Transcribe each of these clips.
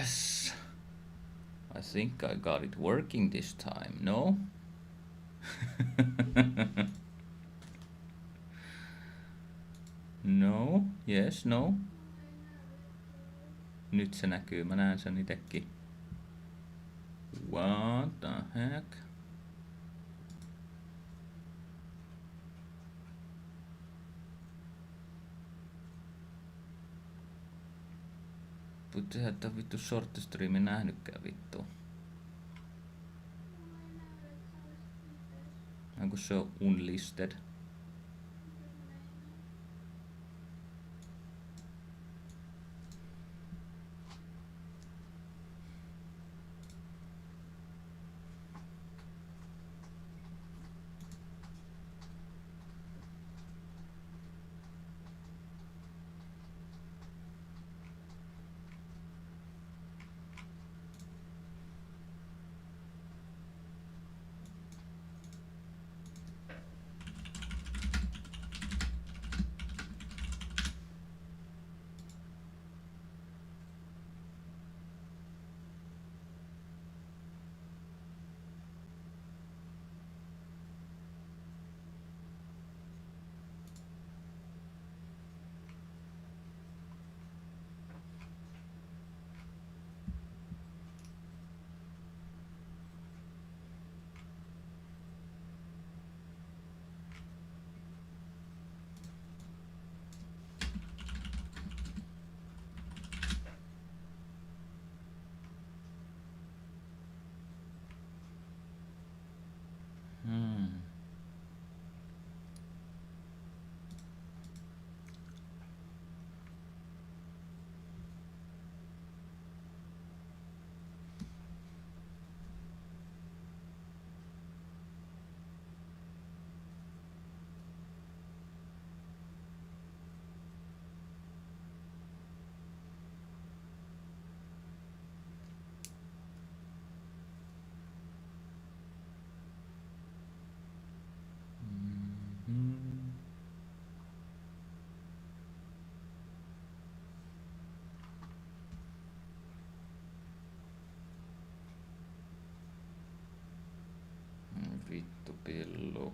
Yes. I think I got it working this time, no? No, yes, no. Nyt se näkyy, mä näen sen itekin. What the heck? Mutta eihän tää vittu shorttistriimi nähnytkään vittu. Onko se on unlisted? Vittu pillu.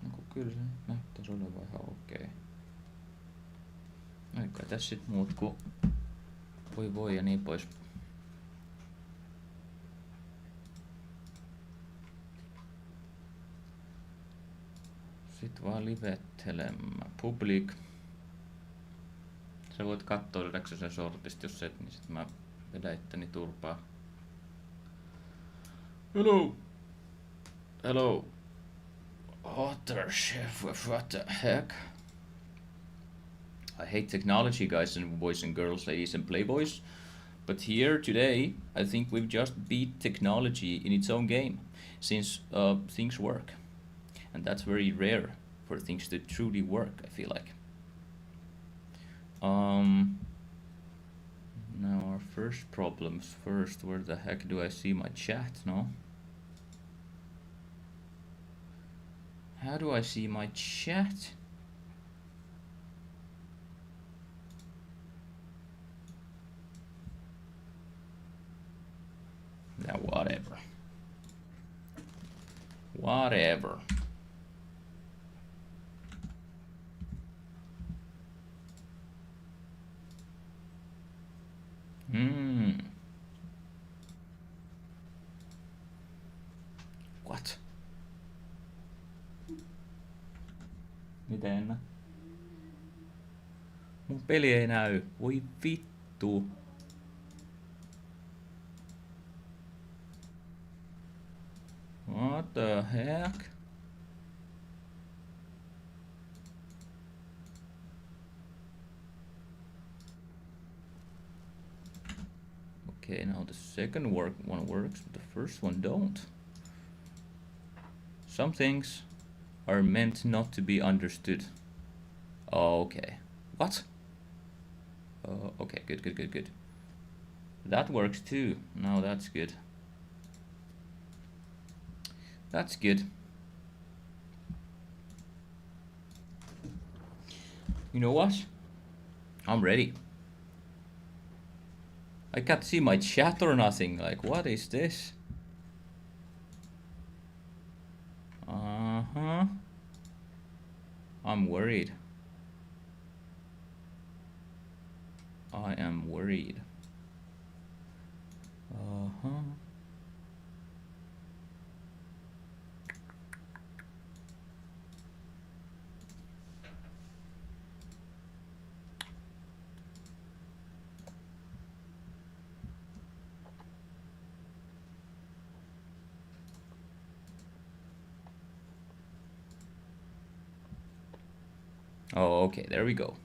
No kyllä se näyttäisi olevan ihan okei. No ei kai tässä sit muut ku voi ja niin pois. Sit vaan livettelemään. Public. Sä voit kattoo löydäksä sen sortista, jos et, niin sit mä vedän itteni turpaa. Hello! Hello! What the heck? I hate technology, guys and boys and girls, ladies and playboys. But here today, I think we've just beat technology in its own game, since things work. And that's very rare for things to truly work, I feel like. Now our first problems first. Where the heck do I see my chat? No? How do I see my chat? Yeah, whatever. Whatever. What? Miten? Mun peli ei näy. Voi vittu. What the heck? Okay, now the second one works, but the first one don't. Some things are meant not to be understood. Oh, okay. What? Okay, good. That works too. Now that's good. That's good. You know what? I'm ready. I can't see my chat or nothing. Like, what is this? Uh-huh. I'm worried. I am worried. Uh-huh. Oh, okay, there we go.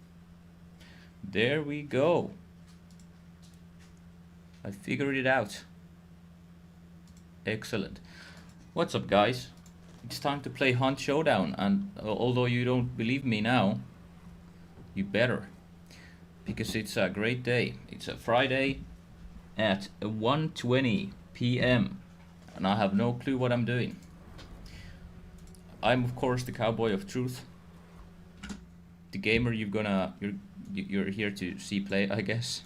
There we go. I figured it out. Excellent. What's up, guys? It's time to play Hunt Showdown, and although you don't believe me now, you better. Because it's a great day. It's a Friday at 1:20 p.m. and I have no clue what I'm doing. I'm of course the cowboy of truth. The gamer you're here to see play, I guess.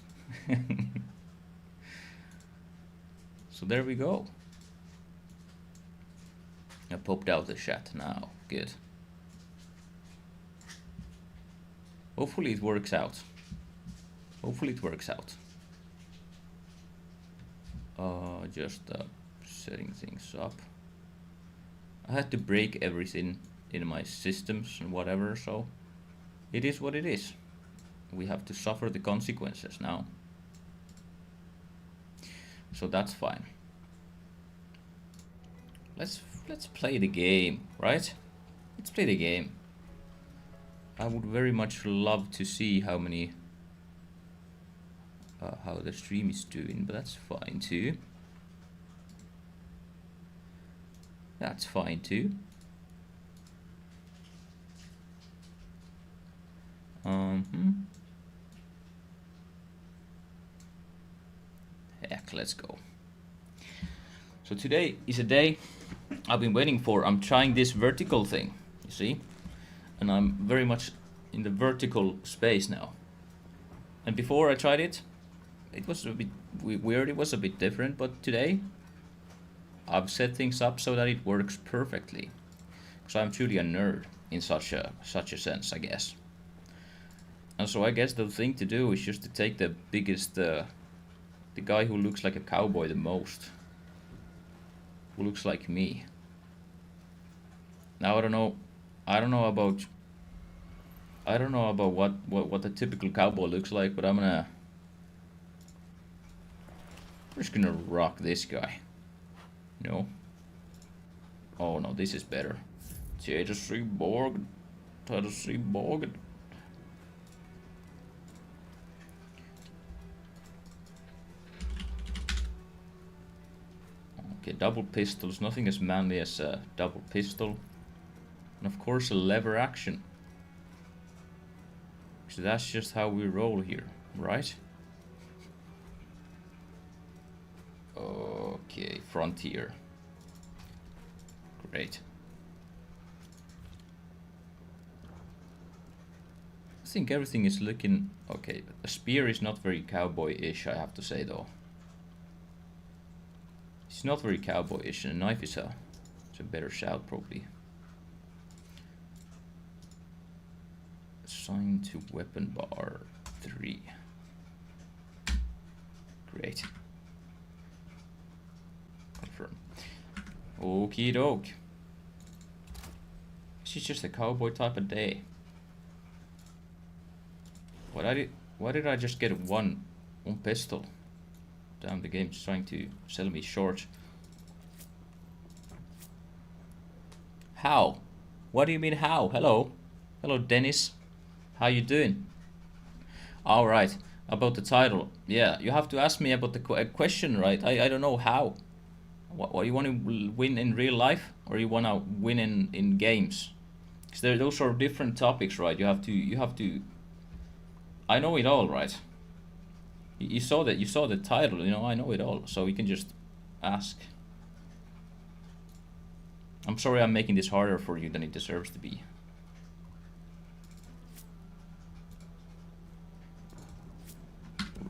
So there we go. I popped out the chat now. Good. Hopefully it works out. Hopefully it works out. Just setting things up. I had to break everything in my systems and whatever, so it is what it is. We have to suffer the consequences now. So that's fine. Let's play the game, right? Let's play the game. I would very much love to see how many how the stream is doing, but that's fine too. That's fine too. Heck, let's go. So today is a day I've been waiting for. I'm trying this vertical thing, you see? And I'm very much in the vertical space now. And before I tried it, it was a bit weird, it was a bit different, but today I've set things up so that it works perfectly. So I'm truly a nerd in such a sense, I guess. And so I guess the thing to do is just to take the biggest, the guy who looks like a cowboy the most, who looks like me. Now I don't know about what the typical cowboy looks like, but I'm just gonna rock this guy. No. Oh no, this is better. Tennessee Borg. Tennessee Borg. Okay, double pistols. Nothing as manly as a double pistol. And of course a lever action. So that's just how we roll here, right? Okay, frontier. Great. I think everything is looking okay. But a spear is not very cowboy-ish, I have to say though. It's not very cowboy-ish, and a knife is a better shout probably. Assign to weapon bar 3. Great. Confirm. Okie doke. This is just a cowboy type of day. Why did I just get one pistol? Damn, the game's trying to sell me short. How? What do you mean how? Hello? Hello, Dennis. How you doing? All right, about the title. Yeah, you have to ask me about the question, right? I don't know how. What you want to win in real life, or you want to win in games? Because those are different topics, right? You have to. I know it all, right? You saw that. You saw the title. You know, I know it all. So you can just ask. I'm sorry, I'm making this harder for you than it deserves to be.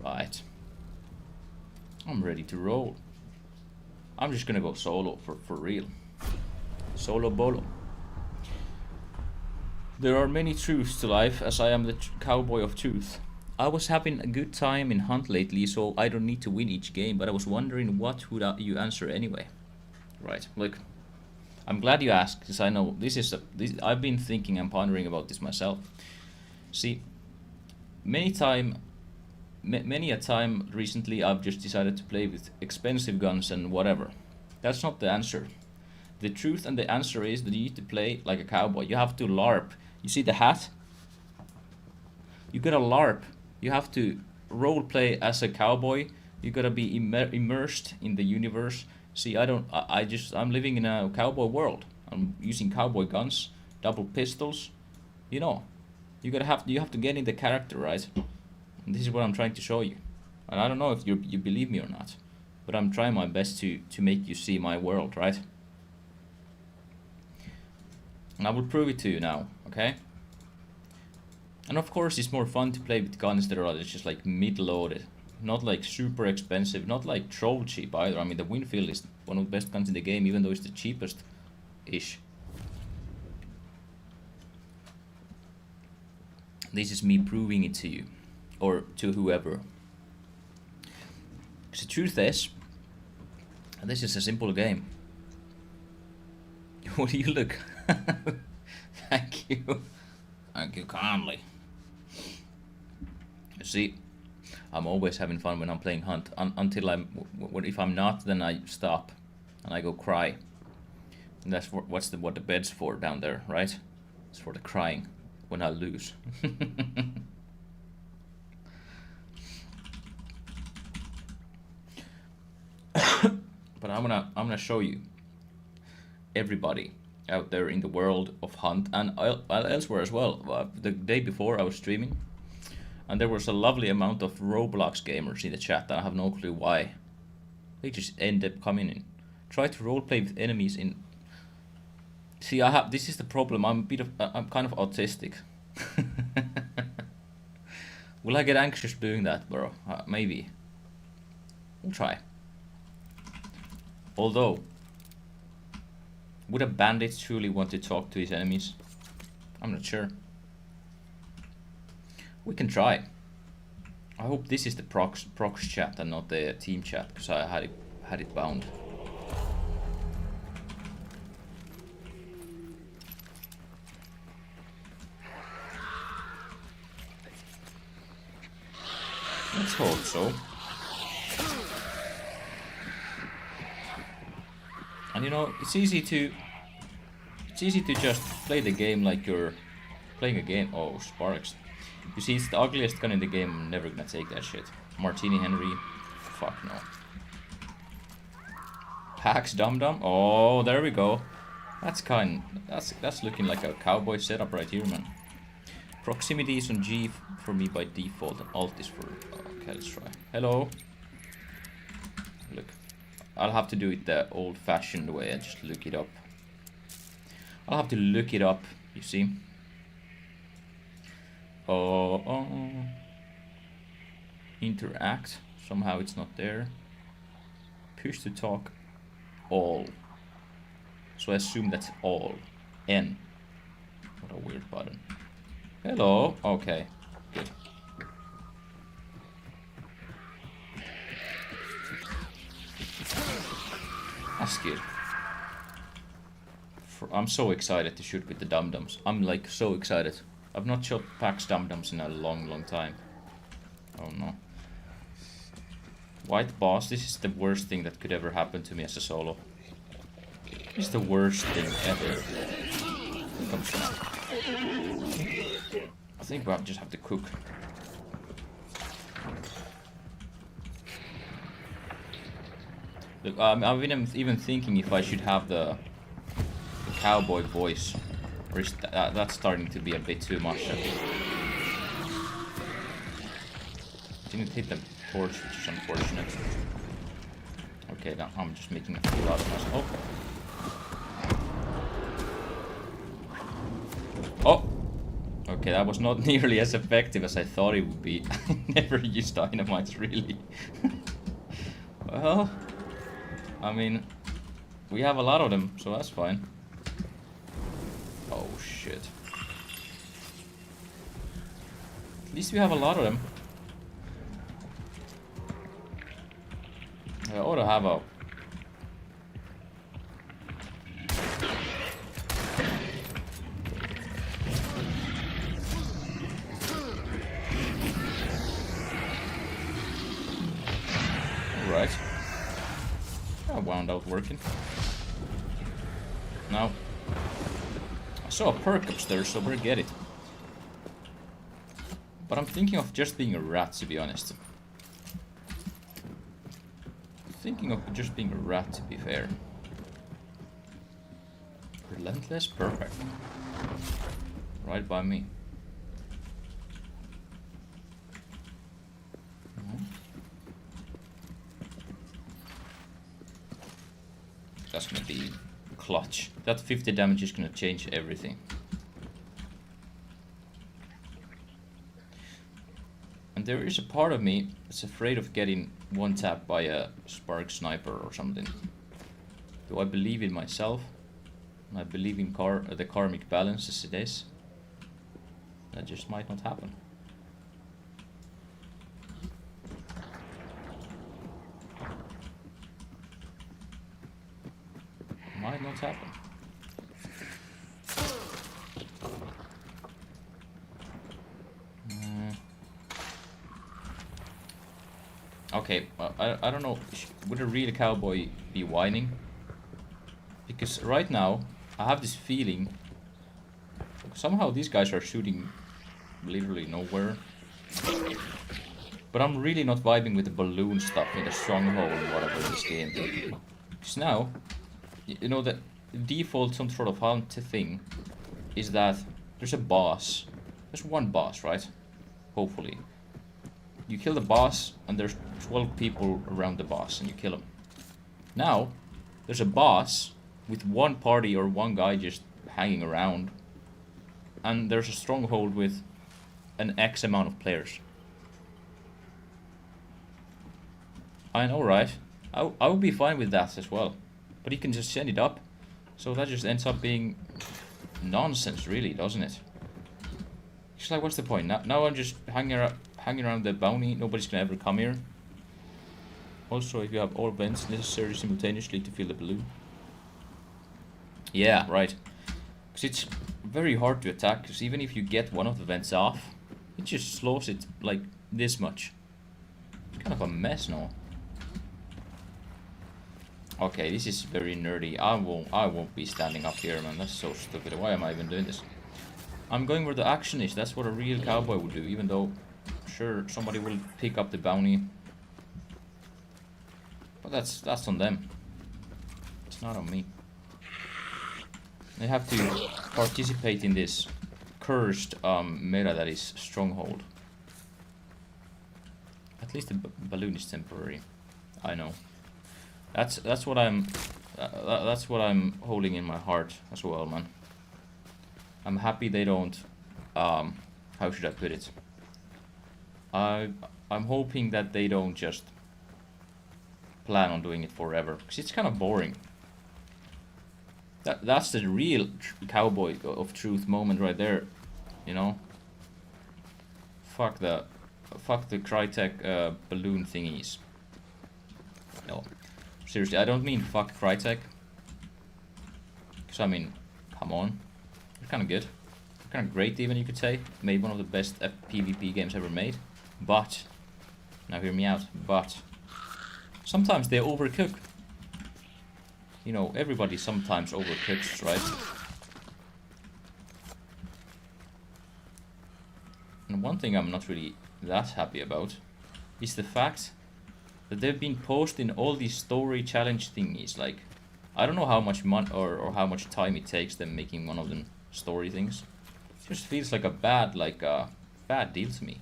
Right. I'm ready to roll. I'm just gonna go solo for real. Solo bolo. There are many truths to life, as I am the cowboy of truth. I was having a good time in Hunt lately, so I don't need to win each game, but I was wondering what would you answer anyway? Right, look. I'm glad you asked, because I know I've been thinking and pondering about this myself. See, many a time recently I've just decided to play with expensive guns and whatever. That's not the answer. The truth and the answer is that you need to play like a cowboy. You have to LARP. You see the hat? You gotta LARP. You have to role play as a cowboy. You gotta be immersed in the universe. See, I'm living in a cowboy world. I'm using cowboy guns, double pistols. You know, you have to get in the character, right? And this is what I'm trying to show you. And I don't know if you believe me or not, but I'm trying my best to make you see my world, right? And I will prove it to you now, okay? And of course it's more fun to play with guns that are just like mid-loaded. Not like super expensive, not like troll cheap either. I mean, the Winfield is one of the best guns in the game, even though it's the cheapest-ish. This is me proving it to you, or to whoever. Because the truth is, this is a simple game. What do you look? Thank you. Thank you kindly. You see, I'm always having fun when I'm playing Hunt. Until if I'm not, then I stop and I go cry. And that's what the bed's for down there, right? It's for the crying when I lose. But I'm gonna show you everybody out there in the world of Hunt and elsewhere as well. The day before I was streaming, and there was a lovely amount of Roblox gamers in the chat. I have no clue why. They just end up coming in. Try to roleplay with enemies in. See, this is the problem. I'm kind of autistic. Will I get anxious doing that, bro? Maybe. We'll try. Although, would a bandit truly want to talk to his enemies? I'm not sure. We can try. I hope this is the prox chat and not the team chat, because I had it bound. Let's hope so. And you know, it's easy to just play the game like you're playing a game. Oh, Sparks. You see, it's the ugliest gun in the game. I'm never gonna take that shit. Martini Henry. Fuck no. Pax Dum Dum. Oh, there we go. That's looking like a cowboy setup right here, man. Proximity is on G for me by default, and Alt is for. Okay, let's try. Hello. Look, I'll have to do it the old-fashioned way. I just look it up. I'll have to look it up. You see. Oh. Interact. Somehow it's not there. Push to talk. All. So I assume that's all. N. What a weird button. Hello. Okay. Good. That's good. I'm so excited to shoot with the dum-dums. I'm like so excited. I've not shot Pax dum-dums in a long time. Oh no. White boss, this is the worst thing that could ever happen to me as a solo. It's the worst thing ever. I think we'll just have to cook. Look, I've been even thinking if I should have the cowboy voice, or is that's starting to be a bit too much. Didn't hit the torch, which is unfortunate. Okay, now I'm just making a fool out of myself. Oh, Okay, that was not nearly as effective as I thought it would be. I never used dynamites, really. Well, I mean, we have a lot of them, so that's fine. Oh, shit. At least we have a lot of them. I ought to have a... Alright. That wound out working. Now, I saw a perk upstairs, so better get it. But I'm thinking of just being a rat, to be honest. Thinking of just being a rat, to be fair. Relentless? Perfect. Right by me. That's gonna be clutch. That 50 damage is gonna change everything. And there is a part of me that's afraid of getting one tapped by a spark sniper or something. Do I believe in myself? I believe in the karmic balance as it is. That just might not happen. Might not happen. Okay, I don't know, would a real cowboy be whining? Because right now, I have this feeling, somehow these guys are shooting literally nowhere. But I'm really not vibing with the balloon stuff in the stronghold and whatever in this game. Because now, you know, the default some sort of hunt thing is that there's a boss. There's one boss, right? Hopefully. You kill the boss, and there's 12 people around the boss, and you kill him. Now, there's a boss with one party or one guy just hanging around, and there's a stronghold with an X amount of players. I know, right? I would be fine with that as well. But he can just send it up. So that just ends up being nonsense, really, doesn't it? It's like, what's the point? Now I'm just hanging around the bounty. Nobody's gonna ever come here. Also, if you have all vents necessary simultaneously to fill the balloon. Yeah, right. Because it's very hard to attack. Because even if you get one of the vents off, it just slows it like this much. It's kind of a mess now. Okay, this is very nerdy. I won't be standing up here, man. That's so stupid. Why am I even doing this? I'm going where the action is. That's what a real cowboy would do, even though, sure, somebody will pick up the bounty. But that's on them. It's not on me. They have to participate in this cursed meta that is stronghold. At least the balloon is temporary. I know. That's what I'm holding in my heart as well, man. I'm happy they don't how should I put it? I'm hoping that they don't just plan on doing it forever, because it's kind of boring. That's the real cowboy of truth moment right there, you know. Fuck the Crytek balloon thingies. No. Seriously, I don't mean fuck Crytek. Because, I mean, come on. They're kind of good. They're kind of great, even, you could say. Made one of the best PvP games ever made. But, now hear me out, but sometimes they overcook. You know, everybody sometimes overcooks, right? And one thing I'm not really that happy about is the fact that they've been posting all these story challenge thingies. Like, I don't know how much money or how much time it takes them making one of them story things. It just feels like a bad deal to me.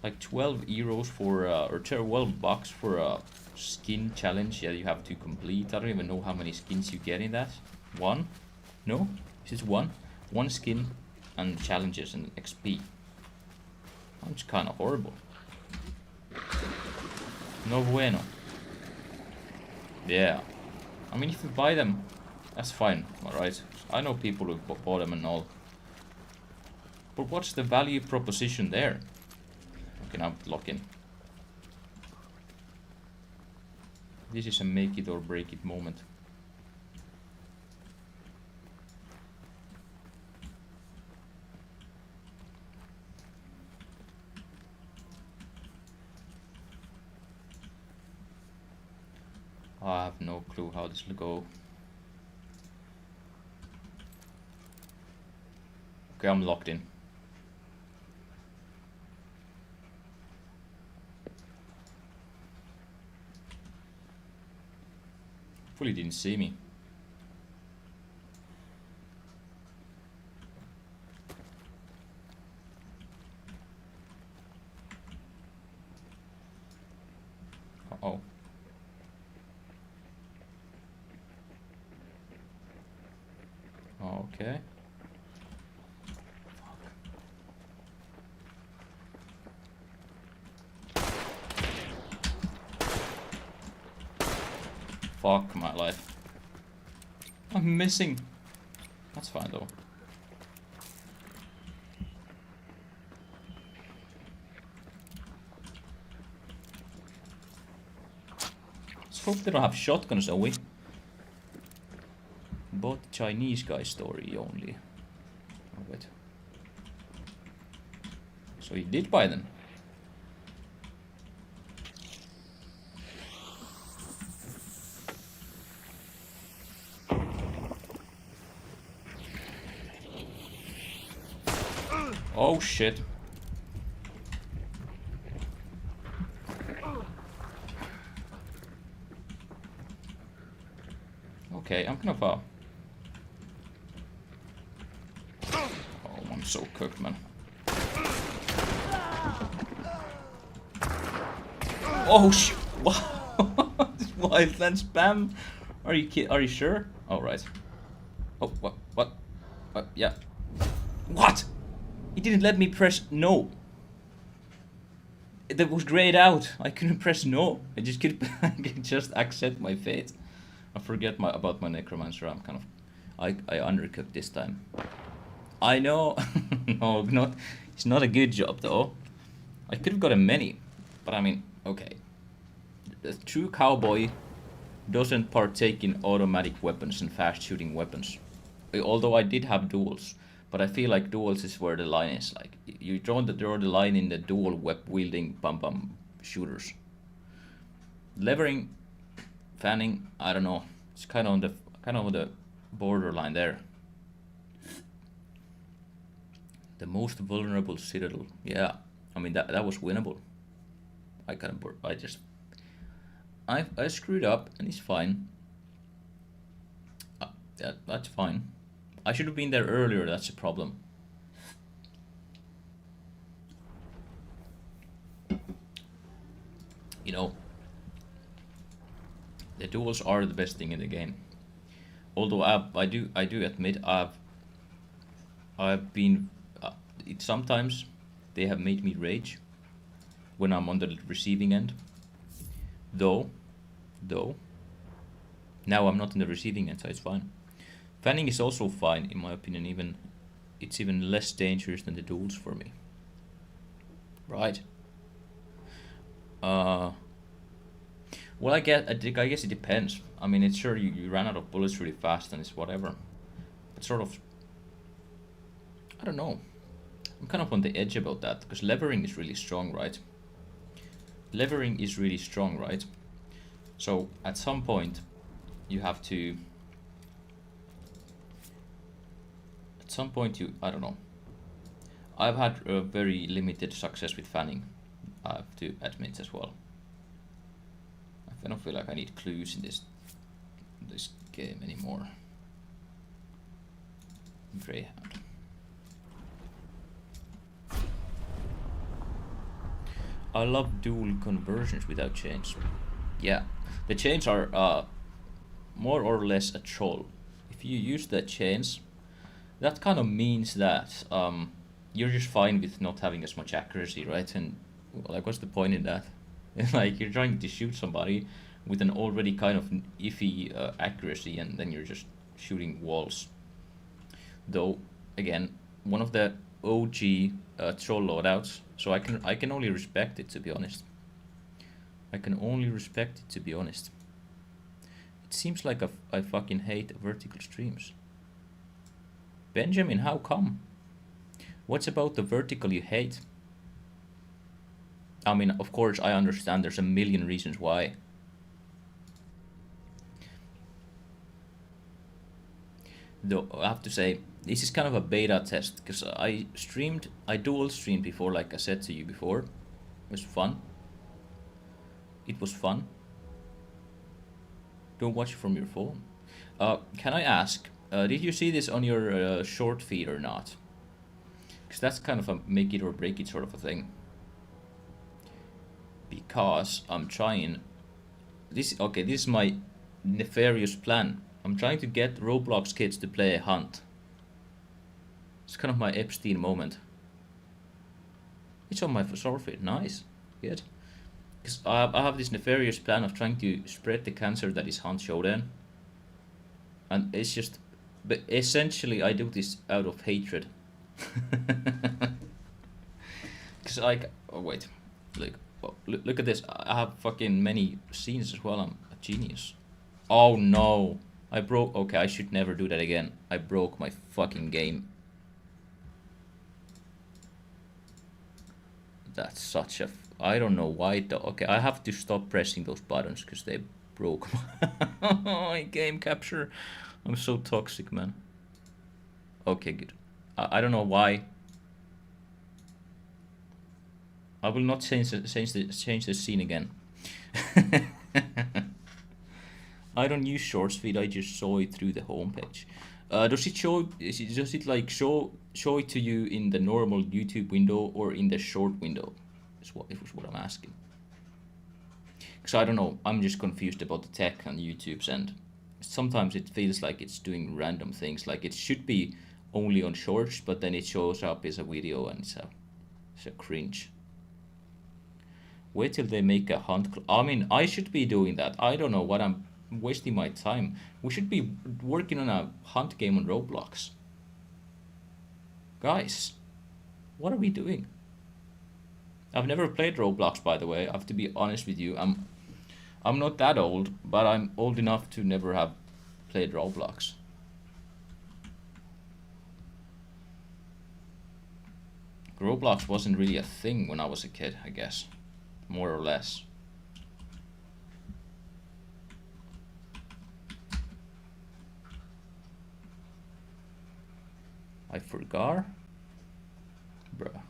Like 12 euros for or 12 bucks for a skin challenge that you have to complete. I don't even know how many skins you get in that. One? No? Is it one? One skin and challenges and XP. It's kind of horrible. No bueno. Yeah. I mean, if you buy them, that's fine, alright? I know people who bought them and all. But what's the value proposition there? Okay, now lock in. This is a make it or break it moment. I have no clue how this will go. Okay, I'm locked in. Hopefully he didn't see me. Uh-oh. Okay. Fuck my life. I'm missing. That's fine though. Let's hope they don't have shotguns, are we? Bought the Chinese guy story only. Oh, wait. So he did buy them. Oh shit. Okay, I'm kind of Oh, I'm so cooked, man. Oh shit! What? Why is that spam? Are you sure? Oh right. Oh what? Yeah. What? It didn't let me press no. That was grayed out. I couldn't press no. I just could just accept my fate. I forget about my necromancer. I'm kind of I undercooked this time. I know. No, it's not a good job though. I could have gotten many, but I mean, okay. The true cowboy doesn't partake in automatic weapons and fast shooting weapons. Although I did have duels. But I feel like duels is where the line is. Like you draw the line in the dual wielding bum shooters. Levering, fanning, I don't know. It's kind of on the borderline there. The most vulnerable citadel. Yeah, I mean that was winnable. I screwed up and it's fine. That's fine. I should have been there earlier, that's the problem. You know, the duels are the best thing in the game. Although I do admit I've been sometimes they have made me rage when I'm on the receiving end. Though now I'm not in the receiving end, so it's fine. Fanning is also fine, in my opinion. It's even less dangerous than the duels for me. Right. Well, I guess it depends. I mean, it's sure you ran out of bullets really fast and it's whatever. But sort of, I don't know. I'm kind of on the edge about that because levering is really strong, right? Levering is really strong, right? So at some point, you have to. I don't know. I've had a very limited success with fanning, I have to admit as well. I don't feel like I need clues in this game anymore. Greyhound. I love dual conversions without chains. Yeah, the chains are more or less a troll. If you use the chains, that kind of means that you're just fine with not having as much accuracy, right? And like, what's the point in that? Like, you're trying to shoot somebody with an already kind of iffy accuracy, and then you're just shooting walls. Though, again, one of the OG troll loadouts, so I can only respect it, to be honest. I can only respect it, to be honest. It seems like I fucking hate vertical streams. Benjamin, how come? What's about the vertical you hate? I mean, of course, I understand there's a million reasons why. Though, I have to say, this is kind of a beta test, because I dual streamed before, like I said to you before. It was fun. It was fun. Don't watch it from your phone. Can I ask, did you see this on your short feed or not? Because that's kind of a make it or break it sort of a thing. Because I'm trying... This is my nefarious plan. I'm trying to get Roblox kids to play Hunt. It's kind of my Epstein moment. It's on my short feed. Nice. Good. Because I have this nefarious plan of trying to spread the cancer that is Hunt Showdown. And it's just... But essentially I do this out of hatred. Because like... Oh wait. Like, oh, look at this. I have fucking many scenes as well. I'm a genius. Oh no. I broke... Okay, I should never do that again. I broke my fucking game. That's such a... I don't know why though. Okay, I have to stop pressing those buttons because they broke my game capture. I'm so toxic, man. Okay, good. I don't know why. I will not change the scene again. I don't use shorts feed. I just saw it through the homepage. Does it like show it to you in the normal YouTube window or in the short window? It was what I'm asking. Because I don't know. I'm just confused about the tech on YouTube's end. Sometimes it feels like it's doing random things. Like it should be only on shorts, but then it shows up as a video and it's a cringe. Wait till they make a hunt. I mean, I should be doing that. I don't know what I'm wasting my time. We should be working on a hunt game on Roblox. Guys, what are we doing? I've never played Roblox, by the way. I have to be honest with you. I'm not that old, but I'm old enough to never have played Roblox. Roblox wasn't really a thing when I was a kid, I guess. More or less. I forgot? Bruh.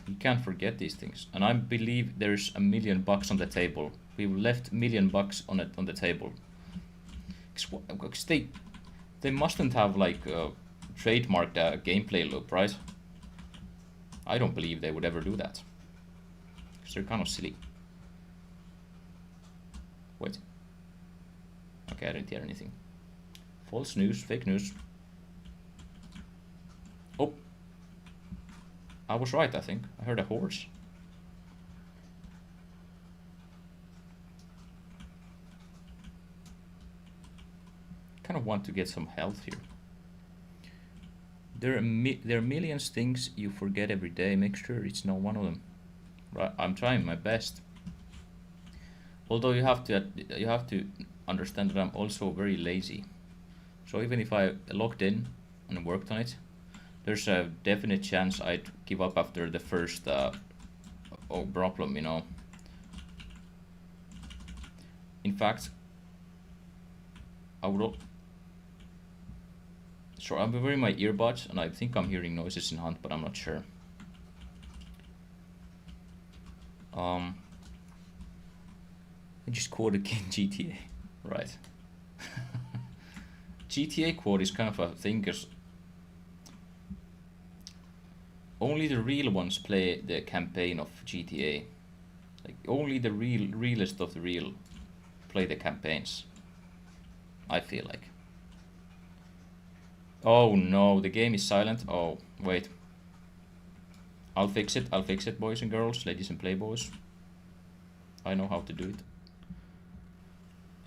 You can't forget these things. And I believe there's $1 million on the table. We've left $1 million on the table. Because they mustn't have like trademarked a gameplay loop, right? I don't believe they would ever do that. Because they're kind of silly. Wait. Okay, I didn't hear anything. False news, fake news. Oh. I was right, I think. I heard a horse. Kind of want to get some health here. There are millions things you forget every day. Make sure it's not one of them. Right, I'm trying my best. Although you have to understand that I'm also very lazy. So even if I logged in and worked on it, there's a definite chance I'd give up after the first problem, you know. In fact, I would... So I'm wearing my earbuds and I think I'm hearing noises in Hunt, but I'm not sure. I just quoted King GTA, right? GTA quote is kind of a thing, because only the real ones play the campaign of GTA. Like only the realest of the real play the campaigns. I feel like. Oh no, the game is silent. Oh, wait. I'll fix it, boys and girls, ladies and playboys. I know how to do it.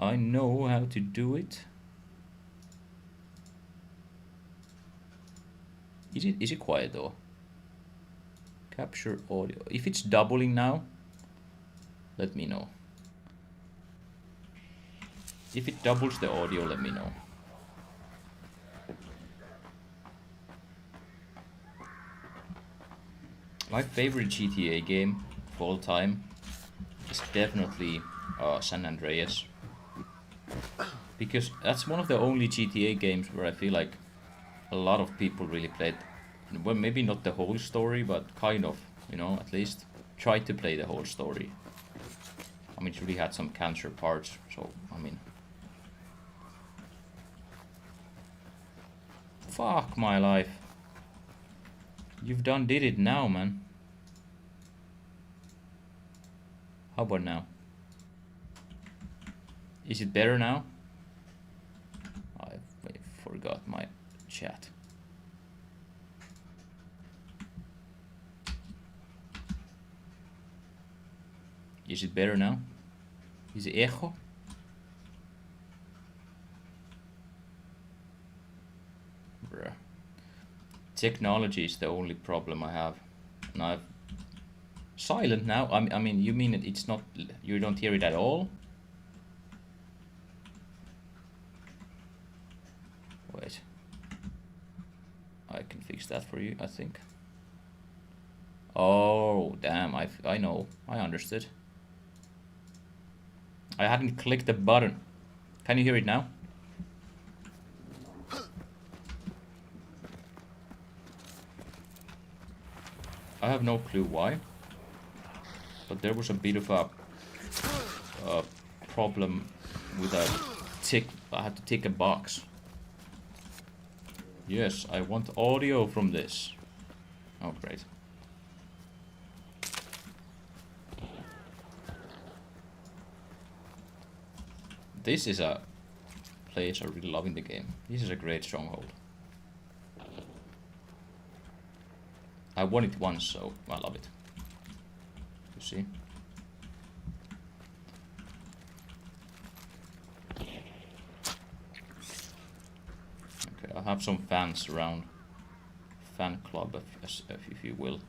I know how to do it. Is it quiet though? Capture audio. If it's doubling now, let me know. If it doubles the audio, let me know. My favorite GTA game of all time is definitely San Andreas. Because that's one of the only GTA games where I feel like a lot of people really played. Well, maybe not the whole story, but kind of, you know, at least tried to play the whole story. I mean, it really had some cancer parts, so, I mean... Fuck my life. You've did it now, man. How about now? Is it better now? I forgot my chat. Is it better now? Is it echo? Bruh. Technology is the only problem I have. And I've... Silent now? I mean, you mean it's not... You don't hear it at all? Wait. I can fix that for you, I think. Oh, damn, I know. I understood. I hadn't clicked the button. Can you hear it now? I have no clue why. But there was a bit of a problem with a tick. I had to tick a box. Yes, I want audio from this. Oh, great. This is a place I really love in the game. This is a great stronghold. I won it once, so I love it. You see? Okay, I have some fans around. Fan club, if you will.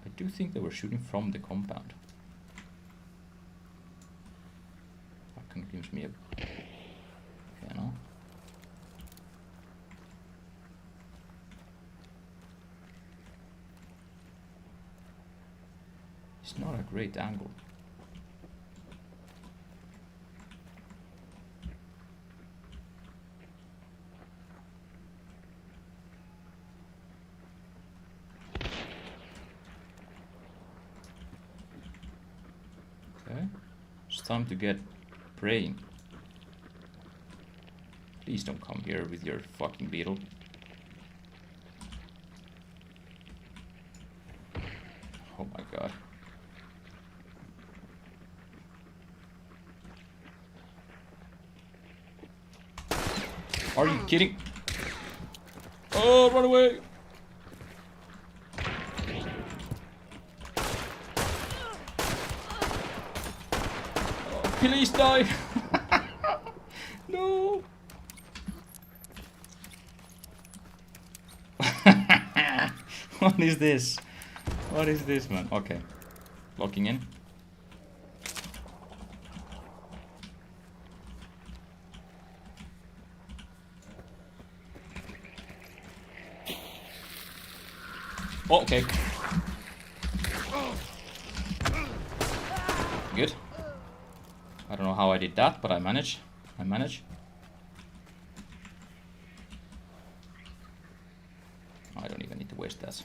I do think they were shooting from the compound. That gives me a... You know? It's not a great angle. Okay, it's time to get praying. Please don't come here with your fucking beetle. Oh my god. Are you kidding? Oh, run away! Oh, please die! No! What is this? What is this, man? Okay. Locking in. Oh, okay. Good. I don't know how I did that, but I managed. I managed. I don't even need to waste that.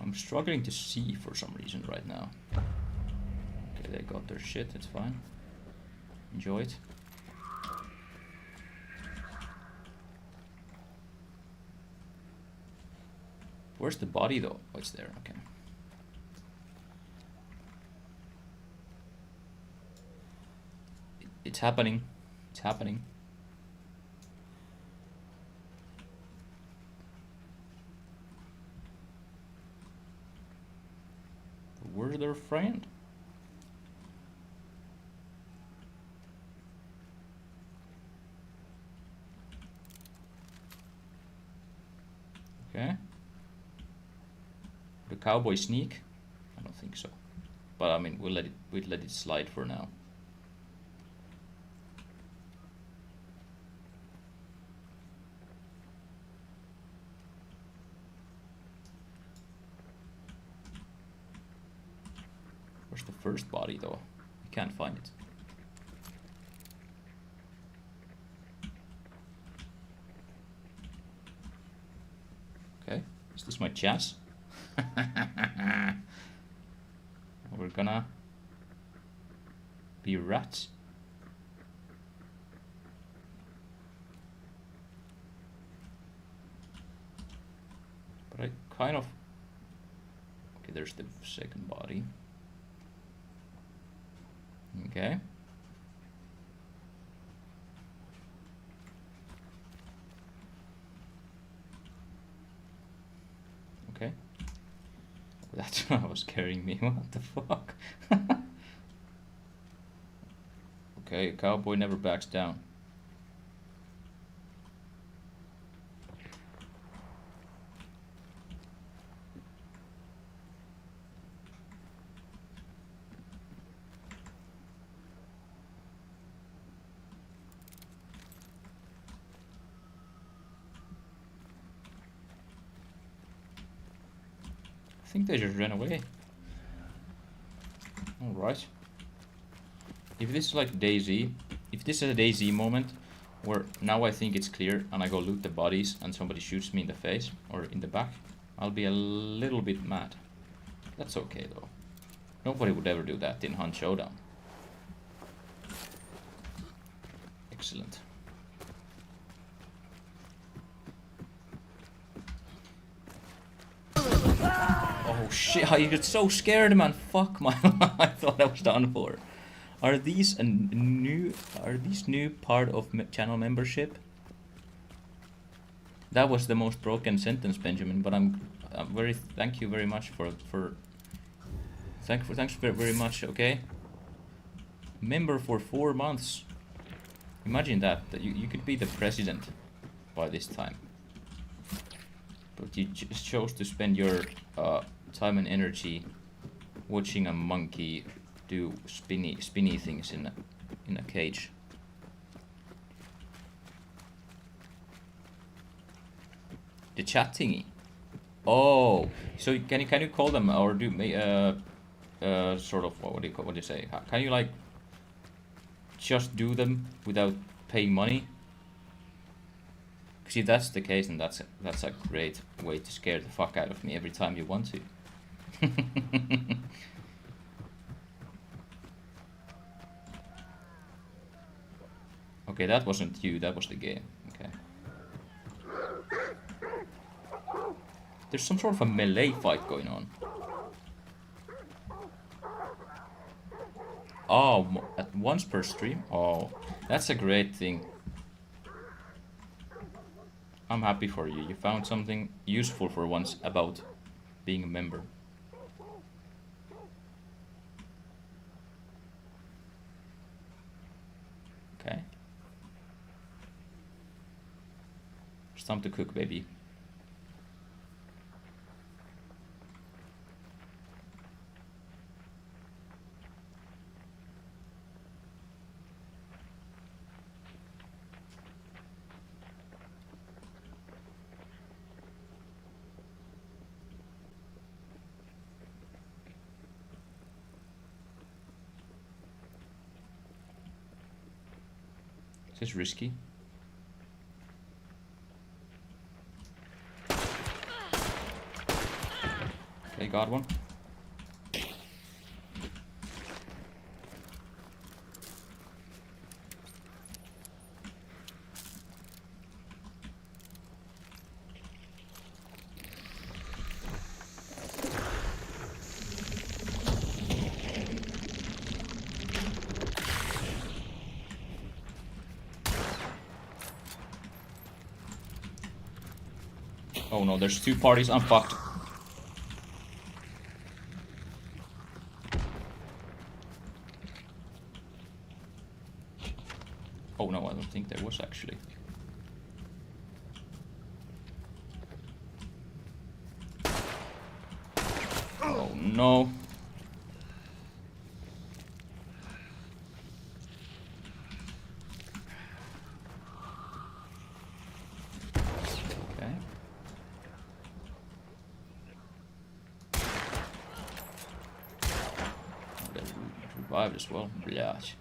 I'm struggling to see for some reason right now. Okay, they got their shit, it's fine. Enjoy it. Where's the body though? Oh, it's there, okay. It's happening. It's happening. Where's their friend? Okay. The cowboy sneak? I don't think so. But I mean, we'll let it slide for now. Where's the first body though? I can't find it. Okay, is this my chance? We're gonna be rats. But I kind of... Okay, there's the second body. Okay. Okay. That's what was scaring me. What the fuck? Okay, a cowboy never backs down. I think they just ran away. Alright. If this is like DayZ, if this is a DayZ moment where now I think it's clear and I go loot the bodies and somebody shoots me in the face or in the back, I'll be a little bit mad. That's okay though. Nobody would ever do that in Hunt Showdown. Excellent. Oh shit, I get so scared, man. Fuck my life. I thought I was done for. Are these new part of channel membership? That was the most broken sentence, Benjamin, but I'm very thank you very much thanks very much, okay? Member for 4 months. Imagine that you could be the president by this time. But you just chose to spend your time and energy watching a monkey do spinny things in a cage. The chat thingy. Oh, so can you call them or do sort of what do you say? Can you like just do them without paying money? Because if that's the case, then that's a great way to scare the fuck out of me every time you want to. Okay, that wasn't you, that was the game. Okay. There's some sort of a melee fight going on. Oh, at once per stream? Oh, that's a great thing. I'm happy for you. You found something useful for once about being a member. Okay. It's time to cook, baby. Is this risky? Okay, got one. Oh no, there's 2 parties. I'm fucked. Oh no, I don't think there was actually. Oh no. Okay. Oh, they revived as well. Blech.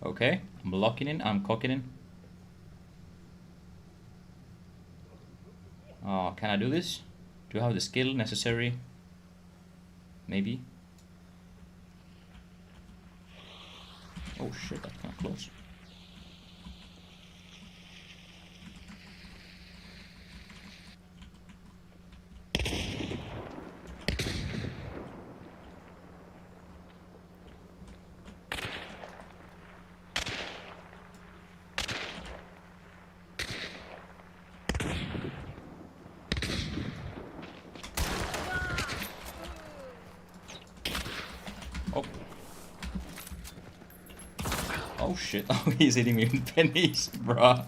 Okay, I'm locking in, I'm cocking in. Oh, can I do this? Do I have the skill necessary? Maybe. Oh shit, that's kinda close. Oh. Oh shit, oh he's hitting me with pennies, bruh.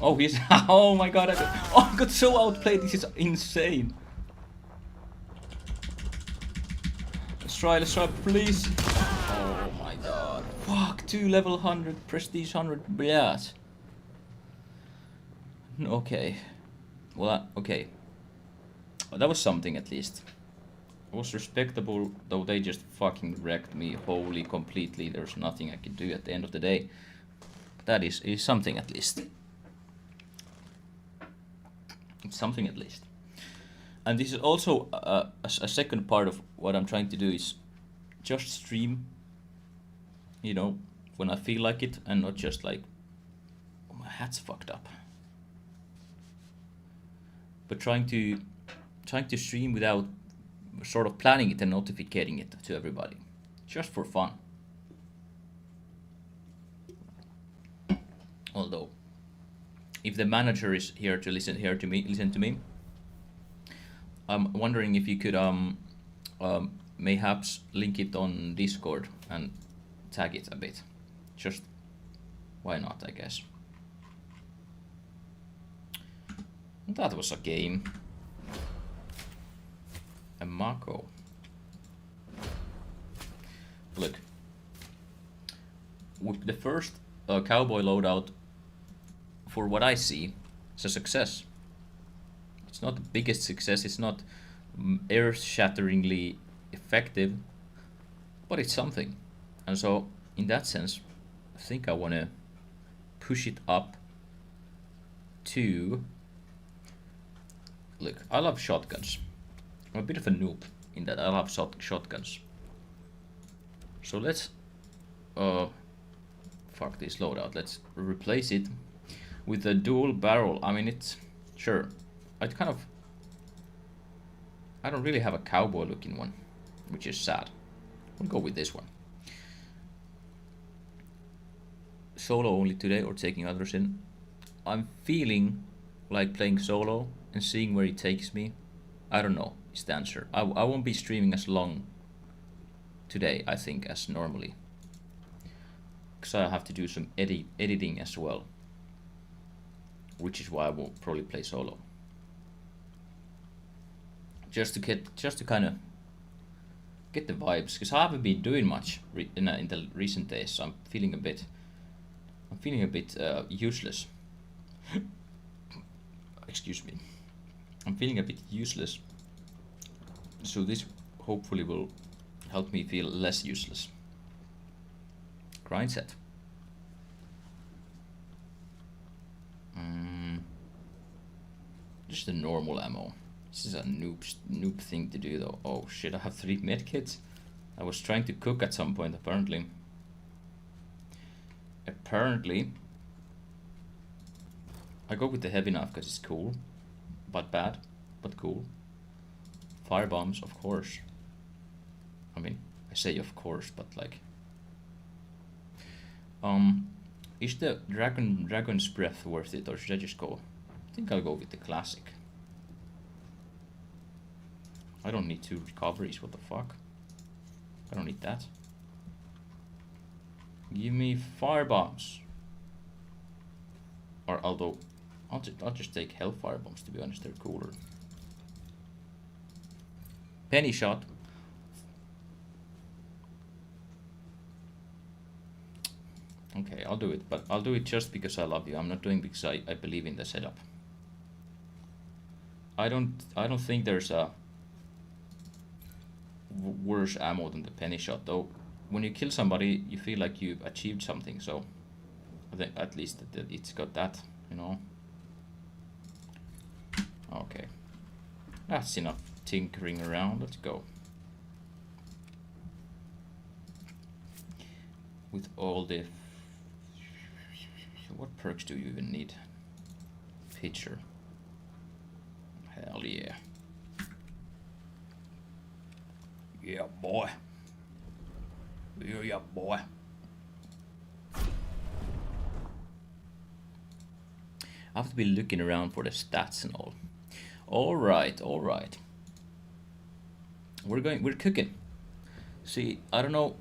Oh, he's... Oh my god, I got so outplayed, this is insane. Let's try, please. Oh my god. Fuck, 2 level 100, prestige 100, blast. Okay. Well, okay. Well, that was something at least. It was respectable, though they just fucking wrecked me wholly, completely. There's nothing I could do at the end of the day. That is something at least. It's something at least. And this is also a second part of what I'm trying to do is just stream, you know, when I feel like it, and not just like, oh, my hat's fucked up. But trying to stream without sort of planning it and notifying it to everybody, just for fun. Although, if the manager is here to listen to me, I'm wondering if you could mayhaps link it on Discord and tag it a bit. Just why not, I guess. That was a game. A Mako. Look. With the first cowboy loadout, for what I see, it's a success. It's not the biggest success, it's not earth-shatteringly effective, but it's something. And so, in that sense, I think I want to push it up to... Look, I love shotguns. I'm a bit of a noob in that I love shotguns. So let's... fuck this loadout. Let's replace it with a dual barrel. I mean, it's... Sure. I don't really have a cowboy looking one, which is sad. We'll go with this one. Solo only today or taking others in? I'm feeling like playing solo and seeing where it takes me. I don't know, is the answer. I won't be streaming as long today, I think, as normally. Because I have to do some editing as well. Which is why I will probably play solo. Just to kind of get the vibes, because I haven't been doing much in the recent days, so I'm feeling a bit useless. Excuse me. I'm feeling a bit useless. So this hopefully will help me feel less useless. Grind set. Just the normal ammo. This is a noob thing to do though. Oh shit, I have 3 medkits. I was trying to cook at some point apparently. I go with the heavy knife because it's cool. but bad, but cool. Fire bombs, of course. I mean, I say of course, but like, is the dragon's breath worth it, or should I just go? I think I'll go with the classic. I don't need 2 recoveries. What the fuck? I don't need that. Give me fire bombs. Or although, I'll just take hellfire bombs. To be honest, they're cooler. Penny shot. Okay, I'll do it, but I'll do it just because I love you. I'm not doing because I believe in the setup. I don't think there's a worse ammo than the penny shot, though. When you kill somebody, you feel like you've achieved something. So I think at least it's got that, you know. Okay, that's enough tinkering around. Let's go. With all the... What perks do you even need? Pitcher. Hell yeah. Yeah, boy. Yeah, boy. I have to be looking around for the stats and all. Alright. We're cooking. See, I don't know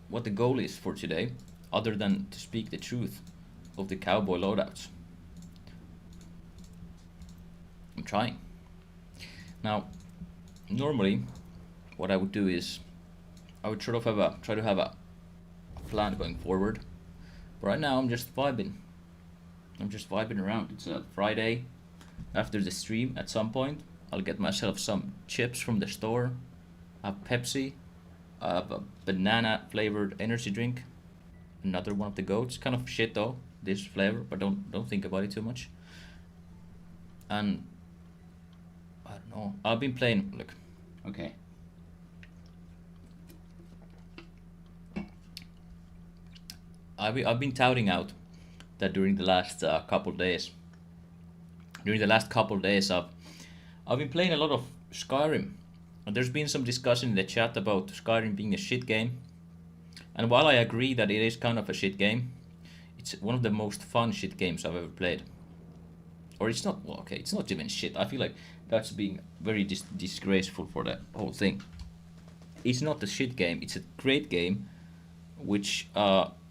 what the goal is for today, other than to speak the truth of the cowboy loadouts. I'm trying. Now, normally, what I would do is, I would try to have a plan going forward. But right now, I'm just vibing. I'm just vibing around. It's a Friday. After the stream, at some point, I'll get myself some chips from the store, a Pepsi, a banana flavored energy drink, another one of the goats. Kind of shit though, this flavor, but don't think about it too much. And I don't know. I've been playing. Look, okay. I've been touting out that during the last couple days. During the last couple days, I've been playing a lot of Skyrim, and there's been some discussion in the chat about Skyrim being a shit game. And while I agree that it is kind of a shit game, it's one of the most fun shit games I've ever played. Or it's not, well, okay, it's not even shit. I feel like that's being very disgraceful for the whole thing. It's not a shit game, it's a great game, which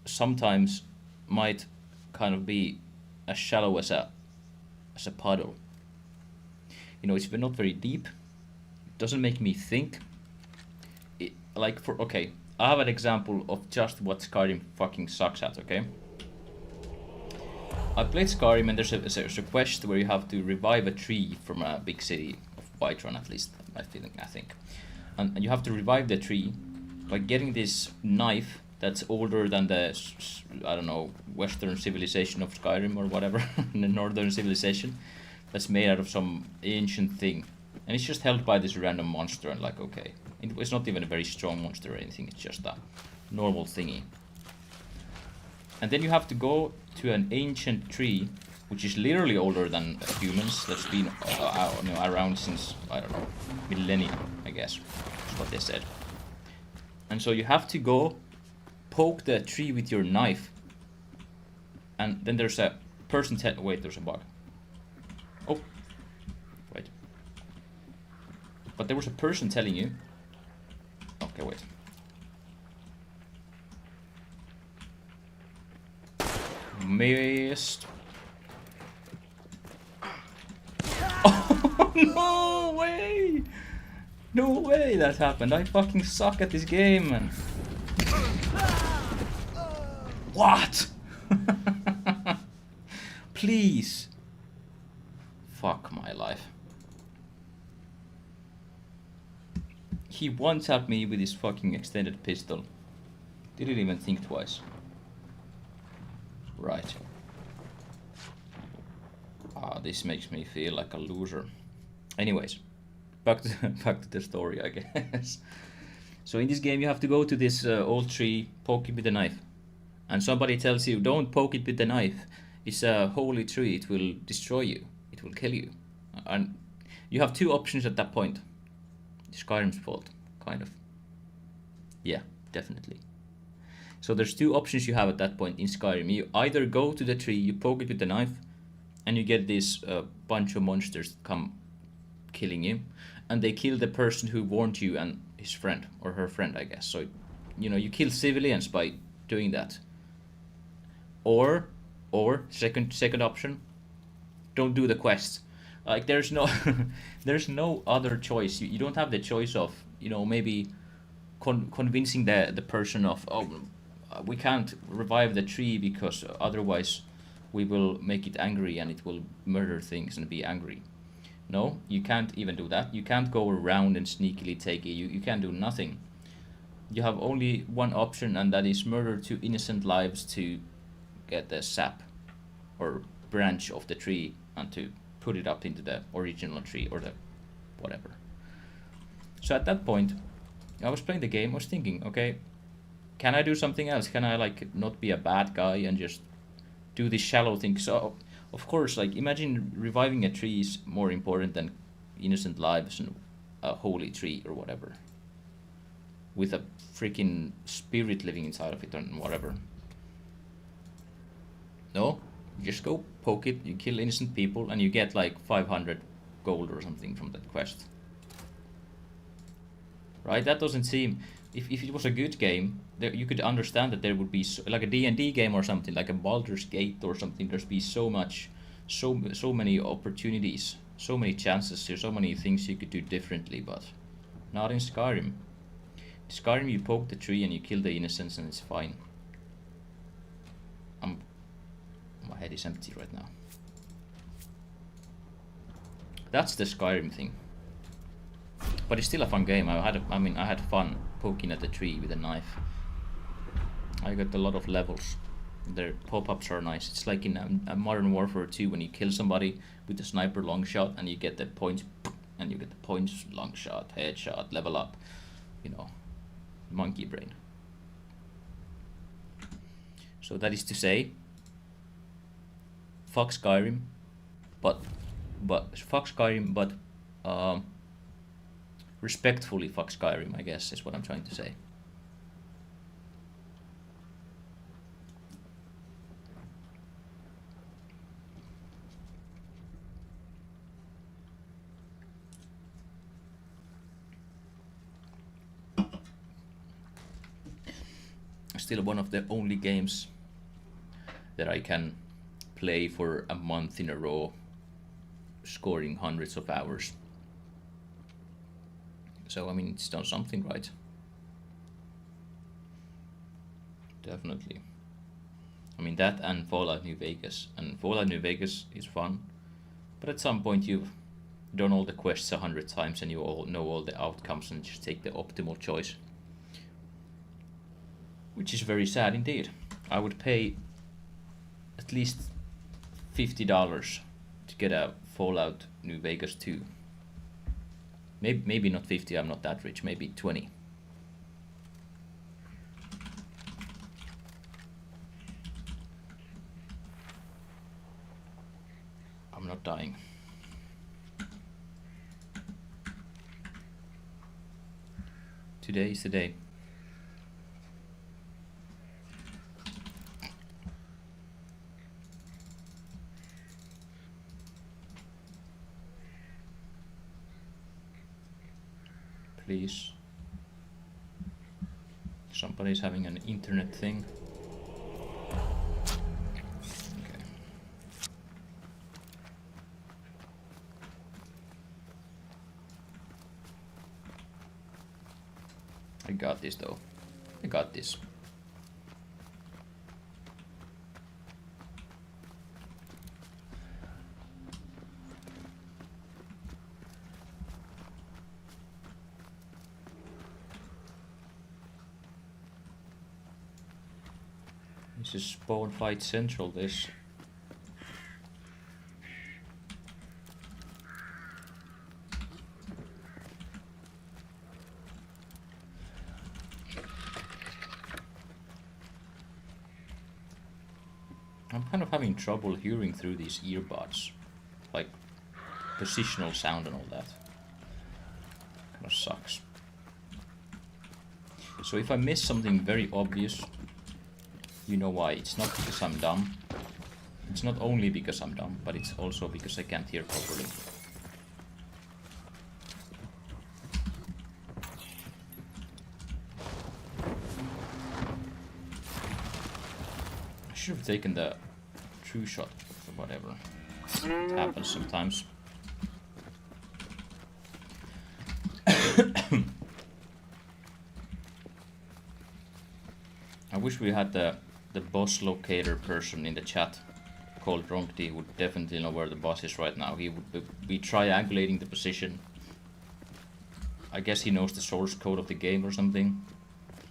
sometimes might kind of be as shallow as a puddle. You know, it's not very deep. It doesn't make me think. Okay, I have an example of just what Skyrim fucking sucks at, okay? I played Skyrim, and there's a quest where you have to revive a tree from a big city of Whiterun, at least, I think. And you have to revive the tree by getting this knife that's older than the, I don't know, Western civilization of Skyrim or whatever, the Northern civilization, that's made out of some ancient thing. And it's just held by this random monster, and like, okay, it's not even a very strong monster or anything, it's just a normal thingy. And then you have to go to an ancient tree, which is literally older than humans, that's been around since, I don't know, millennia, I guess, is what they said. And so you have to go poke the tree with your knife, and then there's a person wait, there's a bug. Oh, wait. But there was a person telling you. Okay, wait. Missed. Oh, no way! No way that happened. I fucking suck at this game, man. What? Please. Fuck my life. He one-tapped me with his fucking extended pistol. Didn't even think twice. Right. This makes me feel like a loser. Anyways, back to the story, I guess. So in this game you have to go to this old tree, poke it with a knife. And somebody tells you, don't poke it with the knife. It's a holy tree, it will destroy you. it will kill you. And you have two options at that point. Skyrim's fault, kind of. Yeah, definitely. So there's two options you have at that point in Skyrim. You either go to the tree, you poke it with the knife, and you get this bunch of monsters that come killing you, and they kill the person who warned you and his friend, or her friend, I guess. So, you kill civilians by doing that. Or, second option, don't do the quest. Like there's no, there's no other choice. You don't have the choice of maybe convincing the person of, oh, we can't revive the tree because otherwise we will make it angry and it will murder things and be angry. No, you can't even do that. You can't go around and sneakily take it. You can't do nothing. You have only one option, and that is murder two innocent lives to get the sap or branch of the tree and to put it up into the original tree or the whatever. So at that point, I was playing the game, I was thinking, okay, can I do something else? Can I not be a bad guy and just do this shallow thing? So of course, imagine reviving a tree is more important than innocent lives and a holy tree or whatever, with a freaking spirit living inside of it or whatever. No, you just go poke it, you kill innocent people, and you get 500 gold or something from that quest. Right? That doesn't seem... If it was a good game, you could understand that there would be like a D&D game or something, like a Baldur's Gate or something. There's be so many opportunities, so many chances, so many things you could do differently, but not in Skyrim. In Skyrim, you poke the tree and you kill the innocents and it's fine. My head is empty right now. That's the Skyrim thing. But it's still a fun game. I had fun poking at the tree with a knife. I got a lot of levels. Their pop-ups are nice. It's like in a Modern Warfare 2 when you kill somebody with a sniper long shot and you get the points, and you get the points, long shot, headshot, level up. Monkey brain. So that is to say, fuck Skyrim, but respectfully fuck Skyrim, I guess, is what I'm trying to say. Still one of the only games that I can play for a month in a row, scoring hundreds of hours. So it's done something right. Definitely. That and Fallout New Vegas. And Fallout New Vegas is fun, but at some point you've done all the quests 100 times and you all know all the outcomes and just take the optimal choice. Which is very sad indeed. I would pay at least $50 to get a Fallout New Vegas 2. Maybe not 50, I'm not that rich, maybe 20. I'm not dying. Today is the day. Please. Somebody's having an internet thing. Okay. I got this though. I got this. This is Spawn Fight Central, this. I'm kind of having trouble hearing through these earbuds. positional sound and all that. Kind of sucks. So if I miss something very obvious, you know why. It's not because I'm dumb. It's not only because I'm dumb, but it's also because I can't hear properly. I should have taken the true shot or whatever. It happens sometimes. I wish we had the boss locator person in the chat called Ronkti, who would definitely know where the boss is right now. He would be triangulating the position. I guess he knows the source code of the game or something.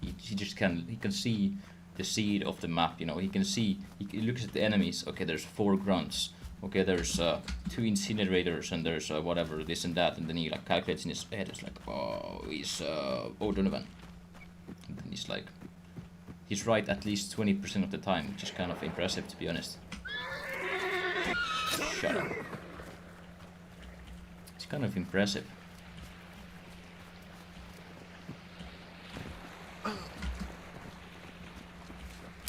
He just he can see the seed of the map, you know. He can see, he looks at the enemies. Okay, there's 4 grunts. Okay, there's 2 incinerators, and there's whatever, this and that, and then he like calculates in his head. It's like, oh, he's O'Donovan. And then he's like, he's right at least 20% of the time, which is kind of impressive, to be honest. Shut up. It's kind of impressive.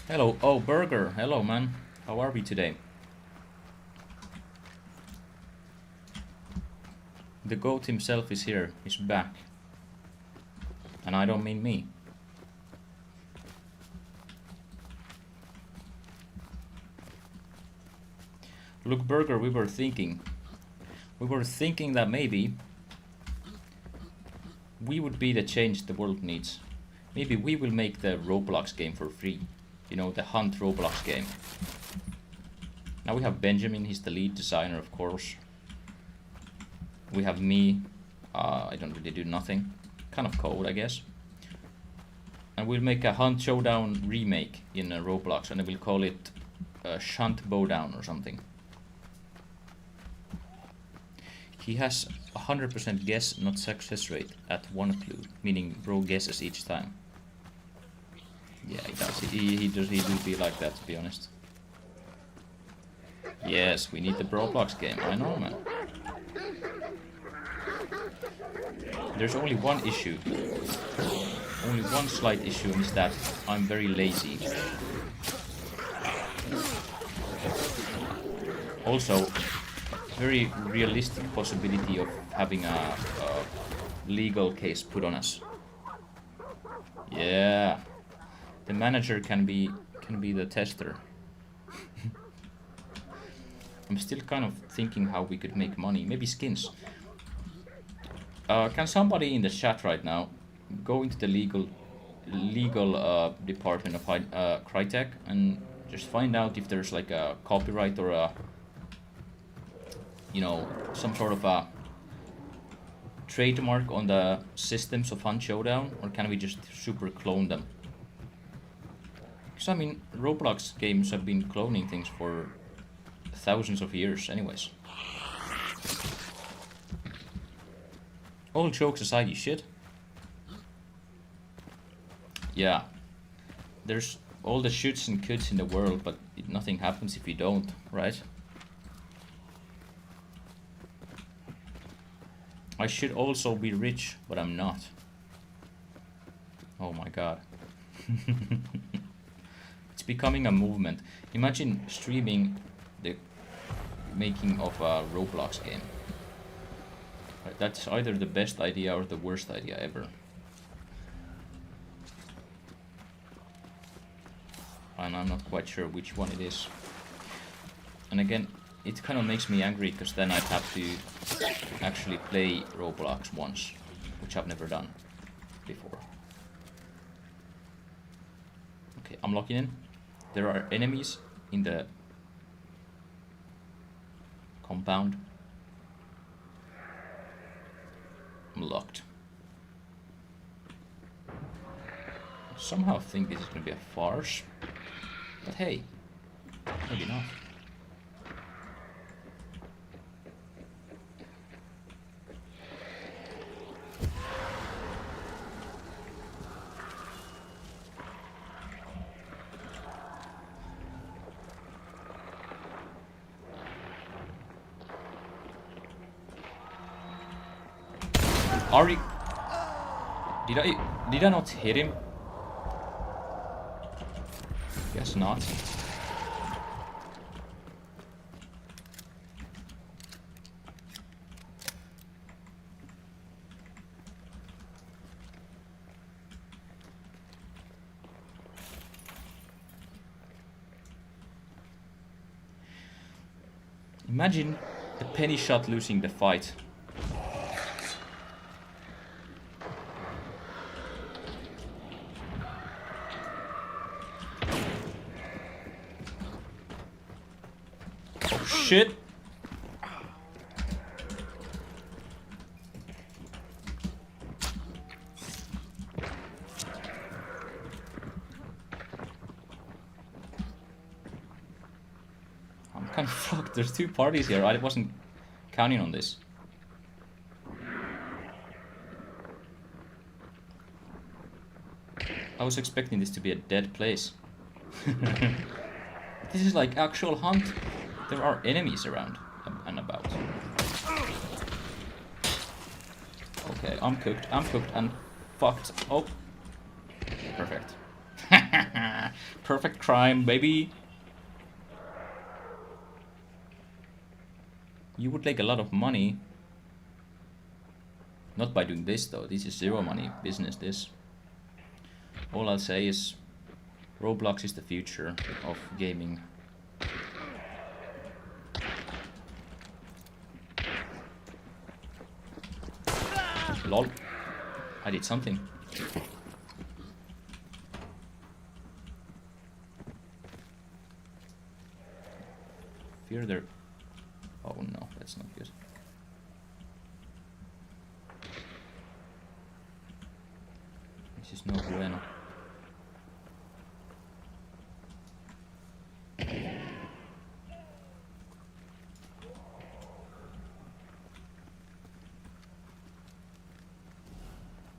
Hello, oh, Burger. Hello, man. How are we today? The goat himself is here. He's back. And I don't mean me. Look, Burger, we were thinking that maybe we would be the change the world needs. Maybe we will make the Roblox game for free. You know, the Hunt Roblox game. Now we have Benjamin, he's the lead designer, of course. We have me, I don't really do nothing. Kind of code, I guess. And we'll make a Hunt Showdown remake in Roblox, and we'll call it Hunt Bowdown or something. He has 100% guess, not success rate at 1 clue, meaning bro guesses each time. Yeah, he does. He will be like that, to be honest. Yes, we need the Roblox game. I know, man. There's only one issue. Only one slight issue is that I'm very lazy. Also, very realistic possibility of having a legal case put on us. Yeah. The manager can be the tester. I'm still kind of thinking how we could make money. Maybe skins. Can somebody in the chat right now go into the legal department of Crytek and just find out if there's like a copyright or a, you know, some sort of a trademark on the systems of Hunt Showdown, or can we just super clone them? Because I mean, Roblox games have been cloning things for thousands of years anyways. All jokes aside, you shit. Yeah. There's all the shoulds and coulds in the world, but nothing happens if you don't, right? I should also be rich, but I'm not. Oh my god. It's becoming a movement. Imagine streaming the making of a Roblox game. That's either the best idea or the worst idea ever. And I'm not quite sure which one it is. And again, it kind of makes me angry, because then I'd have to actually play Roblox once, which I've never done before. Okay, I'm locking in. There are enemies in the compound. I'm locked. Somehow think this is gonna be a farce, but hey, maybe not. Are you... Did I not hit him? Guess not. Imagine the penny shot losing the fight. Oh shit! I'm kind of fucked. There's two parties here. I wasn't counting on this. I was expecting this to be a dead place. This is like actual Hunt. There are enemies around and about. Okay, I'm cooked and fucked. Oh, perfect. Perfect crime, baby. You would make a lot of money. Not by doing this though. This is zero money business, this. All I'll say is Roblox is the future of gaming. Lol. I did something. Fear there. Oh no, that's not good. This is no bueno.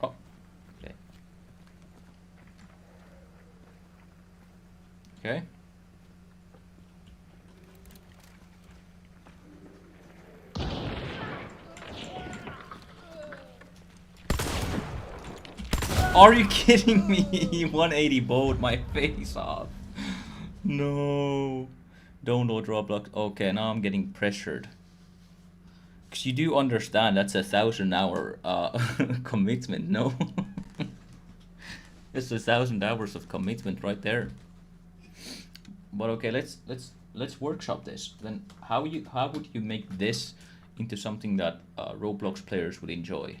Oh, okay. Okay. Are you kidding me? 180 bowed my face off. No. Don't load Roblox. Okay, now I'm getting pressured. Because you do understand that's a 1,000-hour commitment, no? It's 1,000 hours of commitment right there. But okay, let's workshop this. Then how would you make this into something that Roblox players would enjoy?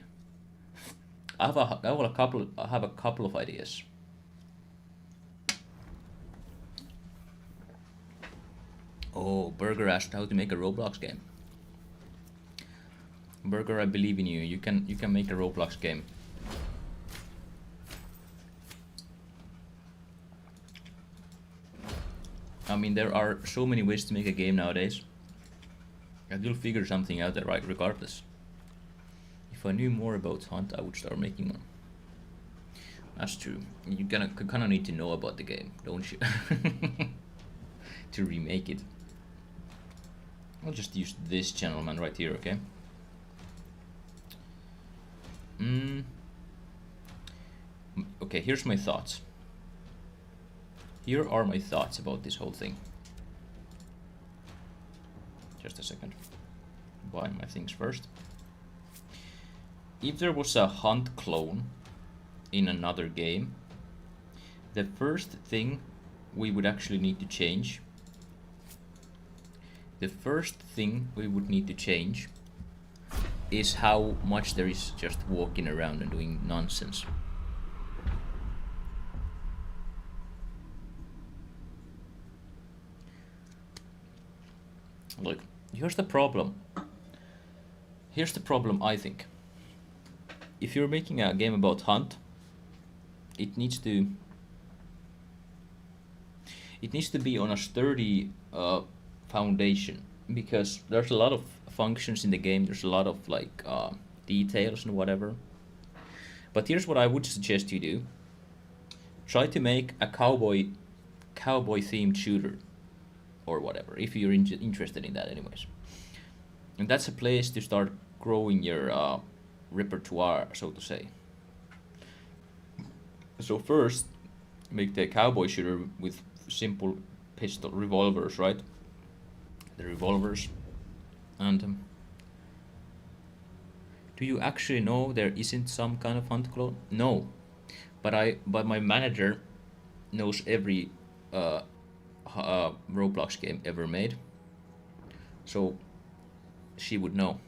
I have a couple of ideas. Oh, Burger asked how to make a Roblox game. Burger, I believe in you. You can make a Roblox game. I mean, there are so many ways to make a game nowadays. And you'll figure something out there, right? Regardless. If I knew more about Hunt, I would start making one. That's true. You kind of need to know about the game, don't you? To remake it. I'll just use this gentleman right here, okay? Okay, here's my thoughts. Here are my thoughts about this whole thing. Just a second. Buying my things first. If there was a Hunt clone in another game, the first thing we would actually need to change, is how much there is just walking around and doing nonsense. Look, here's the problem. Here's the problem, I think. If you're making a game about Hunt, it needs to be on a sturdy foundation, because there's a lot of functions in the game, there's a lot of like details and whatever. But here's what I would suggest you do. Try to make a cowboy themed shooter or whatever, if you're interested in that anyways. And that's a place to start growing your repertoire, so to say. So first, make the cowboy shooter with simple pistol revolvers, right? The revolvers. And do you actually know there isn't some kind of Hunt clone? No, but my manager knows every Roblox game ever made, so she would know.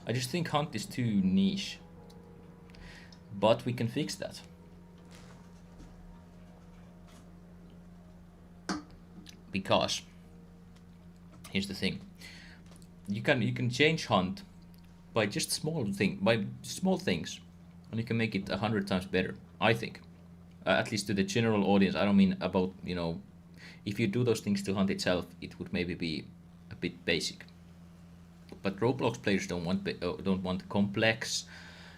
I just think Hunt is too niche, but we can fix that. Because here's the thing: you can change Hunt by just small things, and you can make it 100 times better. I think, at least to the general audience. I don't mean about if you do those things to Hunt itself, it would maybe be a bit basic. But Roblox players don't want complex,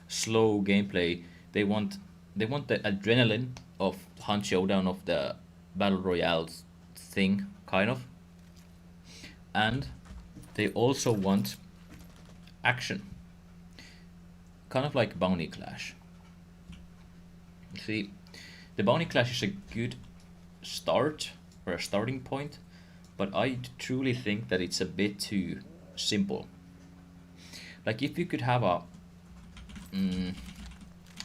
slow gameplay. They want the adrenaline of Hunt Showdown, of the battle royale thing, kind of. And they also want action, kind of like Bounty Clash. See, the Bounty Clash is a good start, or a starting point, but I truly think that it's a bit too simple. Like, if you could have a I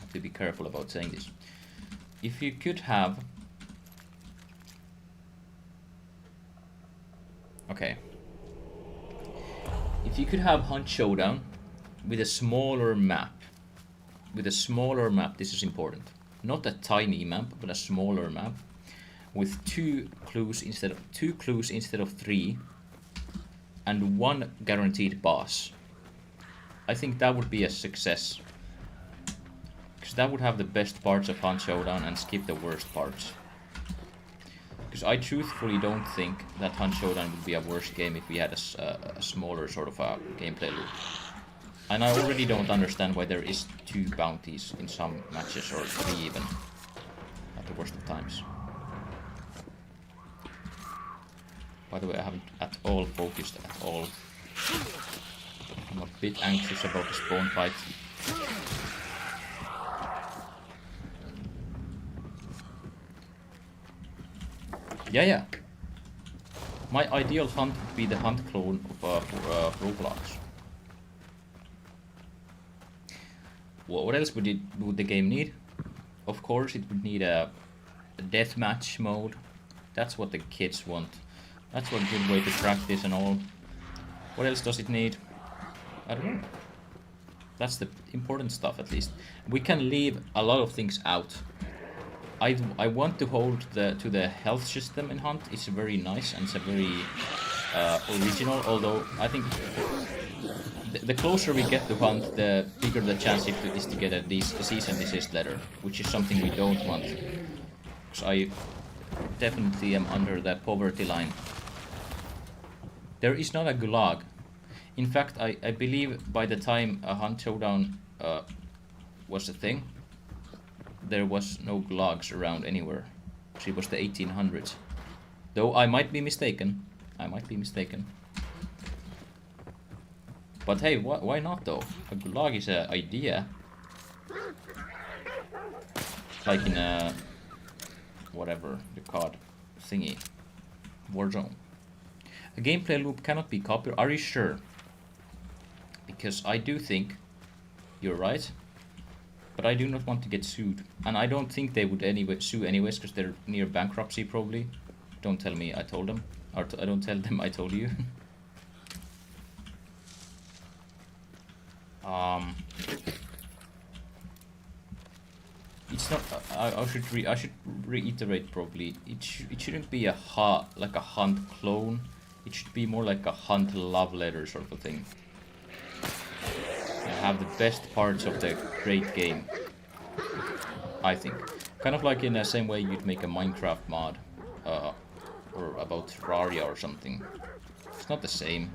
have to be careful about saying this. If you could have if you could have Hunt Showdown with a smaller map, this is important. Not a tiny map, but a smaller map with two clues instead of three, and one guaranteed boss. I think that would be a success, because that would have the best parts of Hunt Showdown and skip the worst parts. Because I truthfully don't think that Hunt Showdown would be a worse game if we had a smaller sort of a gameplay loop. And I already don't understand why there is 2 bounties in some matches, or 3 even, at the worst of times. By the way, I haven't at all focused at all. I'm a bit anxious about the spawn fight. Yeah. My ideal Hunt would be the Hunt clone of Roblox. What else would the game need? Of course, it would need a deathmatch mode. That's what the kids want. That's a good way to practice and all. What else does it need? I don't know. That's the important stuff, at least. We can leave a lot of things out. I want to hold to the health system in Hunt. It's very nice and it's a very original. Although I think the closer we get to Hunt, the bigger the chance is to get a cease and desist letter, which is something we don't want. Because I definitely am under the poverty line. There is not a gulag. In fact, I believe by the time a Hunt Showdown was a thing, there was no gulags around anywhere. It was the 1800s. Though I might be mistaken. But hey, why not though? A gulag is an idea. Like in a whatever the COD thingy, Warzone. A gameplay loop cannot be copied. Are you sure? Because I do think you're right, but I do not want to get sued, and I don't think they would sue anyways, because they're near bankruptcy probably. Don't tell me I told them, or I don't tell them I told you. It's not. I should reiterate probably. It shouldn't be a Hunt clone. It should be more like a Hunt love letter sort of thing. Have the best parts of the great game, I think. Kind of like in the same way you'd make a Minecraft mod, or about Terraria or something. It's not the same.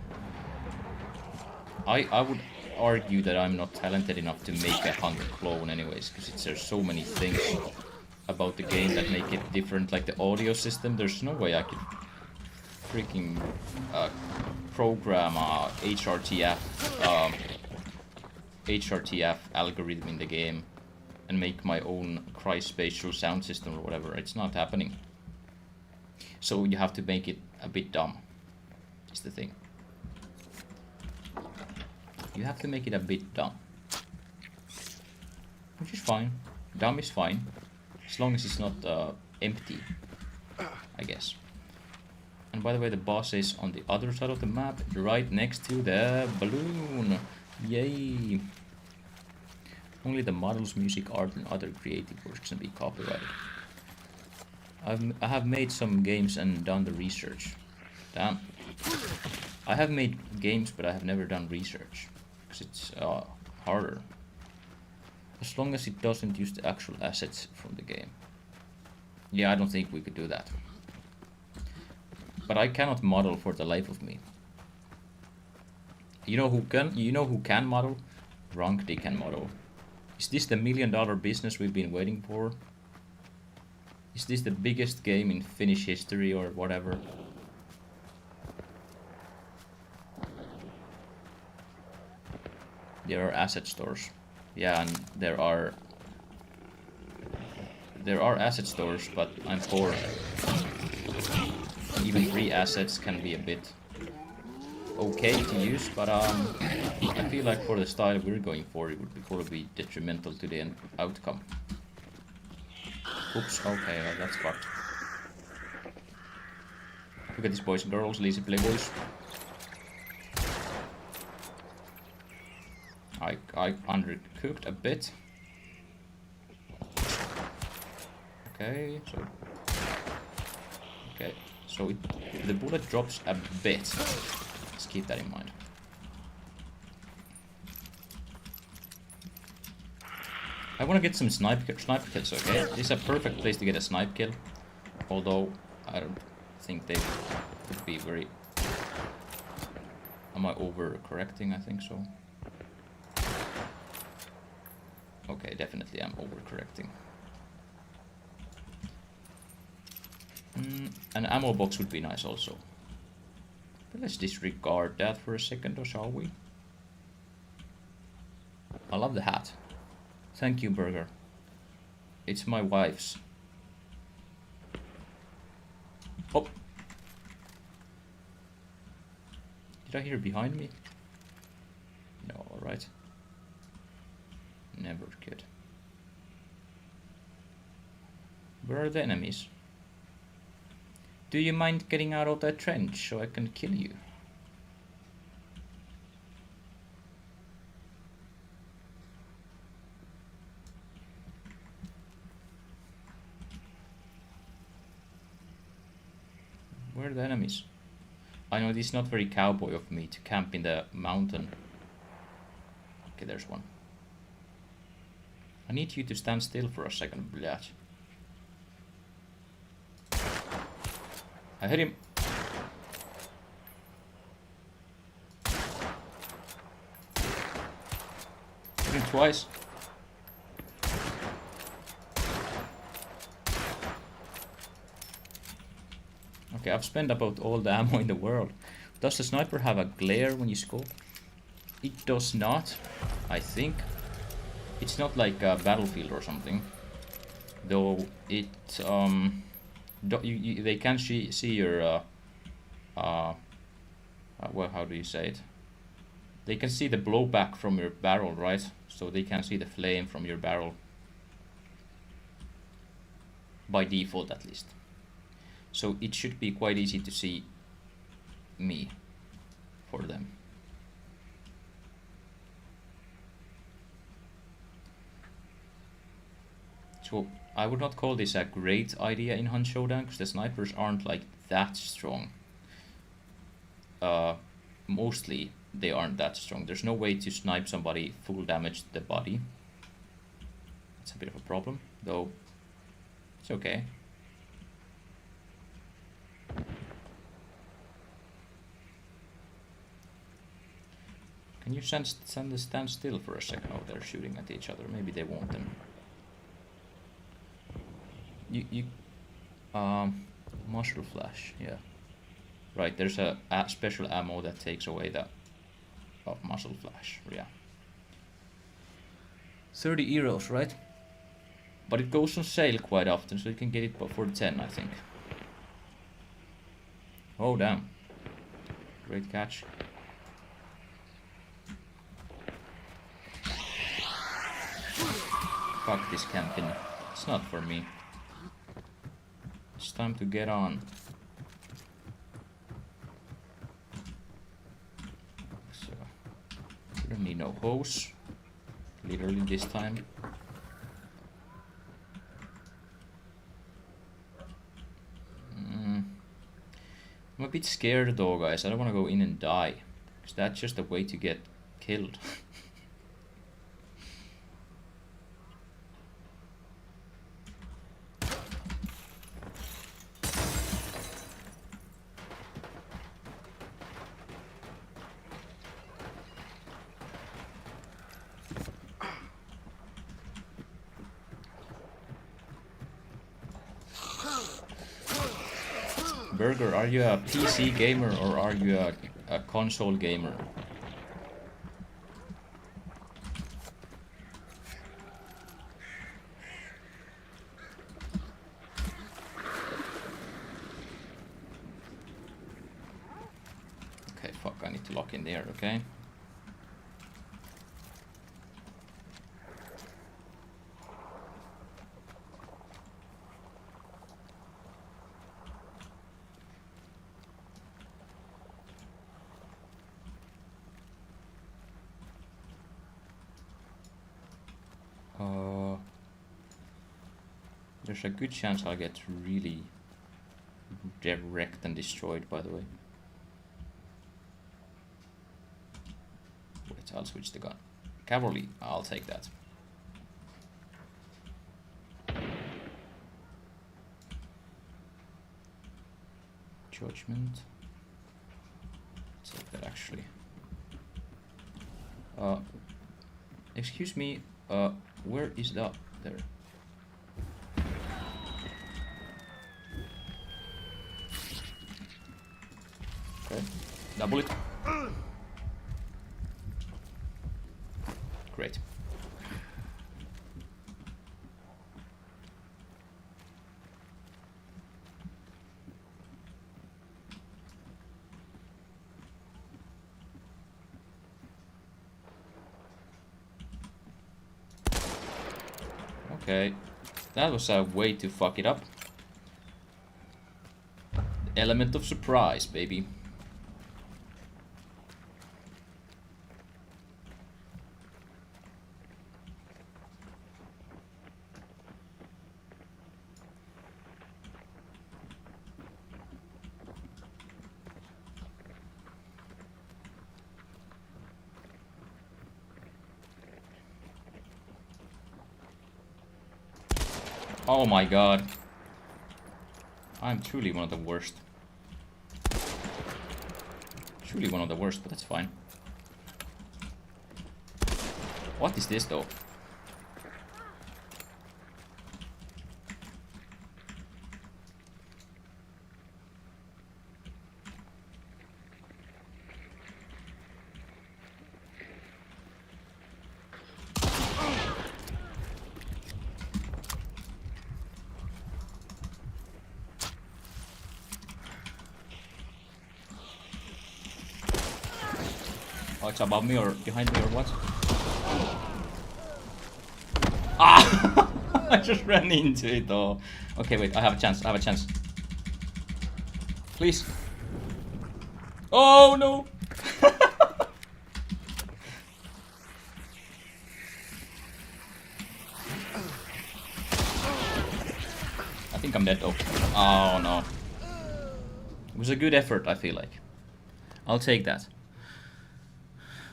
I would argue that I'm not talented enough to make a Hunt clone anyways, because there's so many things about the game that make it different, like the audio system. There's no way I could freaking program a HRTF HRTF algorithm in the game and make my own cryspatial sound system or whatever. It's not happening. So you have to make it a bit dumb, is the thing. You have to make it a bit dumb. Which is fine. Dumb is fine. As long as it's not empty, I guess. And by the way, the boss is on the other side of the map, right next to the balloon. Yay! Only the models, music, art, and other creative works can be copyrighted. I have made some games and done the research. Damn. I have made games, but I have never done research. Because it's harder. As long as it doesn't use the actual assets from the game. Yeah, I don't think we could do that. But I cannot model for the life of me. You know who can? You know who can model? Rank, they can model. Is this the $1 million business we've been waiting for? Is this the biggest game in Finnish history or whatever? There are asset stores. Yeah, and there are asset stores, but I'm poor. Even free assets can be a bit okay to use, but I feel like for the style we're going for, it would probably be detrimental to the outcome. Oops, okay, well, that's fucked. Look at these boys and girls, lazy playboys. I undercooked a bit. Okay, so the bullet drops a bit. Let's keep that in mind. I want to get some sniper kills, okay? This is a perfect place to get a snipe kill. Although, I don't think they would be very... Am I overcorrecting? I think so. Okay, definitely I'm overcorrecting. An ammo box would be nice also. But let's disregard that for a second, or shall we? I love the hat. Thank you, Burger. It's my wife's. Oh! Did I hear behind me? No, alright. Never could. Where are the enemies? Do you mind getting out of that trench so I can kill you? Where are the enemies? I know this is not very cowboy of me to camp in the mountain. Okay, there's one. I need you to stand still for a second, Blyat. I hit him. Hit him twice. Okay, I've spent about all the ammo in the world. Does the sniper have a glare when you scope? It does not, I think. It's not like a Battlefield or something. Though it, they can see your, well, how do you say it? They can see the blowback from your barrel, right? So they can see the flame from your barrel. By default, at least. So it should be quite easy to see me for them. So I would not call this a great idea in Hunt Showdown, because the snipers aren't like that strong. Mostly they aren't that strong. There's no way to snipe somebody full damage to the body. It's a bit of a problem, though it's okay. Can you stand still for a second? Oh, they're shooting at each other. Maybe they won't then. Mushroom flash, yeah. Right, there's a, special ammo that takes away the muzzle flash, yeah. €30, right? But it goes on sale quite often, so you can get it for 10, I think. Oh, damn. Great catch. Fuck this camping. It's not for me. It's time to get on. So, we don't need no hose. Literally this time. I'm a bit scared though, guys. I don't want to go in and die. Because that's just a way to get killed. Burger, are you a PC gamer or are you a console gamer? Okay, fuck, I need to lock in there, okay? There's a good chance I'll get really wrecked and destroyed, by the way. Wait, I'll switch the gun. Cavalry, I'll take that. Judgment. Take that actually. Excuse me, where is that? There. Okay, double it. Great. Okay, that was a way to fuck it up. The element of surprise, baby. Oh my god. I'm truly one of the worst. Truly one of the worst, but that's fine. What is this though? Oh, it's above me or behind me or what? Ah! I just ran into it though. Okay, wait, I have a chance, I have a chance. Please. Oh no! I think I'm dead though. Oh no. It was a good effort, I feel like. I'll take that.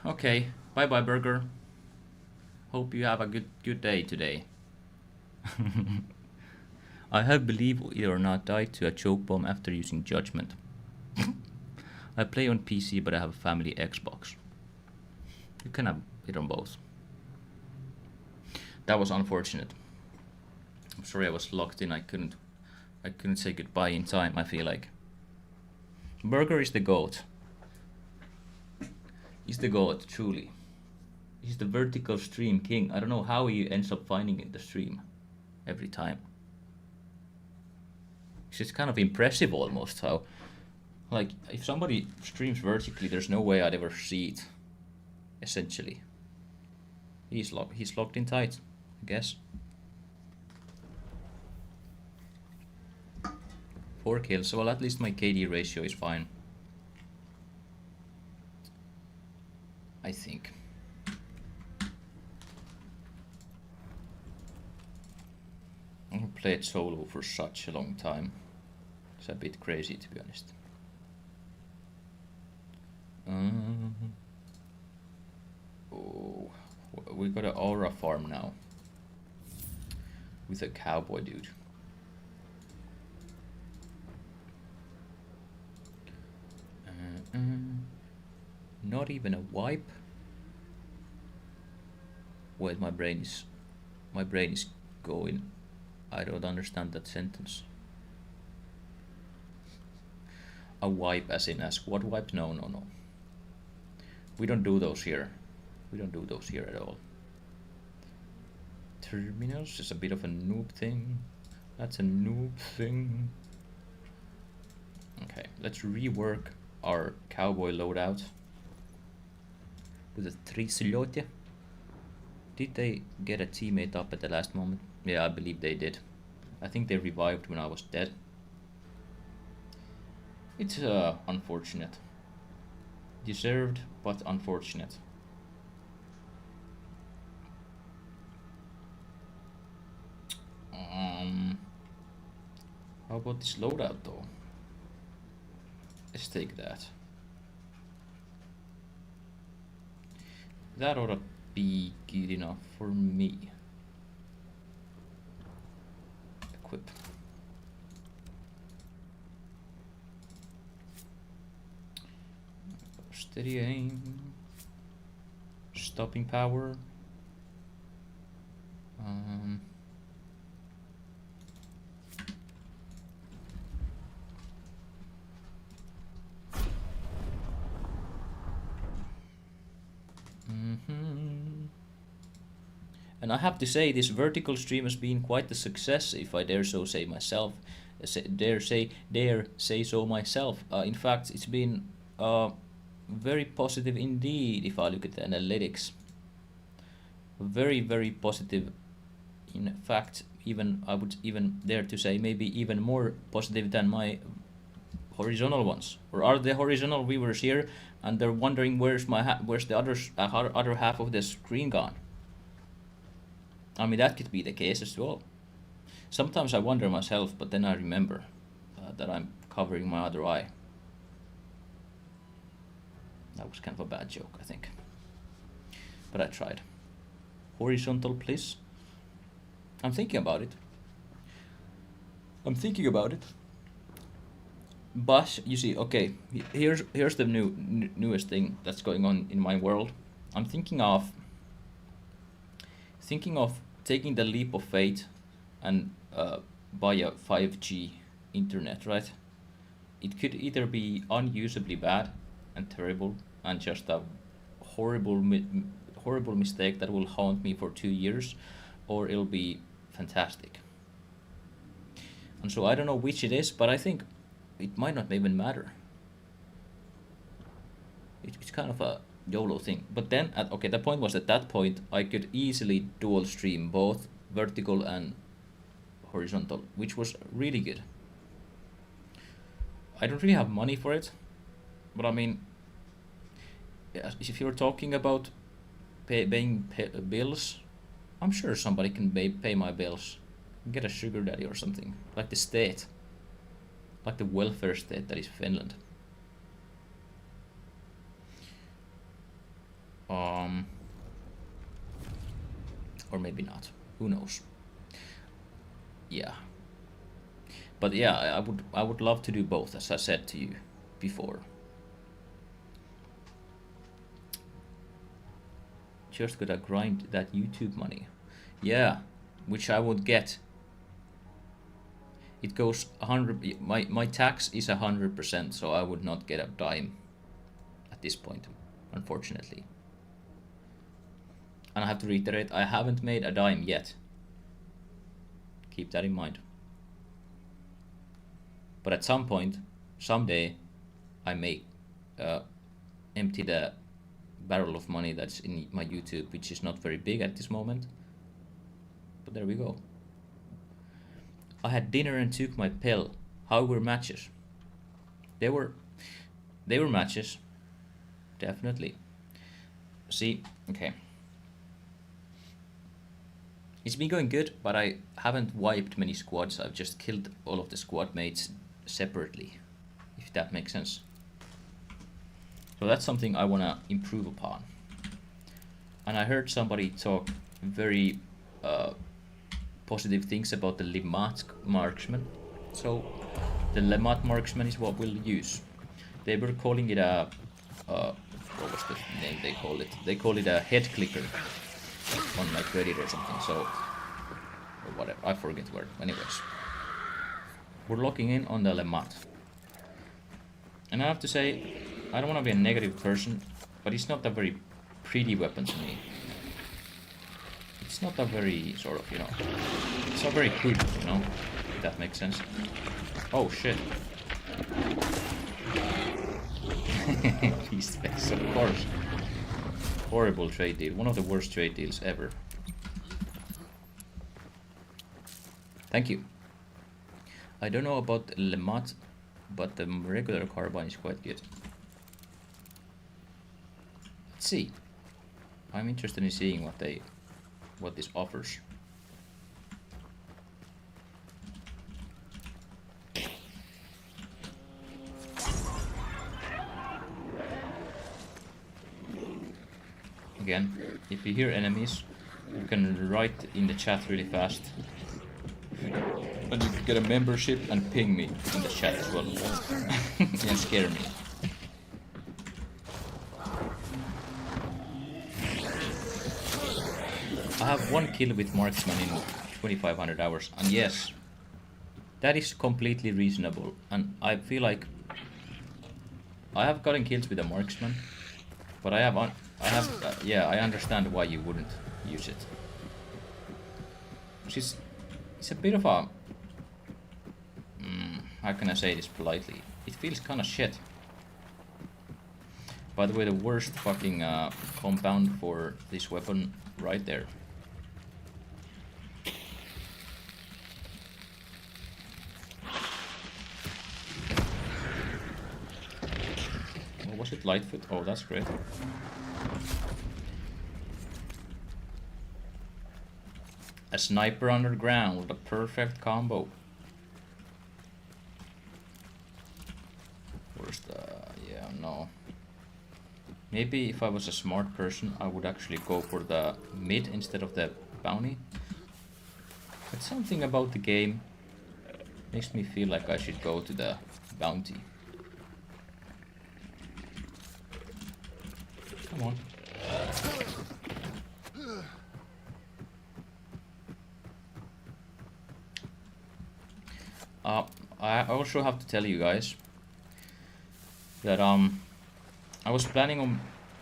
Okay, bye bye burger. Hope you have a good day today. I have believe it or not died to a choke bomb after using judgment. I play on PC but I have a family Xbox. You can have it on both. That was unfortunate. I'm sorry I was locked in. I couldn't say goodbye in time, I feel like. Burger is the GOAT. He's the GOAT, truly. He's the vertical stream king. I don't know how he ends up finding the stream every time. It's just kind of impressive almost how, like, if somebody streams vertically, there's no way I'd ever see it. Essentially, he's locked in tight, I guess. 4 kills. Well, at least my KD ratio is fine, I think. I haven't played solo for such a long time. It's a bit crazy, to be honest. Oh, we got an aura farm now with a cowboy dude. Not even a wipe. Wait, my brain is going. I don't understand that sentence. A wipe as in a squad wipe? No. We don't do those here. We don't do those here at all. Terminals is a bit of a noob thing. That's a noob thing. Okay, let's rework our cowboy loadout with a 3 silote. Did they get a teammate up at the last moment? Yeah, I believe they did. I think they revived when I was dead. It's unfortunate. Deserved, but unfortunate. How about this loadout though? Let's take that. That ought to be good enough for me. Equip. Steady aim. Stopping power. And I have to say, this vertical stream has been quite a success, if I dare so say myself. Dare say so myself. In fact, it's been very positive indeed. If I look at the analytics, very, very positive. In fact, even I would even dare to say maybe even more positive than my horizontal ones. Or are the horizontal viewers here and they're wondering where's the other half of the screen gone? I mean, that could be the case as well. Sometimes I wonder myself, but then I remember that I'm covering my other eye. That was kind of a bad joke, I think. But I tried. Horizontal, please. I'm thinking about it. But you see, okay, here's the newest thing that's going on in my world. I'm thinking of taking the leap of faith and buy a 5G internet, right? It could either be unusably bad and terrible and just a horrible mistake that will haunt me for 2 years, or it'll be fantastic. And so I don't know which it is, but I think it might not even matter. It's kind of a YOLO thing. But then, the point was at that point, I could easily dual stream both vertical and horizontal, which was really good. I don't really have money for it, but I mean, if you're talking about paying bills, I'm sure somebody can pay my bills. Get a sugar daddy or something, like the state, like the welfare state that is Finland. Or maybe not. Who knows? Yeah. But yeah, I would love to do both, as I said to you before. Just gotta grind that YouTube money. Yeah, which I would get. It goes 100. My tax is 100%, so I would not get a dime at this point, unfortunately. And I have to reiterate, I haven't made a dime yet. Keep that in mind. But at some point, someday, I may empty the barrel of money that's in my YouTube, which is not very big at this moment. But there we go. I had dinner and took my pill. How were matches? They were matches. Definitely. See, okay. It's been going good, but I haven't wiped many squads. I've just killed all of the squad mates separately, if that makes sense. So that's something I want to improve upon. And I heard somebody talk very positive things about the Limmat marksman. So the Limmat marksman is what we'll use. They were calling it a what was the name they called it? They called it a head clicker on like Reddit or something. So or whatever, I forget where. Anyways, we're locking in on the Limmat, and I have to say, I don't want to be a negative person, but it's not a very pretty weapon to me. It's not a very sort of, you know, it's not very good, you know, if that makes sense. Oh shit. Beast face, of course. Horrible trade deal, one of the worst trade deals ever. Thank you. I don't know about Limmat, but the regular carbine is quite good. Let's see. I'm interested in seeing what this offers. Again, if you hear enemies, you can write in the chat really fast. And you can get a membership and ping me in the chat as well. And scare me. I have 1 kill with marksman in 2500 hours, and yes, that is completely reasonable, and I feel like I have gotten kills with a marksman, but I understand why you wouldn't use it. It's a bit of a how can I say this politely? It feels kind of shit. By the way, the worst fucking compound for this weapon right there. Oh, was it Lightfoot? Oh, that's great. A sniper underground with a perfect combo. Where's the... yeah, no. Maybe if I was a smart person, I would actually go for the mid instead of the bounty. But something about the game makes me feel like I should go to the bounty. Come on. I also have to tell you guys that I was planning on...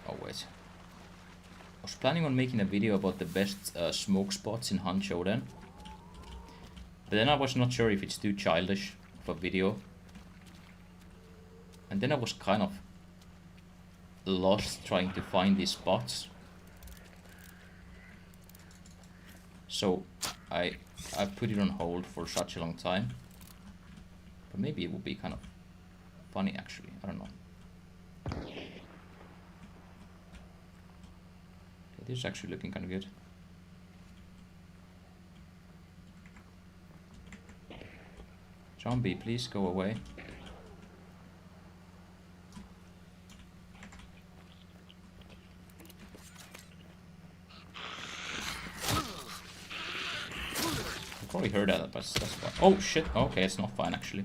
oh wait. I was planning on making a video about the best smoke spots in Hunt Showdown. But then I was not sure if it's too childish of a video. And then I was kind of lost trying to find these spots. So I put it on hold for such a long time. But maybe it would be kind of funny actually, I don't know. This is actually looking kind of good. Zombie, please go away. I probably heard that, but that's fine. Oh shit, okay, it's not fine actually.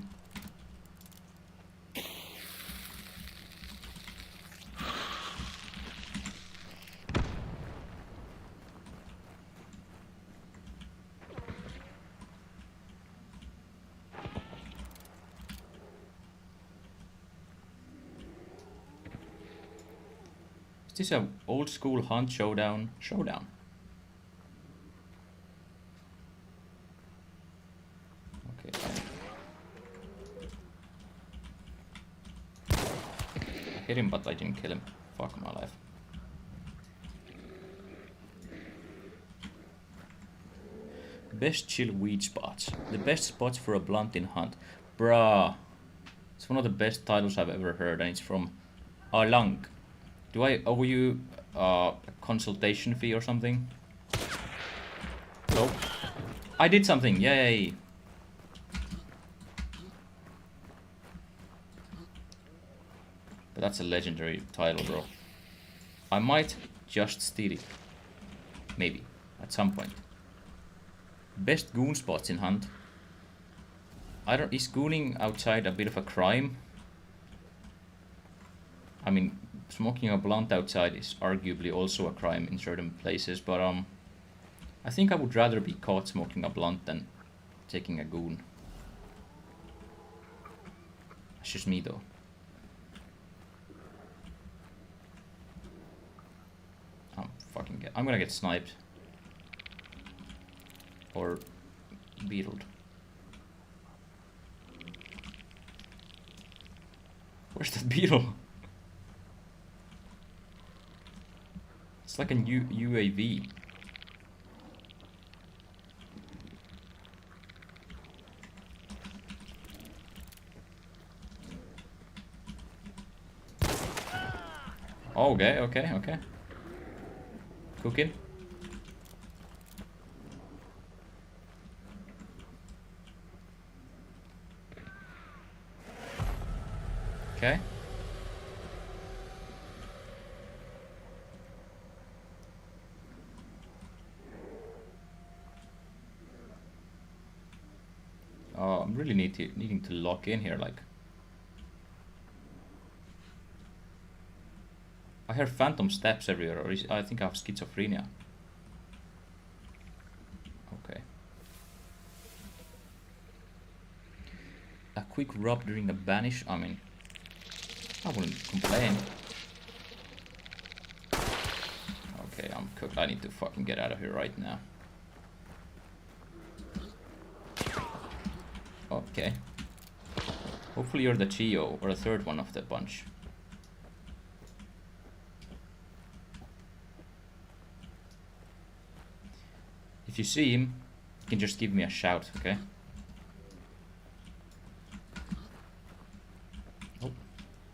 Is this a old school Hunt Showdown? Showdown. hit him, but I didn't kill him. Fuck my life. Best chill weed spots. The best spots for a blunt in Hunt. Bruh. It's one of the best titles I've ever heard, and it's from Alang. Do I owe you a consultation fee or something? Nope. I did something, yay! But that's a legendary title, bro. I might just steal it. Maybe. At some point. Best goon spots in Hunt. Is gooning outside a bit of a crime? I mean, smoking a blunt outside is arguably also a crime in certain places, but I think I would rather be caught smoking a blunt than taking a goon. That's just me though. I'm gonna get sniped. Or beetled. Where's that beetle? It's like a UAV. Okay. Cooking. Okay. I'm really needing to lock in here, like. I hear phantom steps everywhere, or I think I have schizophrenia. Okay. A quick rub during the banish, I mean, I wouldn't complain. Okay, I'm cooked. I need to fucking get out of here right now. Okay. Hopefully you're the Chio, or the third one of the bunch. If you see him, you can just give me a shout, okay? Oh,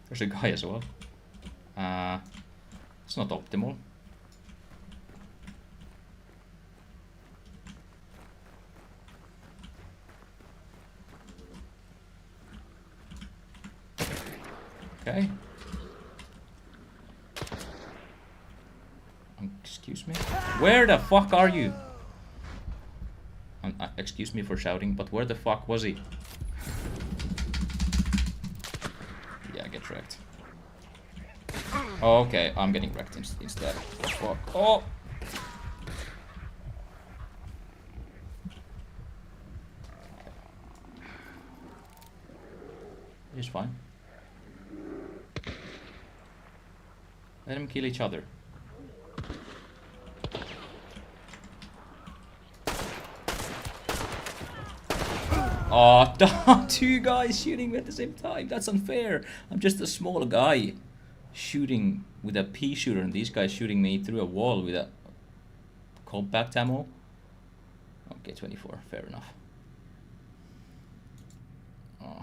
there's a guy as well. It's not optimal. Okay. Excuse me? Where the fuck are you? Excuse me for shouting, but where the fuck was he? Yeah, get wrecked. Oh, okay, I'm getting wrecked instead. Fuck. Oh! It's fine. Let them kill each other. Oh, two guys shooting at the same time. That's unfair. I'm just a small guy shooting with a pea shooter, and these guys shooting me through a wall with a compact ammo. Okay, 24. Fair enough. Oh,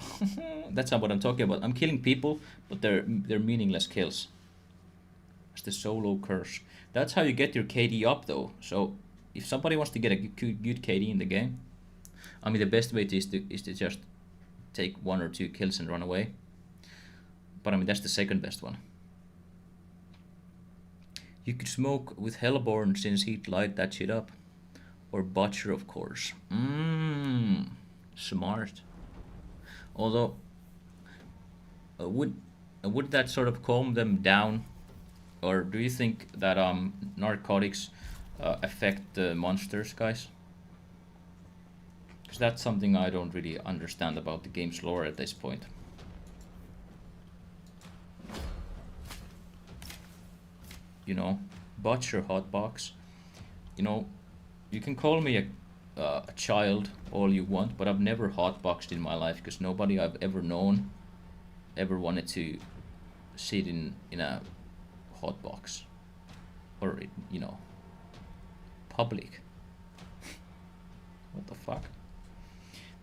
that's not what I'm talking about. I'm killing people, but they're meaningless kills. It's the solo curse. That's how you get your KD up, though. So if somebody wants to get a good KD in the game, I mean, the best way is to just take 1 or 2 kills and run away. But I mean, that's the second best one. You could smoke with Hellborn since he'd light that shit up. Or Butcher, of course. Smart. Although, would that sort of calm them down? Or do you think that narcotics affect the monsters, guys? Because that's something I don't really understand about the game's lore at this point. You know, Butcher Hotbox. You know, you can call me a child all you want, but I've never hotboxed in my life because nobody I've ever known ever wanted to sit in a hot box or you know, public. What the fuck?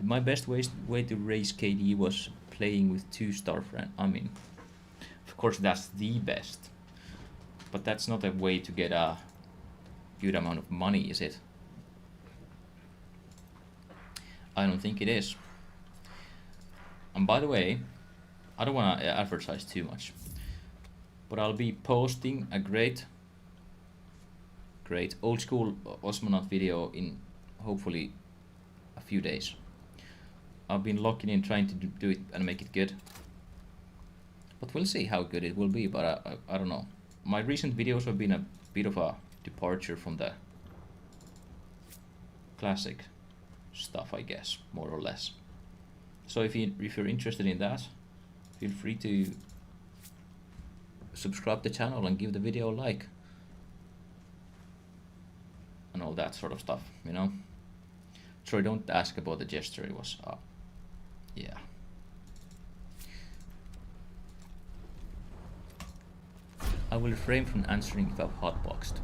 My best way to raise KD was playing with 2-star friend. I mean, of course that's the best, but that's not a way to get a good amount of money, is it? I don't think it is. And by the way, I don't want to advertise too much, but I'll be posting a great old school Osmonaut video in hopefully a few days. I've been locking in trying to do it and make it good, but we'll see how good it will be. But I don't know. My recent videos have been a bit of a departure from the classic stuff, I guess, more or less. So if you're interested in that, feel free to subscribe to the channel and give the video a like and all that sort of stuff, you know. Sorry, don't ask about the gesture. It was yeah. I will refrain from answering if I've hotboxed.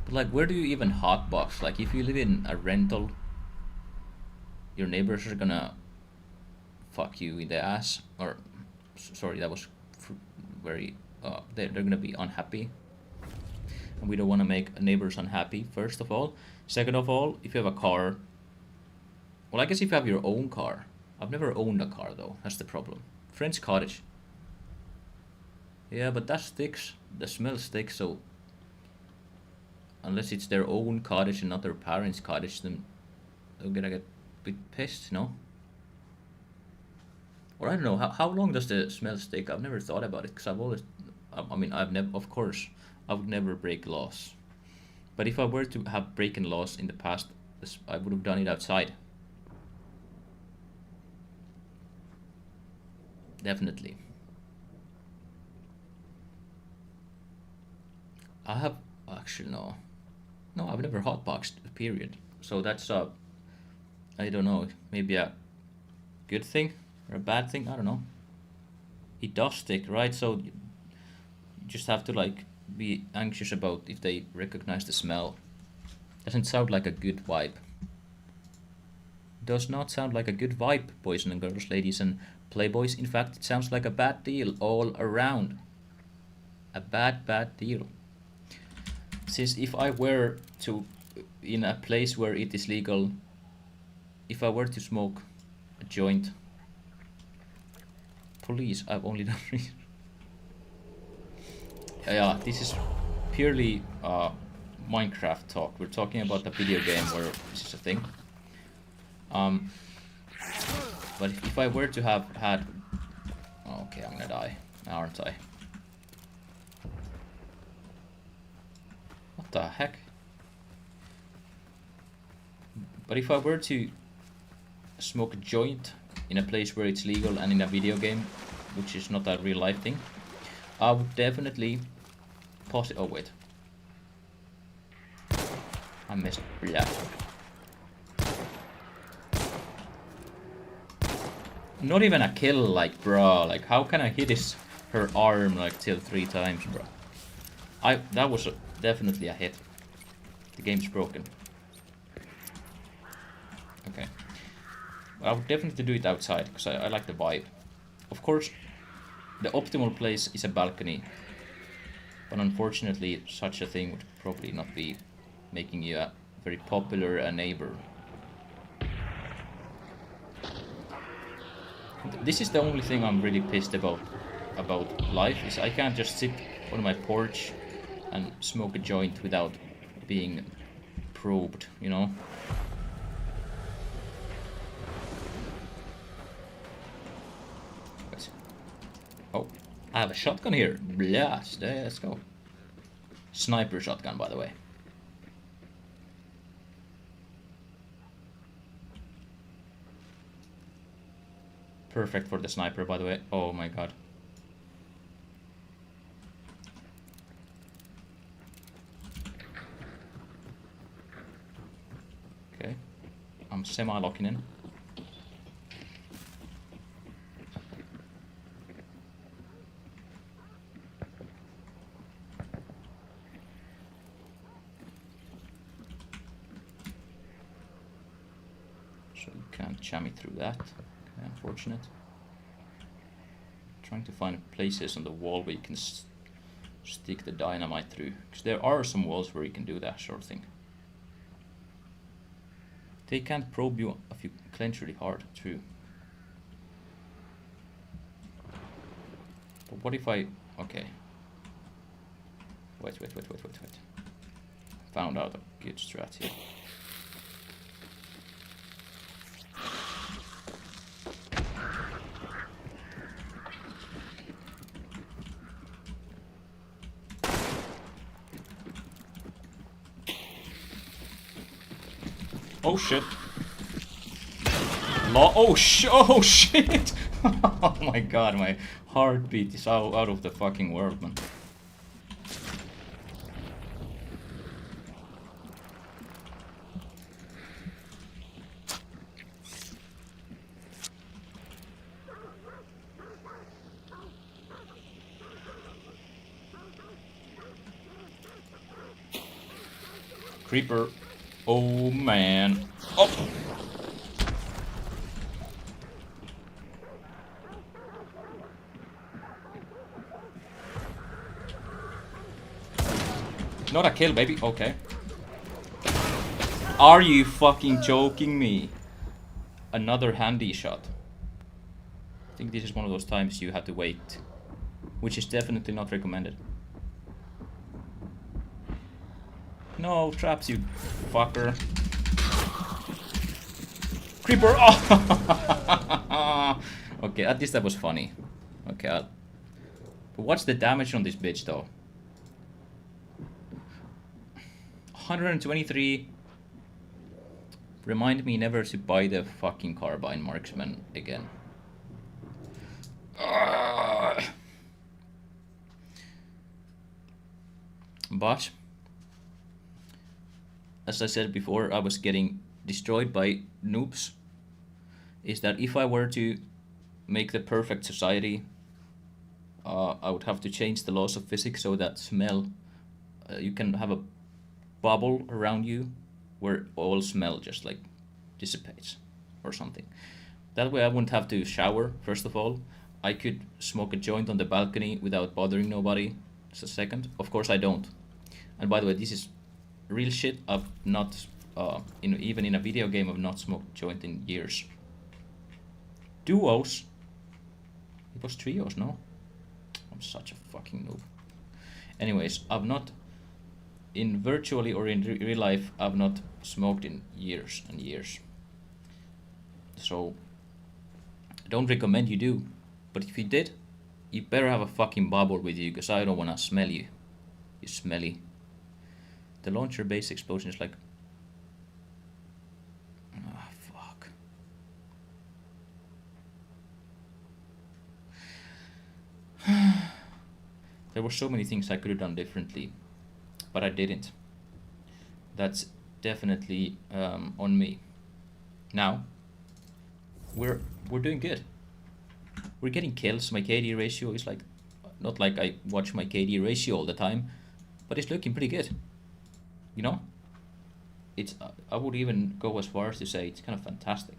But like, where do you even hotbox? Like, if you live in a rental, your neighbors are gonna fuck you in the ass. Or, sorry, that was very, they're gonna be unhappy. And we don't want to make neighbors unhappy, first of all. Second of all, if you have a car, well, I guess if you have your own car. I've never owned a car though, that's the problem. French cottage. Yeah, but that sticks. The smell sticks, so unless it's their own cottage and not their parents' cottage, then they're gonna get a bit pissed, no? Or I don't know, how long does the smell stick? I've never thought about it, because I've always, I mean, I've never, of course, I would never break laws. But if I were to have broken laws in the past, I would have done it outside. Definitely. I have, actually no, I've never hotboxed, period. So that's I don't know, maybe a good thing or a bad thing, I don't know. It does stick, right? So you just have to like be anxious about if they recognize the smell. Doesn't sound like a good vibe. Does not sound like a good vibe, boys and girls, ladies and playboys. In fact, it sounds like a bad deal all around. A bad deal. Since if I were to, in a place where it is legal, if I were to smoke a joint, police, I've only done yeah, this is purely Minecraft talk. We're talking about a video game where this is a thing. But if I were to have had, okay, I'm gonna die, aren't I? What the heck? But if I were to smoke a joint in a place where it's legal and in a video game, which is not a real life thing, I would definitely pause it. Oh wait, I missed. Yeah. Not even a kill, like, bro. Like, how can I hit her arm like till 3 times, bro? That was definitely a hit. The game's broken. Okay. I would definitely do it outside because I like the vibe. Of course, the optimal place is a balcony, but unfortunately, such a thing would probably not be making you a very popular neighbor. This is the only thing I'm really pissed about life, is I can't just sit on my porch and smoke a joint without being probed, you know? Oh, I have a shotgun here. Blast, let's go. Sniper shotgun, by the way. Perfect for the sniper, by the way. Oh my god. Okay. I'm semi-locking in. jam it through that. Okay, unfortunate. Trying to find places on the wall where you can stick the dynamite through. Because there are some walls where you can do that sort of thing. They can't probe you if you clench really hard, true. But what if I... Okay. Wait. Found out a good strat here. Oh shit. Oh shit! Oh my god, my heartbeat is out of the fucking world, man. Creeper. Oh man. Oh! Not a kill, baby. Okay. Are you fucking joking me? Another handy shot. I think this is one of those times you have to wait. Which is definitely not recommended. No, traps, you fucker. Creeper! Oh! Okay, at least that was funny. Okay, but what's the damage on this bitch, though? 123. Remind me never to buy the fucking carbine marksman again. But as I said before, I was getting destroyed by noobs. Is that if I were to make the perfect society, I would have to change the laws of physics so that smell, you can have a bubble around you where all smell just like dissipates or something. That way I wouldn't have to shower, first of all. I could smoke a joint on the balcony without bothering nobody. Just a second. Of course I don't. And by the way, this is real shit. I've not, even in a video game, I've not smoked joint in years. Duos? It was trios, no? I'm such a fucking noob. Anyways, I've not, in virtually or in real life, I've not smoked in years and years. So, I don't recommend you do. But if you did, you better have a fucking bubble with you, because I don't want to smell you. You smelly. The launcher base explosion is like... Ah, fuck. There were so many things I could have done differently, but I didn't. That's definitely on me. Now, we're doing good. We're getting kills. My KD ratio is like, not like I watch my KD ratio all the time, but it's looking pretty good. You know, it's, I would even go as far as to say it's kind of fantastic.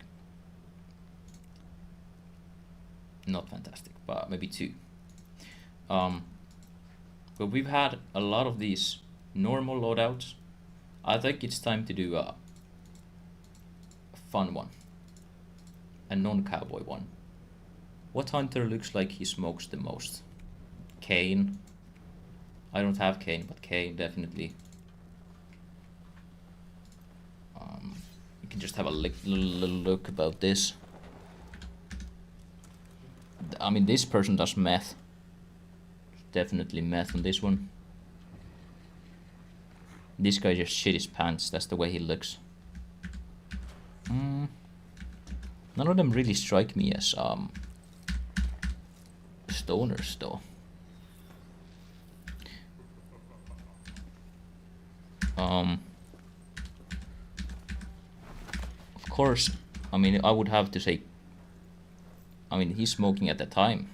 Not fantastic, but maybe 2. But we've had a lot of these normal loadouts. I think it's time to do a fun one, a non-cowboy one. What hunter looks like he smokes the most? Kane. I don't have Kane, but Kane definitely. You can just have a little look about this. I mean, this person does meth. Definitely meth on this one. This guy just shit his pants. That's the way he looks. None of them really strike me as stoners, though. Of course, I mean, I would have to say, I mean, he's smoking at the time.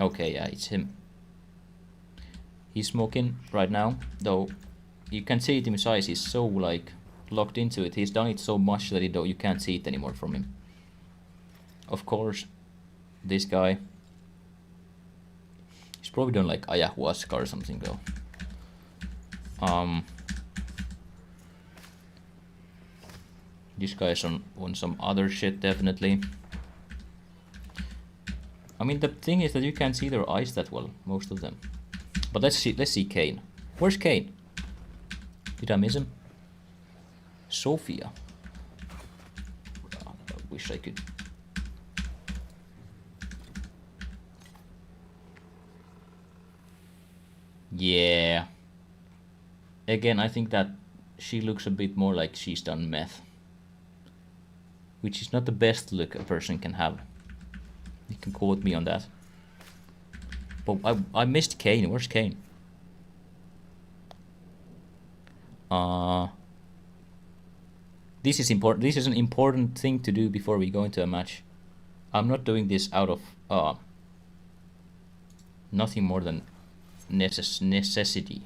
Okay, yeah, it's him. He's smoking right now, though you can see it in his eyes, he's so like locked into it. He's done it so much that you can't see it anymore from him. Of course, this guy, he's probably done like ayahuasca or something though. This guy's on some other shit definitely. I mean, the thing is that you can't see their eyes that well, most of them. But let's see Kane. Where's Kane? Did I miss him? Sophia. I wish I could. Yeah. Again, I think that she looks a bit more like she's done meth. Which is not the best look a person can have. You can quote me on that. But I missed Kane. Where's Kane? This is important. This is an important thing to do before we go into a match. I'm not doing this out of nothing more than necessity.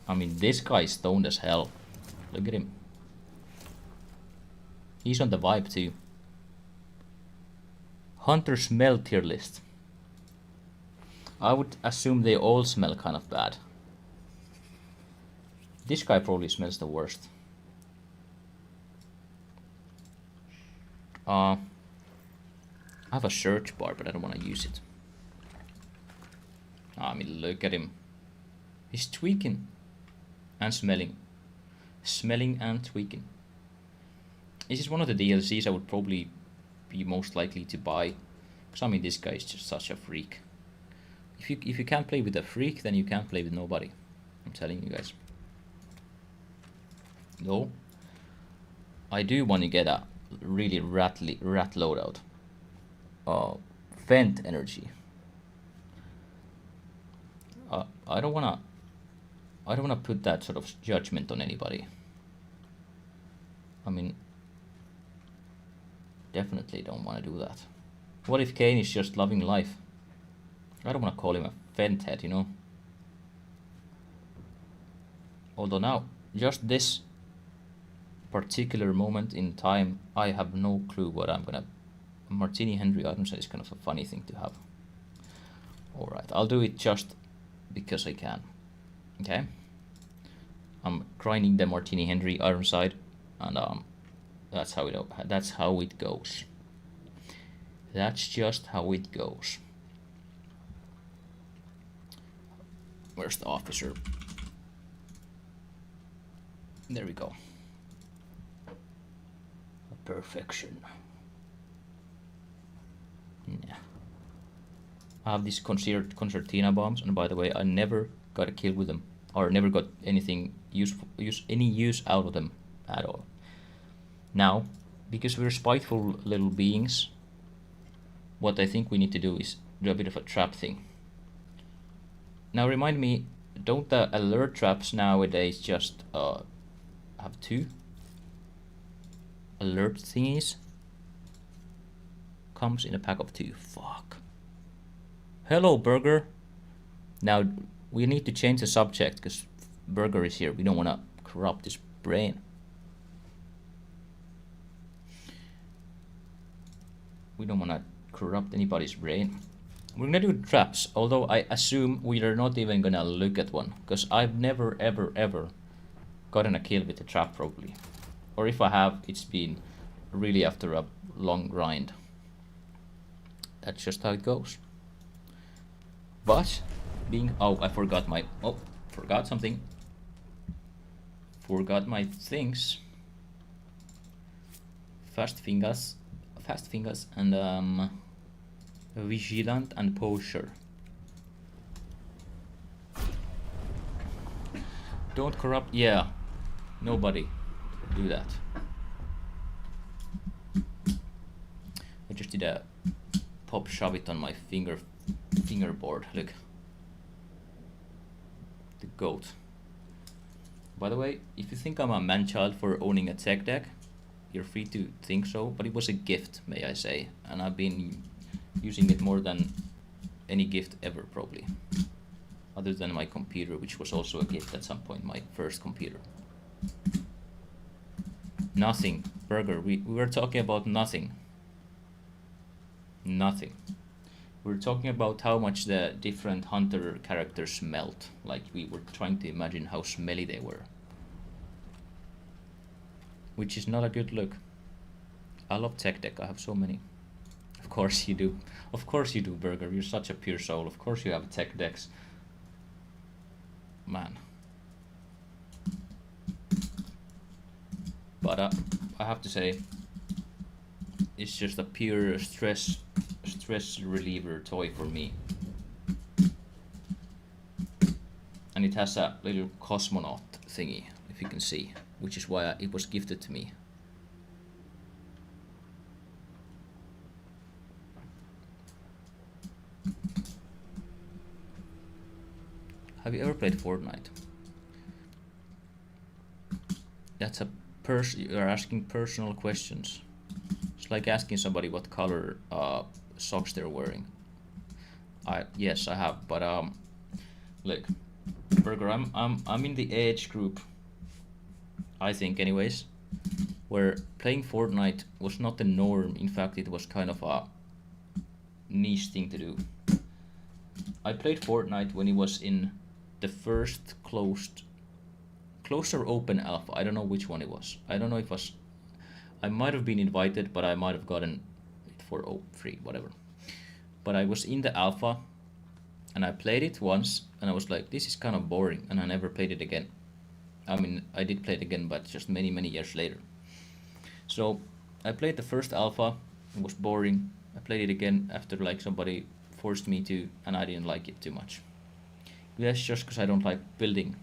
I mean, this guy is stoned as hell. Look at him. He's on the vibe too. Hunter smell tier list. I would assume they all smell kind of bad. This guy probably smells the worst. I have a search bar, but I don't want to use it. I mean, look at him. He's tweaking and smelling. Smelling and tweaking. This is one of the DLCs I would probably be most likely to buy. Because I mean, this guy is just such a freak. If you can't play with a freak, then you can't play with nobody. I'm telling you guys. Though, I do want to get a really rat loadout. Vent energy. I don't wanna put that sort of judgment on anybody. I mean, definitely don't want to do that. What if Kane is just loving life? I don't want to call him a vent head, you know. Although now, just this particular moment in time, I have no clue what I'm gonna. Martini Henry items is kind of a funny thing to have. Alright, I'll do it just because I can. Okay? I'm grinding the Martini Henry iron side, and that's how it goes. That's just how it goes. Where's the officer? There we go. Perfection. Yeah. I have these concertina bombs, and by the way, I never got a kill with them, or never got anything any use out of them at all. Now, because we're spiteful little beings, what I think we need to do is do a bit of a trap thing. Now remind me, don't the alert traps nowadays just have 2 alert thingies? Comes in a pack of 2. Fuck. Hello, Burger. Now we need to change the subject because Burger is here. We don't want to corrupt his brain. We don't want to corrupt anybody's brain. We're gonna do traps, although I assume we are not even gonna look at one, because I've never ever gotten a kill with a trap properly. Or if I have, it's been really after a long grind. That's just how it goes. But being I forgot something. Forgot my things. Fast fingers and vigilant and poacher. Don't corrupt. Yeah, nobody do that. I just did a pop shove it on my fingerboard. Look, the goat. By the way, if you think I'm a man-child for owning a tech deck, you're free to think so, but it was a gift, may I say, and I've been using it more than any gift ever, probably. other than my computer, which was also a gift at some point, my first computer. Nothing. Burger, we were talking about nothing. Nothing. We were talking about how much the different hunter characters smelled. Like we were trying to imagine how smelly they were. Which is not a good look. I love tech deck, I have so many. Of course you do. Of course you do, Burger. You're such a pure soul. Of course you have tech decks. Man. But I have to say, it's just a pure stress reliever toy for me. And it has a little cosmonaut thingy, if you can see, which is why it was gifted to me. Have you ever played Fortnite? That's a you're asking personal questions. It's like asking somebody what color socks they're wearing. Yes, I have, but look, Burger, I'm in the age group, I think anyways, where playing Fortnite was not the norm. In fact, it was kind of a niche thing to do. I played Fortnite when it was in the first closed or open alpha. I don't know which one it was. I don't know if it was. I might have been invited, but I might have gotten it for free, whatever. But I was in the alpha, and I played it once, and I was like, this is kind of boring, and I never played it again. I mean, I did play it again, but just many years later. So I played the first alpha. It was boring. I played it again after like somebody forced me to, and I didn't like it too much. That's just because I don't like building.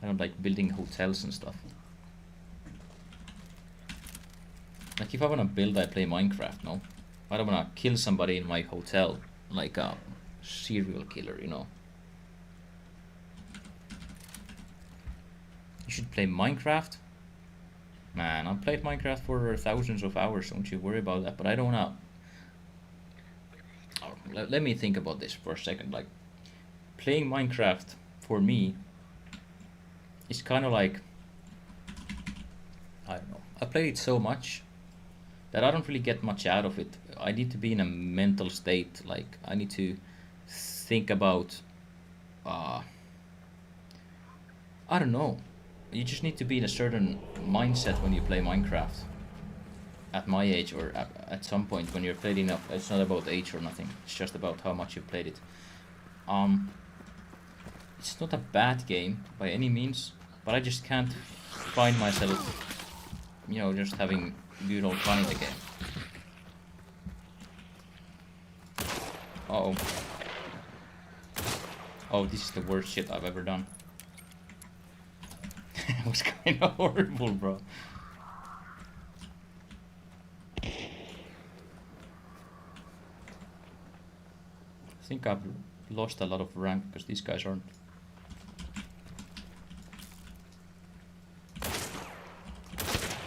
I don't like building hotels and stuff. Like if I wanna build, I play Minecraft, no? I don't wanna kill somebody in my hotel like a serial killer, you know? You should play Minecraft? Man, I've played Minecraft for thousands of hours, don't you worry about that, but I don't wanna... Oh, let me think about this for a second. Like, playing Minecraft, for me, it's kind of like, I don't know, I played it so much that I don't really get much out of it. I need to be in a mental state, like I need to think about, I don't know, you just need to be in a certain mindset when you play Minecraft. At my age, or at some point when you're played enough. It's not about age or nothing, it's just about how much you've played it. It's not a bad game by any means, but I just can't find myself, you know, just having good old fun in the game. Uh-oh. Oh, this is the worst shit I've ever done. It was kind of horrible, bro. I think I've lost a lot of rank because these guys aren't.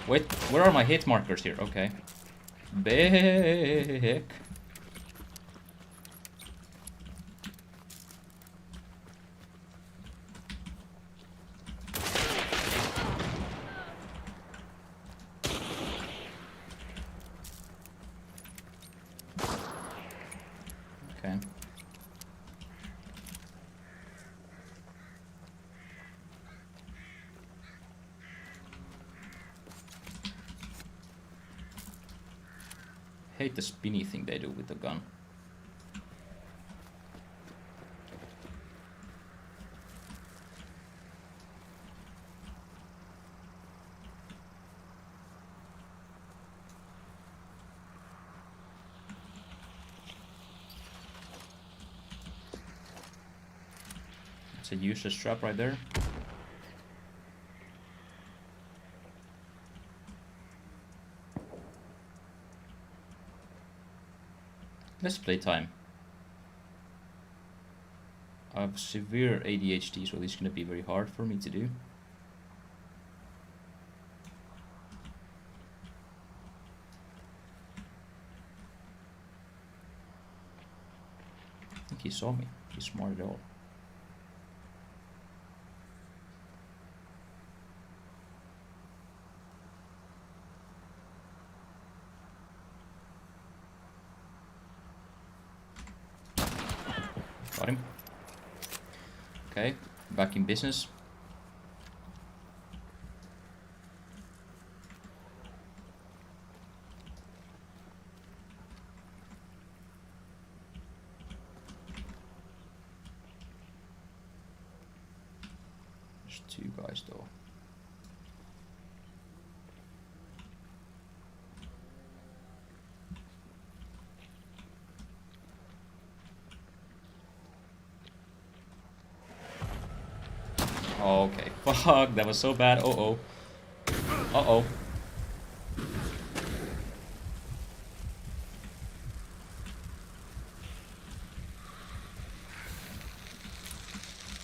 Wait, where are my hit markers here? Okay. Back. Okay. Hate the spinny thing they do with the gun. It's a useless trap right there. Let's play time. I have severe ADHD, so this is going to be very hard for me to do. I think he saw me. He's smart at all. Got him. Okay, back in business. There's 2 guys though. Okay, fuck, that was so bad. Uh-oh. Uh-oh.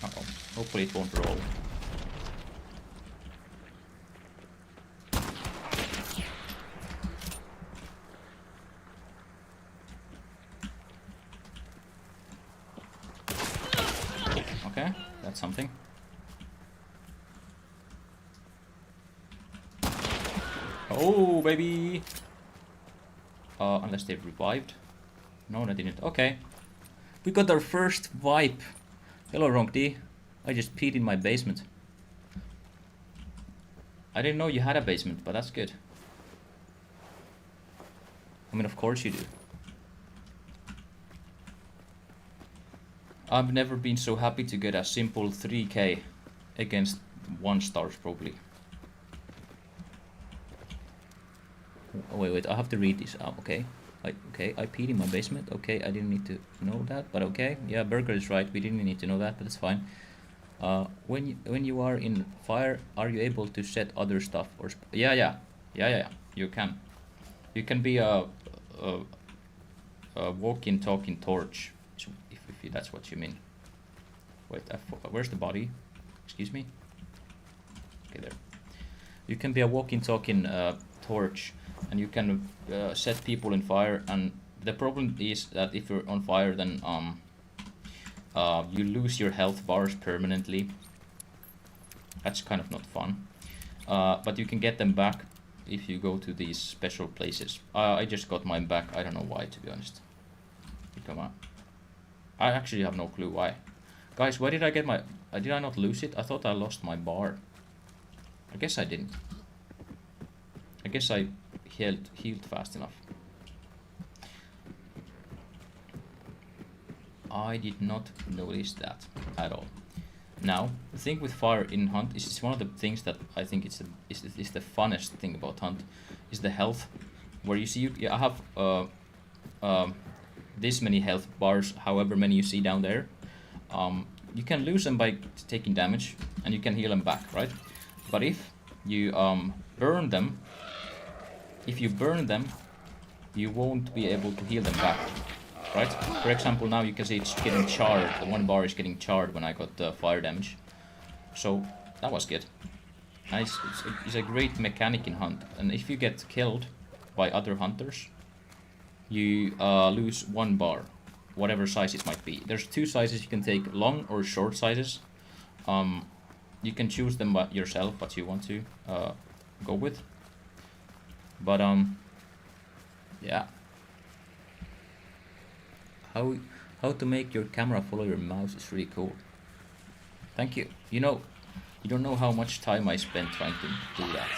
Uh-oh. Hopefully it won't roll. Okay, that's something. Oh, baby! Unless they revived. No, they didn't. Okay. We got our first wipe. Hello, Ronk-D. I just peed in my basement. I didn't know you had a basement, but that's good. I mean, of course you do. I've never been so happy to get a simple 3k against 1 stars probably. Oh, wait, I have to read this. Okay. Okay, I peed in my basement. Okay, I didn't need to know that, but okay. Yeah, Burger is right. We didn't need to know that, but it's fine. When you are in fire, are you able to set other stuff or? Yeah. You can. You can be a walking, talking torch, if that's what you mean. Wait, where's the body? Excuse me. Okay, there. You can be a walking, talking torch, and you can set people in fire. And the problem is that if you're on fire, then you lose your health bars permanently. That's kind of not fun. But you can get them back if you go to these special places. I just got mine back. I don't know why, to be honest. Come on. I actually have no clue why. Guys, why did I get my... did I not lose it? I thought I lost my bar. I guess I didn't. I guess I healed fast enough. I did not notice that at all. Now, the thing with fire in Hunt is it's one of the things that I think is the funnest thing about Hunt, is the health. Where you see, I have this many health bars, however many you see down there. You can lose them by taking damage, and you can heal them back, right? But if you burn them, you won't be able to heal them back, right? For example, now you can see it's getting charred. The 1 bar is getting charred when I got fire damage. So that was good. And it's a great mechanic in Hunt. And if you get killed by other hunters, you lose 1 bar, whatever size it might be. There's 2 sizes you can take, long or short sizes. You can choose them by yourself, what you want to go with. But yeah. How to make your camera follow your mouse is really cool. Thank you. You don't know how much time I spent trying to do that.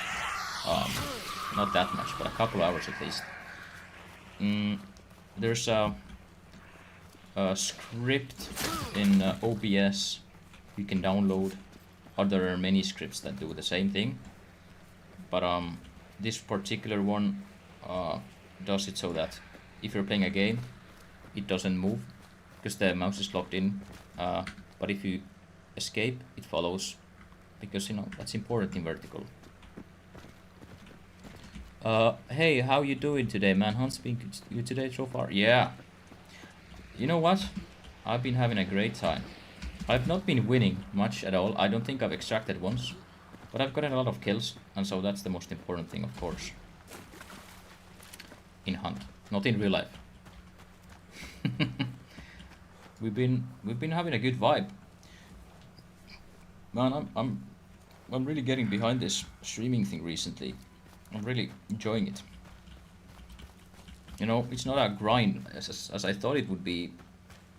Not that much, but a couple hours at least. There's a script in OBS you can download. There are many scripts that do the same thing, but this particular one does it so that if you're playing a game, it doesn't move because the mouse is locked in. But if you escape, it follows, because that's important in vertical. Hey, how you doing today, man? Hunt's been good today so far? Yeah. You know what? I've been having a great time. I've not been winning much at all. I don't think I've extracted once, but I've gotten a lot of kills, and so that's the most important thing, of course. In Hunt, not in real life. We've been having a good vibe. Man, I'm really getting behind this streaming thing recently. I'm really enjoying it. It's not a grind as I thought it would be.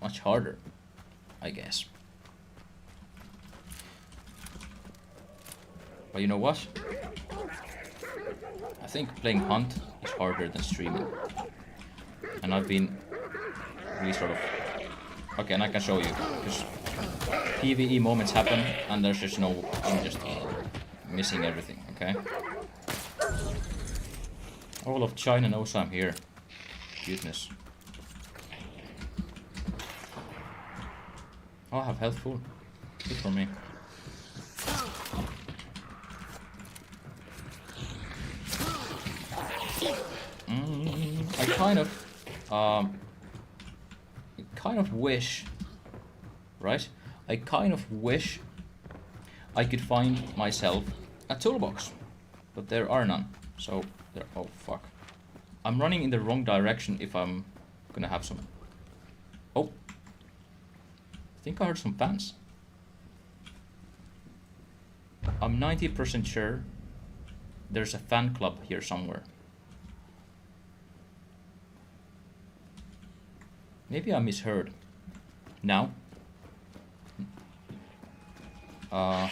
Much harder. I guess. But you know what? I think playing Hunt is harder than streaming. And I've been really sort of... Okay, and I can show you, because PvE moments happen, and there's just no... I'm just missing everything, okay? All of China knows I'm here. Goodness. Oh, I have health full. Good for me. I kind of wish, right? I kind of wish I could find myself a toolbox, but there are none. So there. Oh fuck! I'm running in the wrong direction if I'm gonna have some. Oh, I think I heard some fans. I'm 90% sure there's a fan club here somewhere. Maybe I misheard. Now? I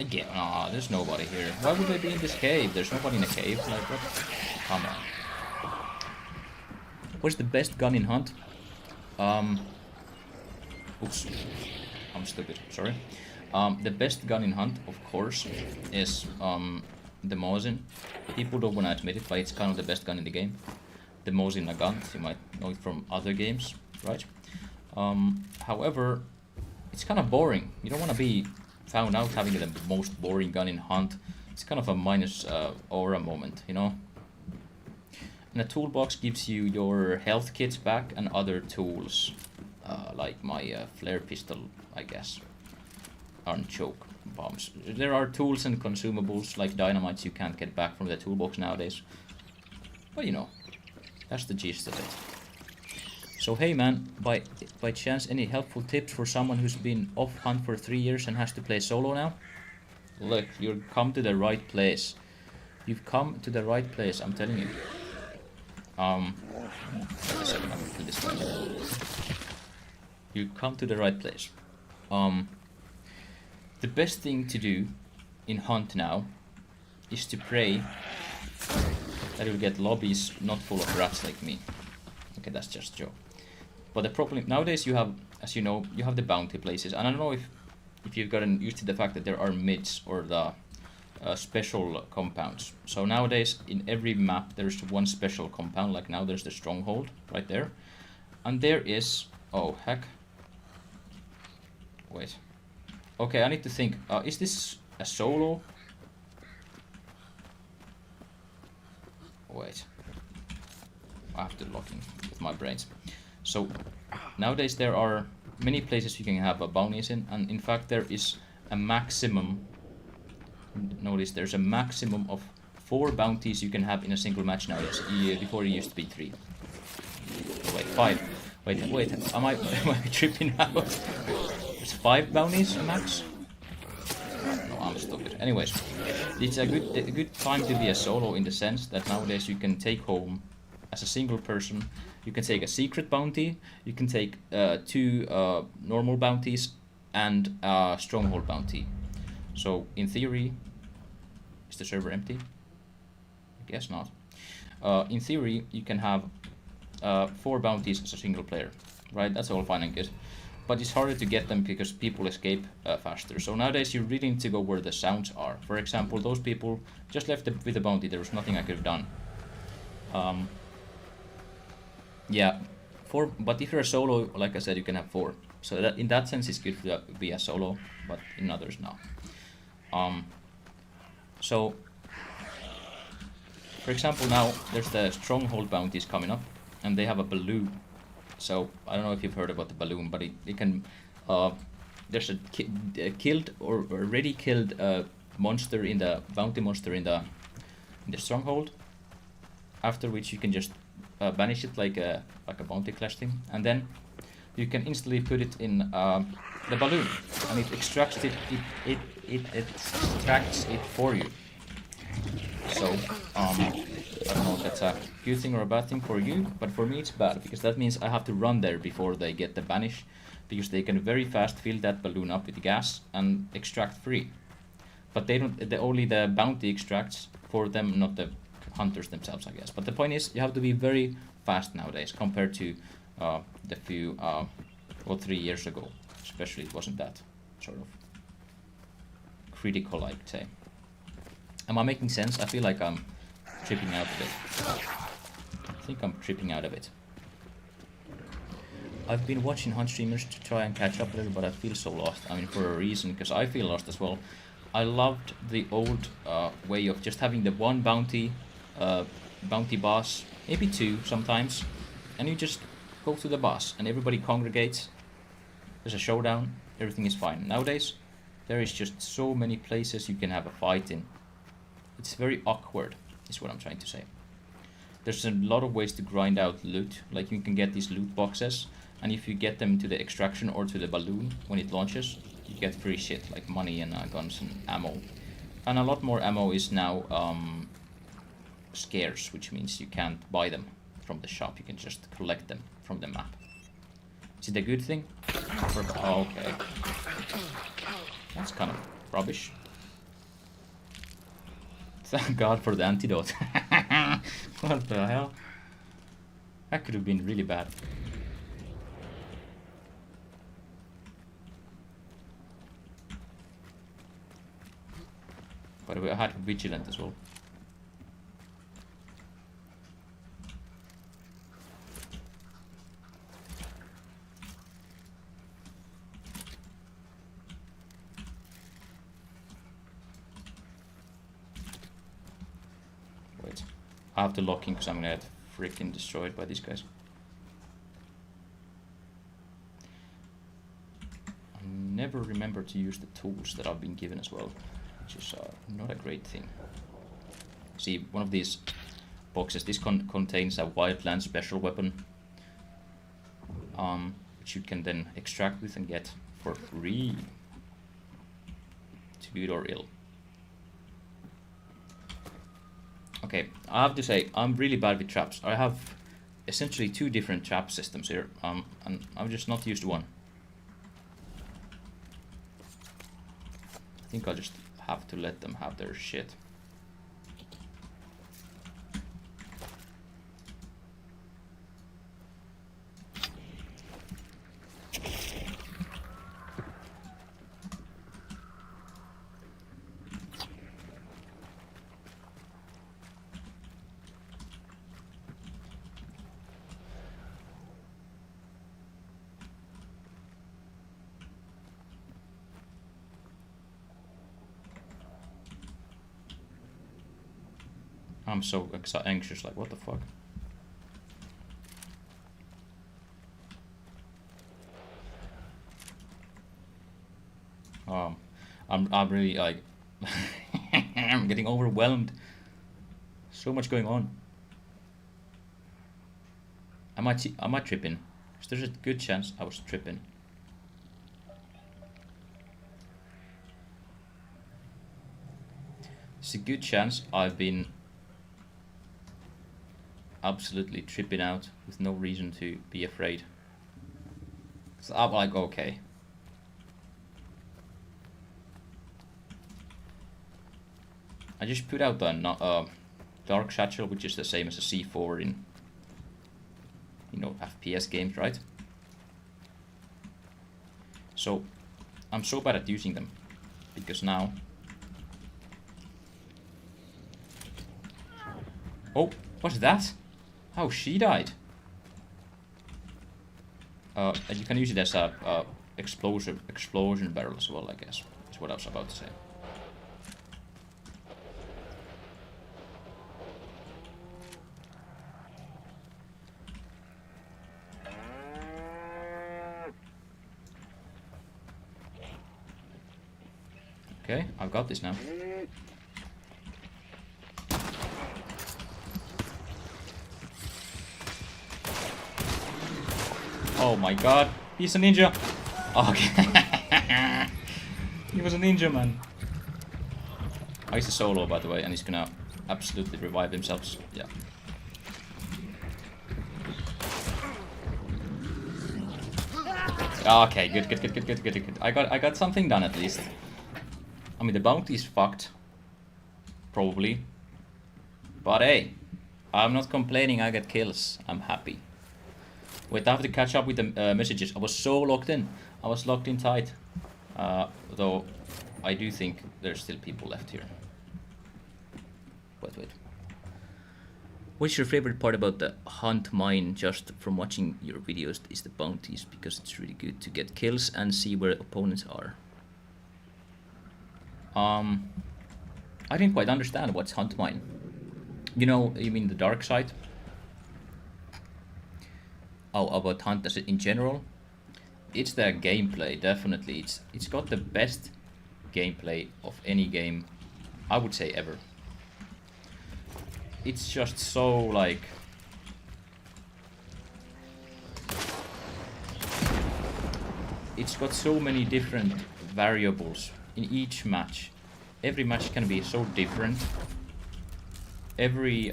get... Aw, there's nobody here. Why would they be in this cave? There's nobody in a cave. Like, what? Come on. What's the best gun in Hunt? Oops. I'm stupid. Sorry. The best gun in Hunt, of course, is the Mosin. People don't want to admit it, but it's kind of the best gun in the game. The Mosin Nagant, you might know it from other games, right? However, it's kind of boring. You don't want to be found out having the most boring gun in Hunt. It's kind of a minus aura moment, you know? And a toolbox gives you your health kits back and other tools, like my flare pistol, I guess, and choke bombs. There are tools and consumables like dynamites you can't get back from the toolbox nowadays. But you know, that's the gist of it. So hey man, by chance any helpful tips for someone who's been off Hunt for 3 years and has to play solo now? Look, you've come to the right place. You've come to the right place, I'm telling you. Wait a second, I'm gonna kill this guy. You come to the right place. The best thing to do in Hunt now is to pray that you'll get lobbies not full of rats like me. Okay, that's just a joke. But the problem nowadays, you have, as you know, you have the bounty places, and I don't know if you've gotten used to the fact that there are mids or the special compounds. So nowadays, in every map, there's one special compound. Like now, there's the stronghold right there, and there is, oh heck, wait. Okay, I need to think. Is this a solo? Wait, I have to log in with my brains. So nowadays there are many places you can have bounties in, and in fact there is a maximum. Notice there's a maximum of 4 bounties you can have in a single match nowadays. Before it used to be 3. Wait, 5. Wait. Am I tripping out? There's 5 bounties a max. No, I'm stupid. Anyways, it's a good time to be a solo in the sense that nowadays you can take home as a single person. You can take a secret bounty. You can take 2 normal bounties and a stronghold bounty. So in theory, is the server empty? I guess not. In theory, you can have 4 bounties as a single player, right? That's all fine and good. But it's harder to get them because people escape faster. So nowadays you really need to go where the sounds are. For example, those people just left with the bounty. There was nothing I could have done. Yeah, 4. But if you're a solo, like I said, you can have 4. So that in that sense, it's good to be a solo, but in others, no. So, for example, now there's the stronghold bounties coming up, and they have a balloon. So I don't know if you've heard about the balloon, but it can. There's a killed or already killed monster in the bounty monster in the stronghold. After which you can just banish it like a bounty clash thing, and then you can instantly put it in the balloon, and it extracts it. It extracts it for you. So I don't know if that's a good thing or a bad thing for you, but for me it's bad because that means I have to run there before they get the banish, because they can very fast fill that balloon up with gas and extract free. But they don't. Only the bounty extracts for them, not the hunters themselves, I guess. But the point is, you have to be very fast nowadays compared to the few or 3 years ago. Especially, it wasn't that sort of critical, I'd say. Am I making sense? I feel like I'm tripping out a bit. I think I'm tripping out a bit. I've been watching Hunt streamers to try and catch up a little, but I feel so lost. I mean, for a reason, because I feel lost as well. I loved the old way of just having the one bounty boss, maybe 2 sometimes, and you just go to the boss, and everybody congregates. There's a showdown, everything is fine. Nowadays, there is just so many places you can have a fight in. It's very awkward, is what I'm trying to say. There's a lot of ways to grind out loot, like you can get these loot boxes, and if you get them to the extraction or to the balloon when it launches, you get free shit, like money and guns and ammo. And a lot more ammo is now scarce, which means you can't buy them from the shop, you can just collect them from the map. Is it a good thing? Oh, okay. That's kind of rubbish. Thank God for the antidote. What the hell? That could have been really bad. By the way, I had vigilant as well. Wait, I have to lock in because I'm gonna get freaking destroyed by these guys. I never remember to use the tools that I've been given as well, which is not a great thing. See, one of these boxes, this contains a wildland special weapon, which you can then extract with and get for free, to good or ill. Okay, I have to say, I'm really bad with traps. I have essentially 2 different trap systems here, and I've just not used one. I think I'll just have to let them have their shit. I'm so anxious, like what the fuck? I'm really like I'm getting overwhelmed. So much going on. Am I tripping? 'Cause there's a good chance I was tripping. There's a good chance I've been absolutely tripping out with no reason to be afraid. So I'm like, okay. I just put out the Dark Satchel, which is the same as a C4 in, you know, FPS games, right? So I'm so bad at using them because now. Oh, what's that? Oh, she died. And you can use it as a explosion barrel as well, I guess. That's what I was about to say. Okay, I've got this now. Oh my god, he's a ninja! Okay. He was a ninja, man. Oh, he's a solo, by the way, and he's gonna absolutely revive himself. So, yeah. Okay, good. I got something done at least. I mean, the bounty is fucked. Probably. But hey, I'm not complaining, I get kills. I'm happy. Wait, I have to catch up with the messages. I was so locked in. I was locked in tight. Though, I do think there's still people left here. Wait. What's your favorite part about the hunt? Mine, just from watching your videos, is the bounties, because it's really good to get kills and see where opponents are. I didn't quite understand what's hunt mine. You know, you mean the dark side? Oh, about hunt as in general? It's the gameplay, definitely. It's got the best gameplay of any game, I would say, ever. It's just so, like... It's got so many different variables in each match. Every match can be so different. Every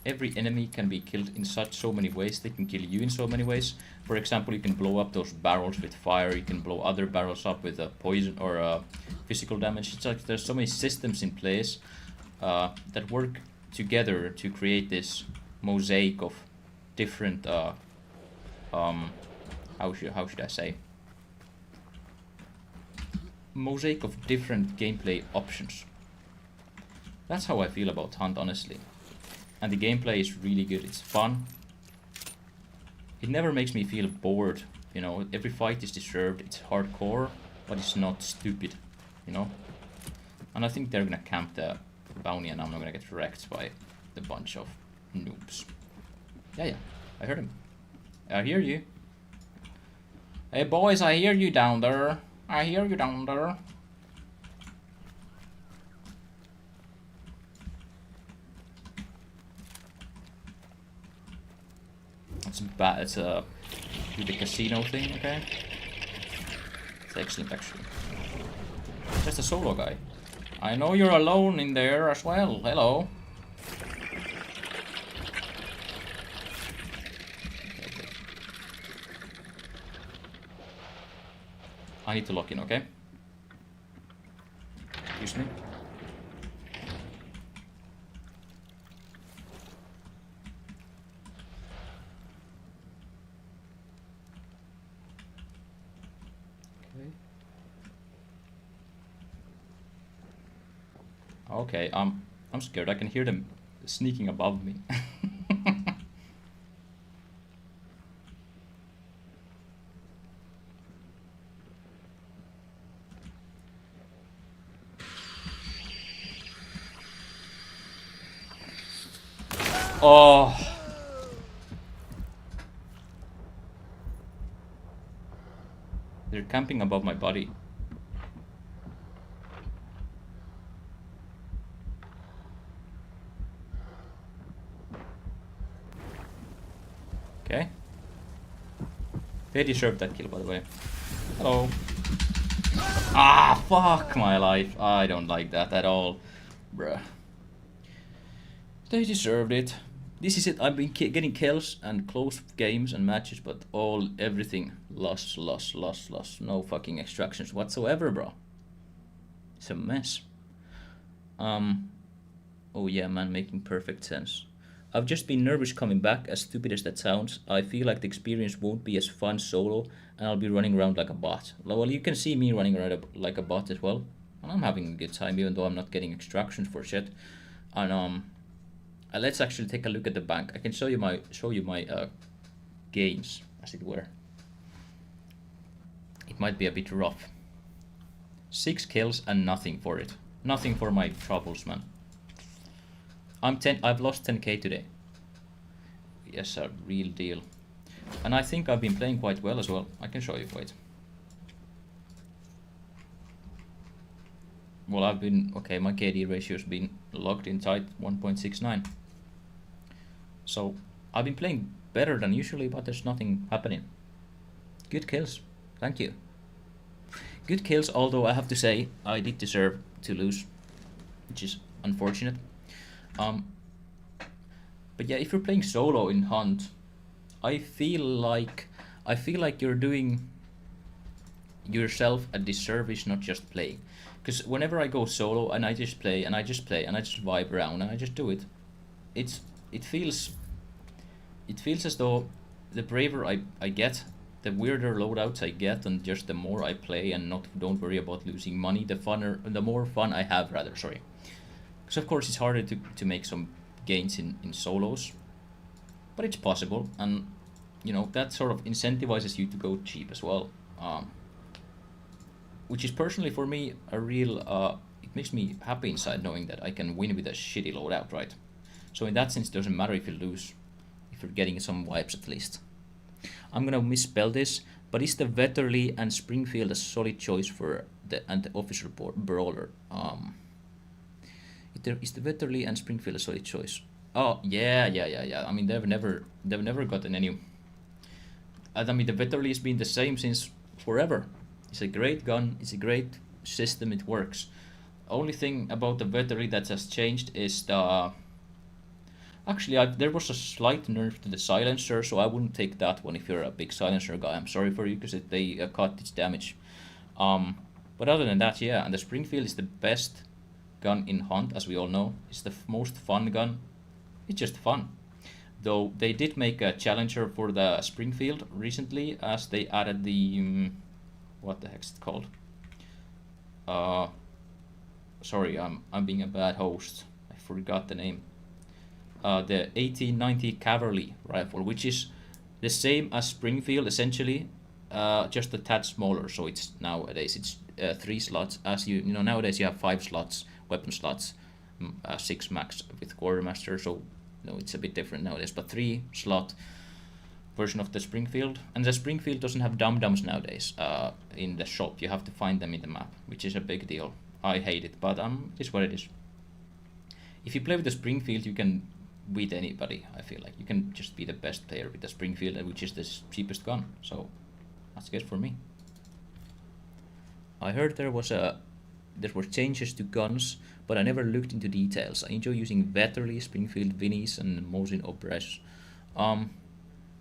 enemy can be killed in so many ways. They can kill you in so many ways. For example, you can blow up those barrels with fire. You can blow other barrels up with poison or physical damage. It's like there's so many systems in place that work together to create this mosaic of different how should I say, mosaic of different gameplay options. That's how I feel about Hunt, honestly. And the gameplay is really good. It's fun. It never makes me feel bored. You know, every fight is deserved. It's hardcore, but it's not stupid. You know. And I think they're gonna camp the bounty, and I'm not gonna get wrecked by the bunch of noobs. Yeah. I heard him. I hear you. Hey boys, I hear you down there. I hear you down there. It's bad. It's do the casino thing, okay? It's excellent, actually. Just a solo guy. I know you're alone in there as well. Hello. I need to lock in, okay? Excuse me. Okay, I'm scared. I can hear them sneaking above me. Oh. They're camping above my body. Okay. They deserve that kill, by the way. Hello. Ah, fuck my life. I don't like that at all. Bruh. They deserved it. This is it. I've been getting kills and close games and matches, but everything lost. No fucking extractions whatsoever, bro. It's a mess. Oh yeah, man, making perfect sense. I've just been nervous coming back, as stupid as that sounds. I feel like the experience won't be as fun solo, and I'll be running around like a bot. Well, you can see me running around like a bot as well, and I'm having a good time, even though I'm not getting extractions for shit. And let's actually take a look at the bank. I can show you my games, as it were. It might be a bit rough. 6 kills and nothing for it. Nothing for my troubles, man. I've lost 10k today. Yes, a real deal. And I think I've been playing quite well as well. I can show you, wait. Well, okay, my KD ratio's been locked in tight, 1.69. So, I've been playing better than usually, but there's nothing happening. Good kills, thank you. Good kills, although I have to say, I did deserve to lose, which is unfortunate. But yeah, if you're playing solo in Hunt, I feel like I feel like you're doing yourself a disservice not just playing. Because whenever I go solo and I just play and I just play and I just vibe around and I just do it, it's it feels it feels as though the braver I get, the weirder loadouts I get, and just the more I play and don't worry about losing money, the more fun I have rather. Sorry, because of course it's harder to make some gains in solos, but it's possible, and that sort of incentivizes you to go cheap as well. Which is personally for me a real it makes me happy inside knowing that I can win with a shitty loadout, right? So in that sense, it doesn't matter if you lose, if you're getting some wipes at least. I'm gonna misspell this, but is the Vetterli and Springfield a solid choice for the officer brawler? Is the Vetterli and Springfield a solid choice? Oh yeah. I mean they've never gotten any. I mean the Vetterli has been the same since forever. It's a great gun. It's a great system. It works. Only thing about the Vetterli that has changed is the. Actually, there was a slight nerf to the silencer, so I wouldn't take that one if you're a big silencer guy. I'm sorry for you because they cut its damage. But other than that, yeah, and the Springfield is the best gun in Hunt, as we all know. It's the most fun gun. It's just fun. Though they did make a challenger for the Springfield recently, as they added the what the heck's it called? Sorry, I'm being a bad host. I forgot the name. The 1890 cavalry rifle, which is the same as Springfield essentially, just a tad smaller. So it's nowadays it's 3 slots. As you know nowadays you have 5 slots, weapon slots, 6 max with quartermaster. So it's a bit different nowadays. But 3 slot version of the Springfield, and the Springfield doesn't have dum-dums nowadays. In the shop you have to find them in the map, which is a big deal. I hate it, but it's what it is. If you play with the Springfield, you can beat anybody. I feel like you can just be the best player with the Springfield, which is the cheapest gun. So that's good for me. I heard there were changes to guns, but I never looked into details. I enjoy using Vetterli, Springfield, Vinnies, and Mosin Obres.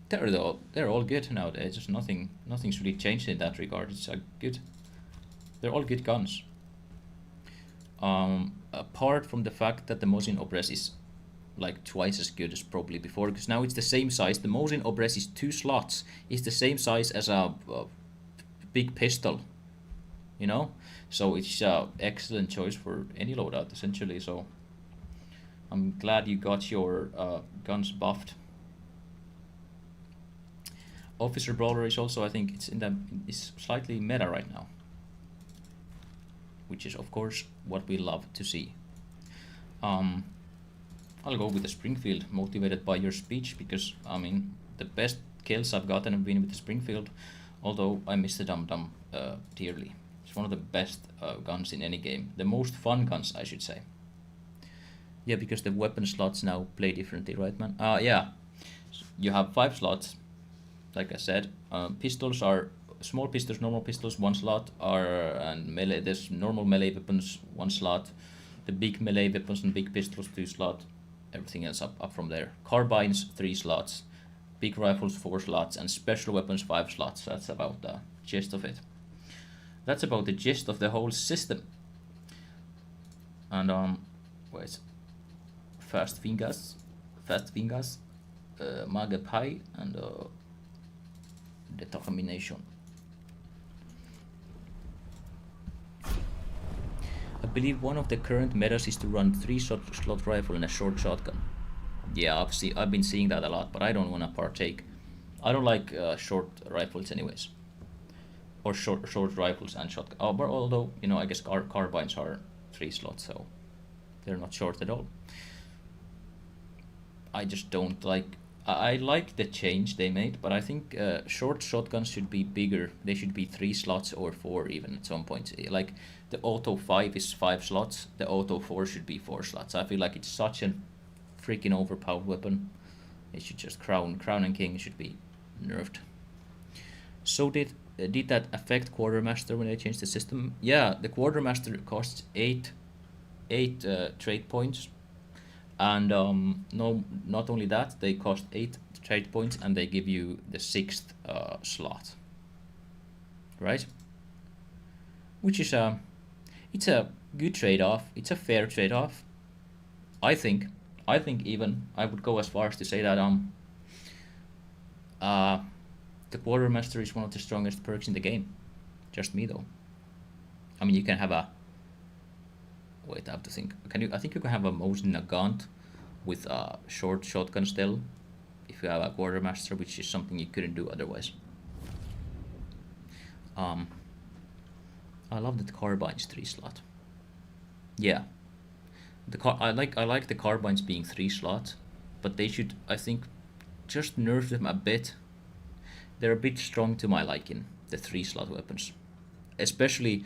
They're all good nowadays. Just nothing's really changed in that regard. It's good. They're all good guns. Apart from the fact that the Mosin Obres is like twice as good as probably before, because now it's the same size. The Mosin Obres is 2 slots. It's the same size as a big pistol, so it's an excellent choice for any loadout essentially. So I'm glad you got your guns buffed. Officer Brawler is also, I think it's slightly meta right now, which is of course what we love to see. I'll go with the Springfield, motivated by your speech, because I mean the best kills I've gotten have been with the Springfield, although I miss the Dum Dum dearly. It's one of the best guns in any game, the most fun guns I should say. Yeah, because the weapon slots now play differently, right man? Yeah, you have 5 slots, like I said. Pistols are small pistols, normal pistols 1 slot, and melee. There's normal melee weapons 1 slot. The big melee weapons and big pistols 2 slot. Everything else up from there. Carbines 3 slots, big rifles 4 slots, and special weapons 5 slots. That's about the gist of it. That's about the gist of the whole system. And wait, fast fingers, Mage Pie, and determination. I believe one of the current metas is to run 3 slot rifle and a short shotgun. Yeah, I've been seeing that a lot, but I don't want to partake. I don't like short rifles anyways, or short rifles and shotgun. Oh, but although I guess carbines are 3 slots, so they're not short at all. I just don't like. I like the change they made, but I think short shotguns should be bigger. They should be 3 slots or 4 even at some point. Like the Auto 5 is 5 slots, the Auto 4 should be 4 slots. I feel like it's such a freaking overpowered weapon. It should just crown and king should be nerfed. So did that affect Quartermaster when they changed the system? Yeah, the Quartermaster costs 8 trade points. And no, not only that, they cost 8 trade points, and they give you the 6th slot, right? Which is it's a good trade-off. It's a fair trade-off. I think. I think even I would go as far as to say that the Quartermaster is one of the strongest perks in the game. Just me though. I mean, you can have a. Wait, I have to think. Can you? I think you can have a Mosin Nagant with a short shotgun still, if you have a Quartermaster, which is something you couldn't do otherwise. I love that carbine's 3 slot. Yeah, I like the carbines being 3 slots, but they should, I think, just nerf them a bit. They're a bit strong to my liking, the 3 slot weapons, especially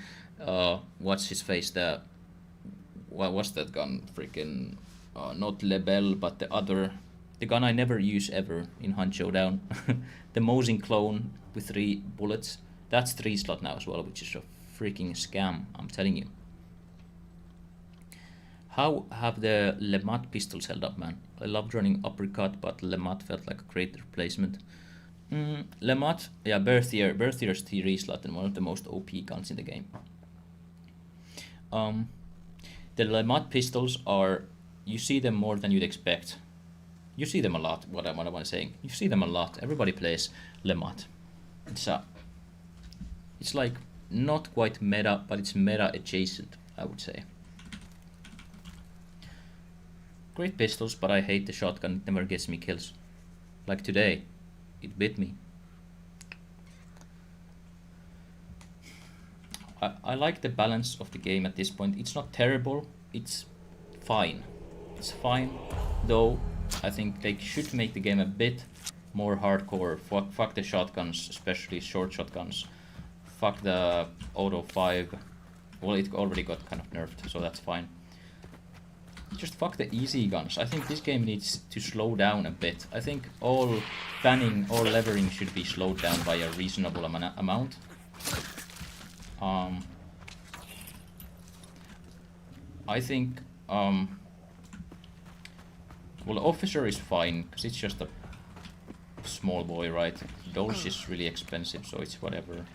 what's his face, the what's that gun, freaking not Lebel, but the gun I never use ever in Hunt Showdown, the Mosin clone with 3 bullets. That's 3 slot now as well, which is a freaking scam, I'm telling you. How have the Lemat pistols held up, man? I loved running uppercut, but Lemat felt like a great replacement. Lemat, yeah, Berthier's 3 slot and one of the most OP guns in the game. The Lemat pistols are, you see them more than you'd expect. You see them a lot, what I'm saying. You see them a lot. Everybody plays Lemat. It's like not quite meta, but it's meta adjacent, I would say. Great pistols, but I hate the shotgun. It never gets me kills. Like today, it bit me. I like the balance of the game at this point. It's not terrible, it's fine. It's fine, though I think they should make the game a bit more hardcore. Fuck the shotguns, especially short shotguns. Fuck the Auto 5. Well, it already got kind of nerfed, so that's fine. Just fuck the easy guns. I think this game needs to slow down a bit. I think all fanning, all levering should be slowed down by a reasonable amount. I think, well, Officer is fine, because it's just a small boy, right? Dolce is really expensive, so it's whatever.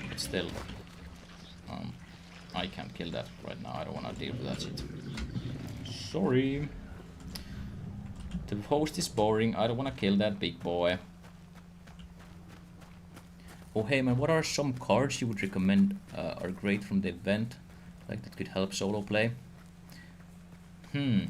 But still, I can't kill that right now. I don't want to deal with that shit. Sorry. The host is boring. I don't want to kill that big boy. Oh hey man, what are some cards you would recommend are great from the event, like that could help solo play?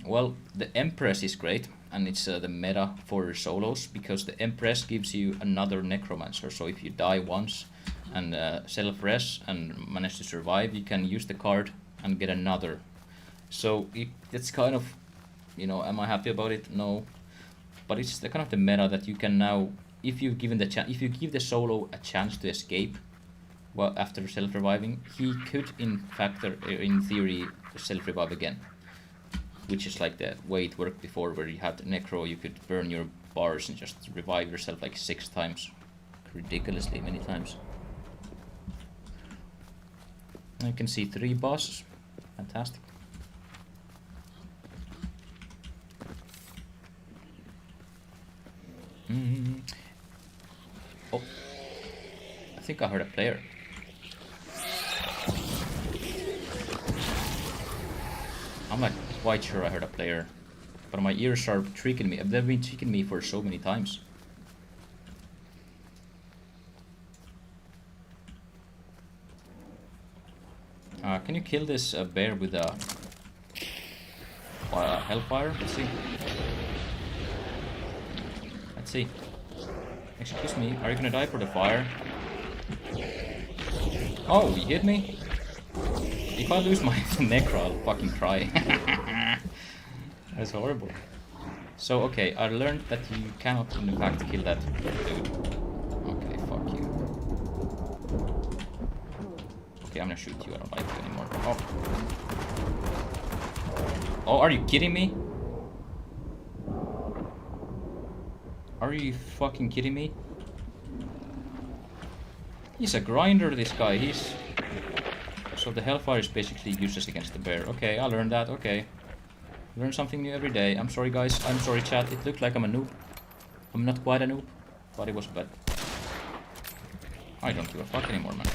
Well, the Empress is great, and it's the meta for solos, because the Empress gives you another Necromancer, so if you die once and self-res and manage to survive, you can use the card and get another. So it's kind of, you know, am I happy about it? No, but it's the kind of the meta that you can now, if you've given the if you give the solo a chance to escape, well, after self-reviving, he could in theory self-revive again, which is like the way it worked before, where you had Necro, you could burn your bars and just revive yourself like 6 times, ridiculously many times. I can see 3 bosses, fantastic. Oh, I think I heard a player. I'm not quite sure I heard a player, but my ears are tricking me. They've been tricking me for so many times. Can you kill this bear with a hellfire? Let's see. Let's see. Excuse me, are you gonna die for the fire? Oh, you hit me? If I lose my Necro, I'll fucking cry. That's horrible. So, okay, I learned that you cannot, in fact, kill that dude. Okay, fuck you. Okay, I'm gonna shoot you, I don't like you anymore. Oh. Oh, are you kidding me? Are you fucking kidding me? He's a grinder, this guy. So the Hellfire is basically useless against the bear. Okay, I learned that, okay. Learn something new every day. I'm sorry guys, I'm sorry chat, it looked like I'm a noob. I'm not quite a noob, but it was bad. I don't give a fuck anymore, man.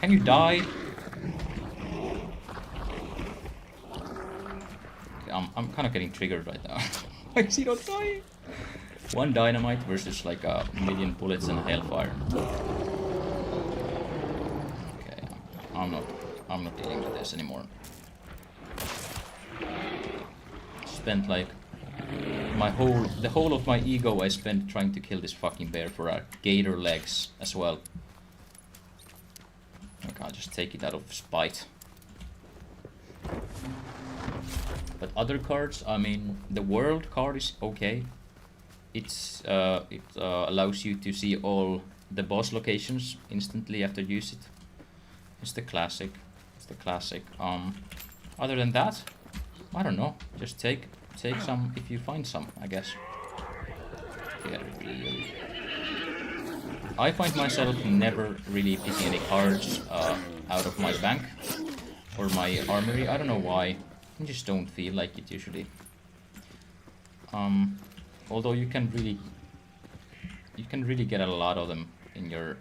Can you die? Okay, I'm kind of getting triggered right now. Why is he not dying? One dynamite versus like a million bullets and hellfire. Okay, I'm not dealing with this anymore. Spent like the whole of my ego I spent trying to kill this fucking bear for gator legs as well. Okay, I'll just take it out of spite. But other cards, I mean, the world card is okay. It allows you to see all the boss locations instantly after you use it. It's the classic. It's the classic. Other than that, I don't know. Just take some if you find some, I guess. Yeah, really. I find myself never really picking any cards out of my bank or my armory. I don't know why. I just don't feel like it usually. Although you can really get a lot of them in your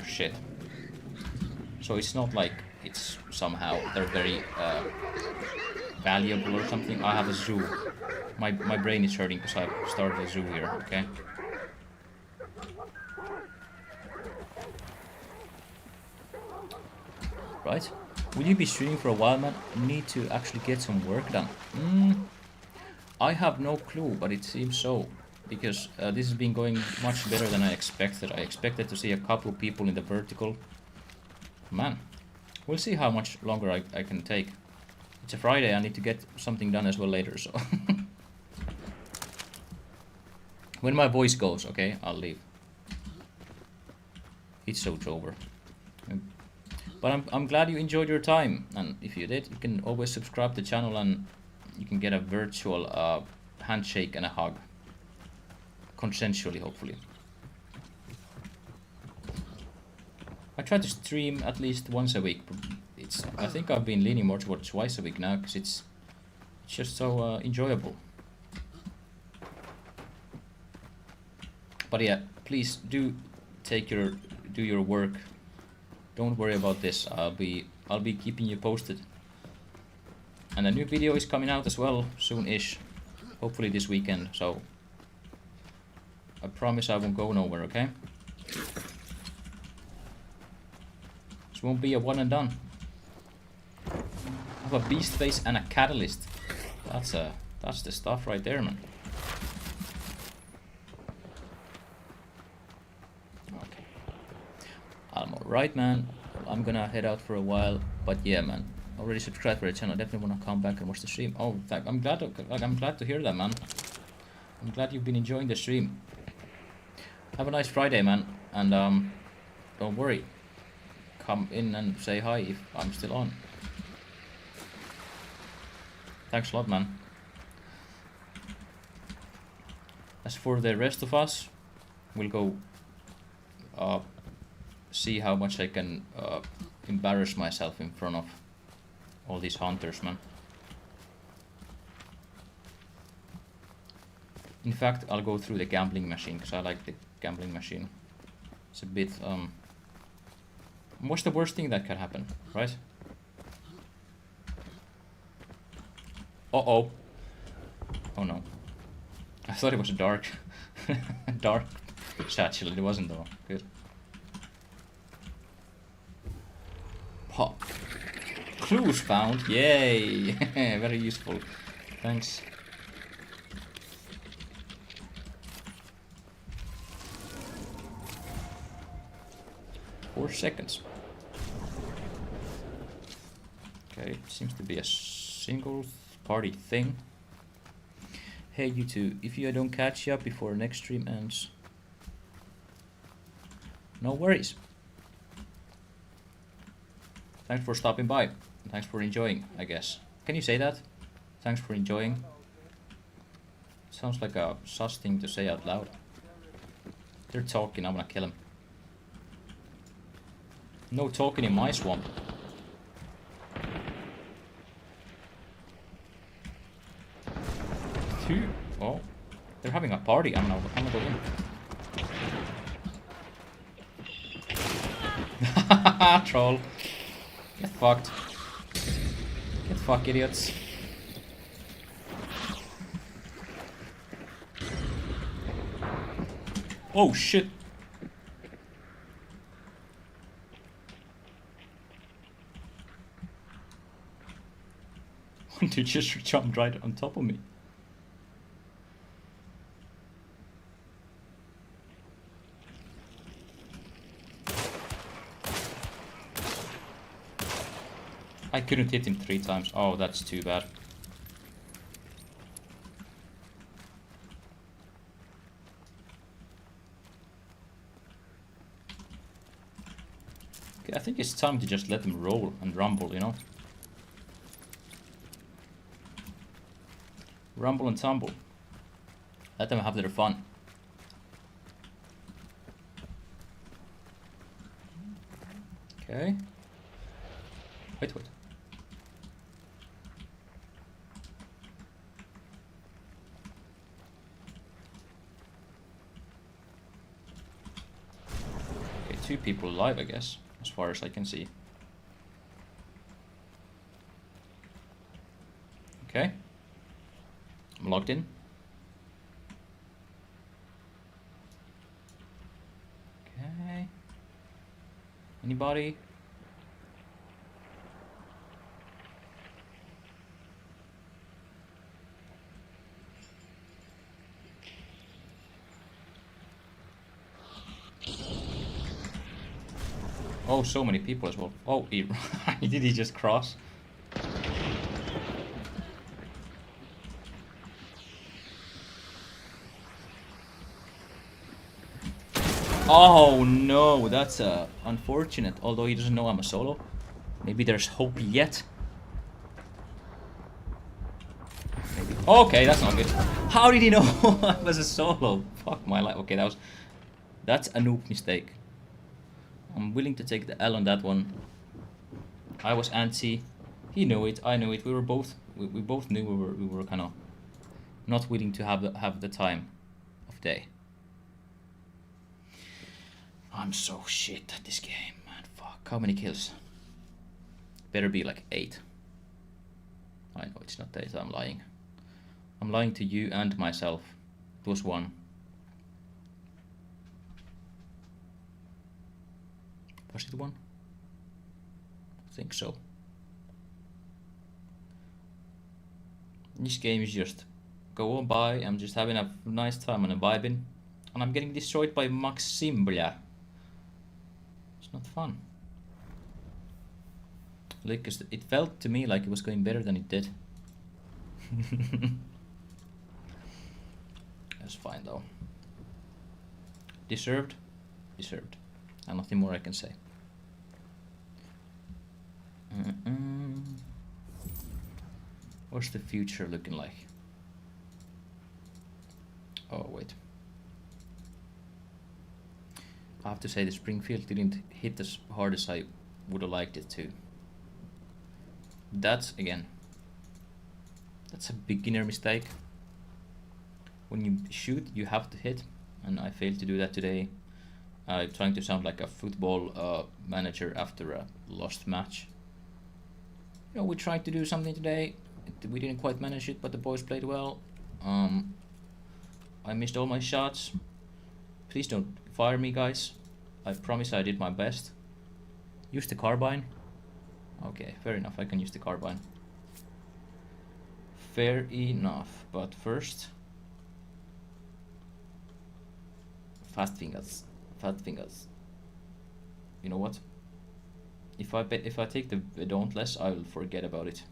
shit. So it's not like it's somehow they're very valuable or something. I have a zoo. My brain is hurting because I started a zoo here. Okay. Right. Will you be streaming for a while, man? Need to actually get some work done. I have no clue, but it seems so. Because this has been going much better than I expected. I expected to see a couple people in the vertical. Man, we'll see how much longer I can take. It's a Friday, I need to get something done as well later, so... When my voice goes, okay, I'll leave. It's so over. But I'm glad you enjoyed your time, and if you did, you can always subscribe to the channel and you can get a virtual handshake and a hug. Consensually, hopefully. I try to stream at least once a week. I think I've been leaning more towards twice a week now, because it's just so enjoyable. But yeah, please do do your work. Don't worry about this. I'll be keeping you posted. And a new video is coming out as well soon-ish. Hopefully this weekend. So I promise I won't go nowhere. Okay. This won't be a one and done. I have a beast face and a catalyst. That's the stuff right there, man. Okay. I'm alright, man. I'm gonna head out for a while, but yeah, man. Already subscribed for the channel. Definitely wanna come back and watch the stream. Oh, I'm glad to hear that, man. I'm glad you've been enjoying the stream. Have a nice Friday, man, and don't worry. Come in and say hi if I'm still on. Thanks a lot, man. As for the rest of us, we'll go see how much I can embarrass myself in front of all these hunters, man. In fact, I'll go through the gambling machine because I like the gambling machine. It's a bit what's the worst thing that can happen, right? Uh-oh. Oh no. I thought it was a dark dark satchel. It wasn't though. Good. Pop. Clues found. Yay. Very useful. Thanks. Four seconds. Okay, it seems to be a single party thing. Hey you two, if you don't catch up before next stream ends, no worries. Thanks for stopping by. Thanks for enjoying, I guess. Can you say that? Thanks for enjoying. Sounds like a sus thing to say out loud. They're talking, I'm gonna kill him. No talking in my swamp. 2. Oh, they're having a party. I'm gonna go in. Troll. Get fucked. Get fucked, idiots. Oh shit. Dude just jumped right on top of me. I couldn't hit him 3 times. Oh, that's too bad. Okay, I think it's time to just let them roll and rumble, you know? Rumble and tumble. Let them have their fun. Okay. Wait. Okay, 2 people alive, I guess, as far as I can see. Okay. I'm logged in. Okay. Anybody? Oh, so many people as well. Oh, did he just cross? Oh no, that's unfortunate. Although he doesn't know I'm a solo. Maybe there's hope yet. Maybe. Okay, that's not good. How did he know I was a solo? Fuck my life. Okay, that's a noob mistake. I'm willing to take the L on that one. I was antsy. He knew it. I knew it. We both knew we were kind of not willing to have the time of day. I'm so shit at this game, man. Fuck. How many kills? Better be like 8. I know it's not 8. I'm lying. I'm lying to you and myself. It was 1. Was it 1? I think so. This game is just go on by. I'm just having a nice time and vibing, and I'm getting destroyed by Maximblia. It's not fun. Like, it felt to me like it was going better than it did. That's fine though. Deserved? Deserved. And nothing more I can say. What's the future looking like? Oh, wait. I have to say the Springfield didn't hit as hard as I would have liked it to. That's, again, that's a beginner mistake. When you shoot, you have to hit, and I failed to do that today. I'm trying to sound like a football manager after a lost match. You know, we tried to do something today. We didn't quite manage it, but the boys played well. I missed all my shots. Please don't fire me, guys. I promise I did my best. Use the carbine. Okay, fair enough. I can use the carbine. Fair enough. But first, fast fingers. Fast fingers. You know what? If I take the Dauntless, I will forget about it.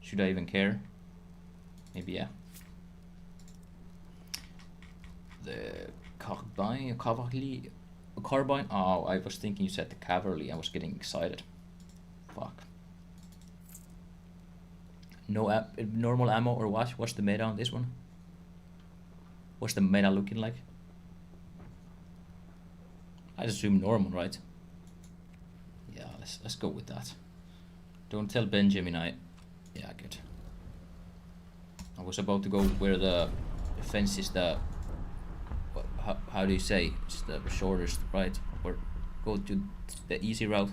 Should I even care? Maybe yeah. The carbine. Oh, I was thinking you said the cavalry. I was getting excited. Fuck. No normal ammo or what? What's the meta on this one? What's the meta looking like? I assume normal, right? Yeah, let's go with that. Don't tell Benjamin I. Yeah, good. was about to go where the fence is the... How do you say? It's the shortest, right? Or go to the easy route.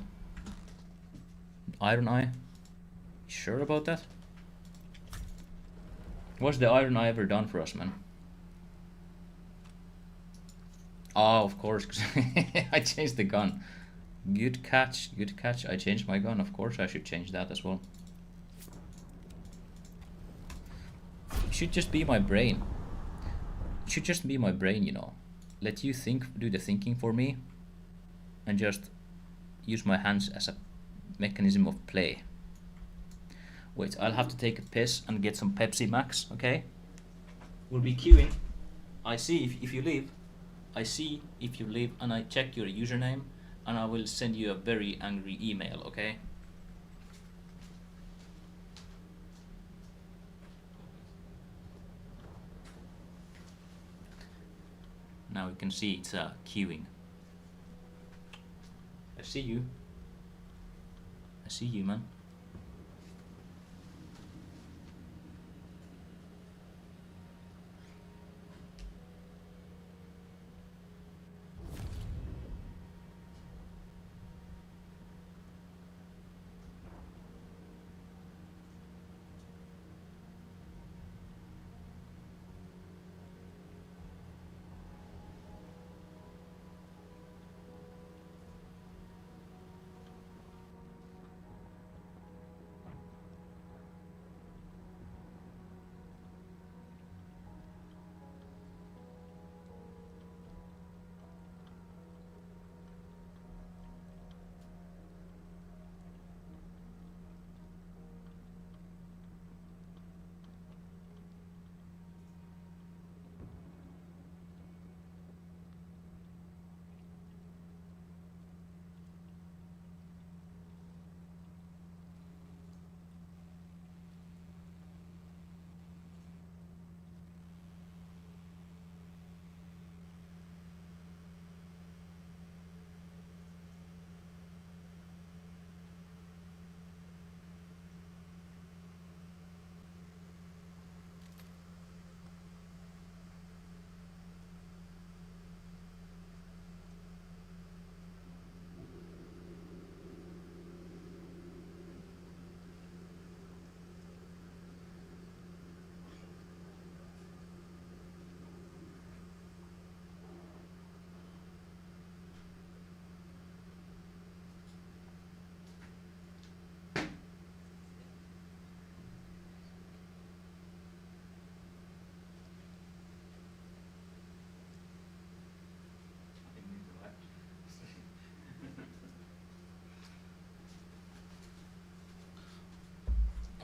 Iron Eye? Sure about that? What's the Iron Eye ever done for us, man? Oh, of course, 'cause I changed the gun. Good catch, good catch. I changed my gun. Of course I should change that as well. It should just be my brain. It should just be my brain, you know. Let you think, do the thinking for me, and just use my hands as a mechanism of play. Wait, I'll have to take a piss and get some Pepsi Max, okay? We'll be queuing. I see if you leave. I see if you leave, and I check your username, and I will send you a very angry email, okay? Now you can see it's queuing. I see you. I see you, man.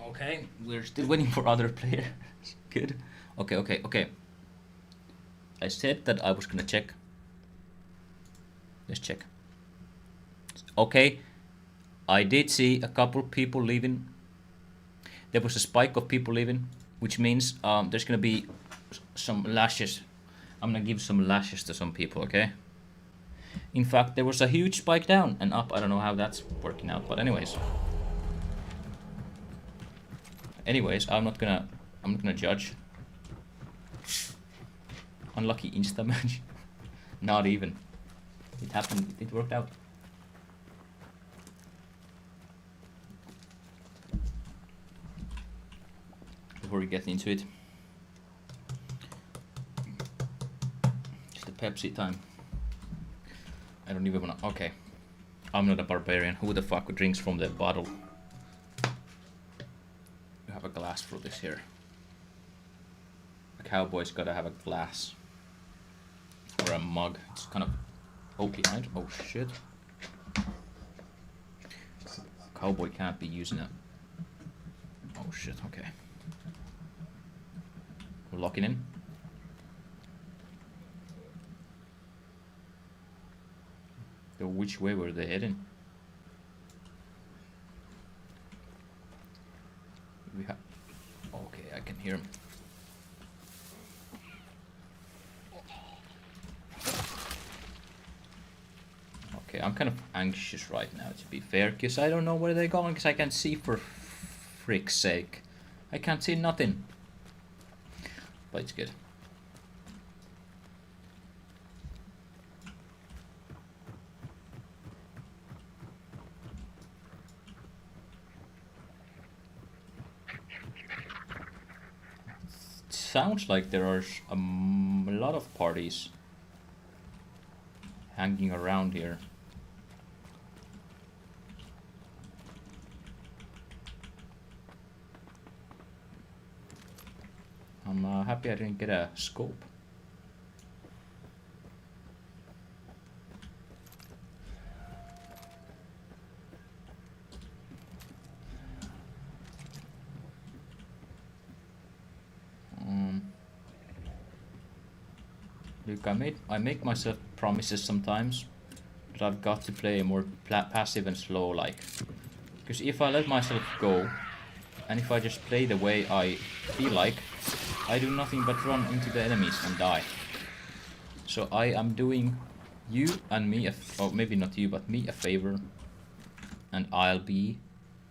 Okay, we're still waiting for other players. Good. Okay. I said that I was gonna check. Let's check. Okay, I did see a couple people leaving. There was a spike of people leaving, which means there's gonna be some lashes. I'm gonna give some lashes to some people, okay? In fact, there was a huge spike down and up. I don't know how that's working out, but anyways. I'm not gonna judge. Unlucky insta match. Not even. It happened. It worked out. Before we get into it, it's the Pepsi time. I don't even wanna. Okay, I'm not a barbarian. Who the fuck drinks from the bottle? You have a glass for this here. A cowboy's gotta have a glass or a mug. It's kind of behind. Oh shit! Cowboy can't be using it. Oh shit! Okay. We're locking in. So which way were they heading? We have. Okay, I can hear him. Okay, I'm kind of anxious right now, to be fair, because I don't know where they're going, because I can't see for frick's sake. I can't see nothing. but it's good. Sounds like there are a lot of parties hanging around here. I'm happy I didn't get a scope. Look, I make myself promises sometimes, but I've got to play more passive and slow like. Because if I let myself go, and if I just play the way I feel like, I do nothing but run into the enemies and die. So I am doing you and me, or maybe not you, but me a favor, and I'll be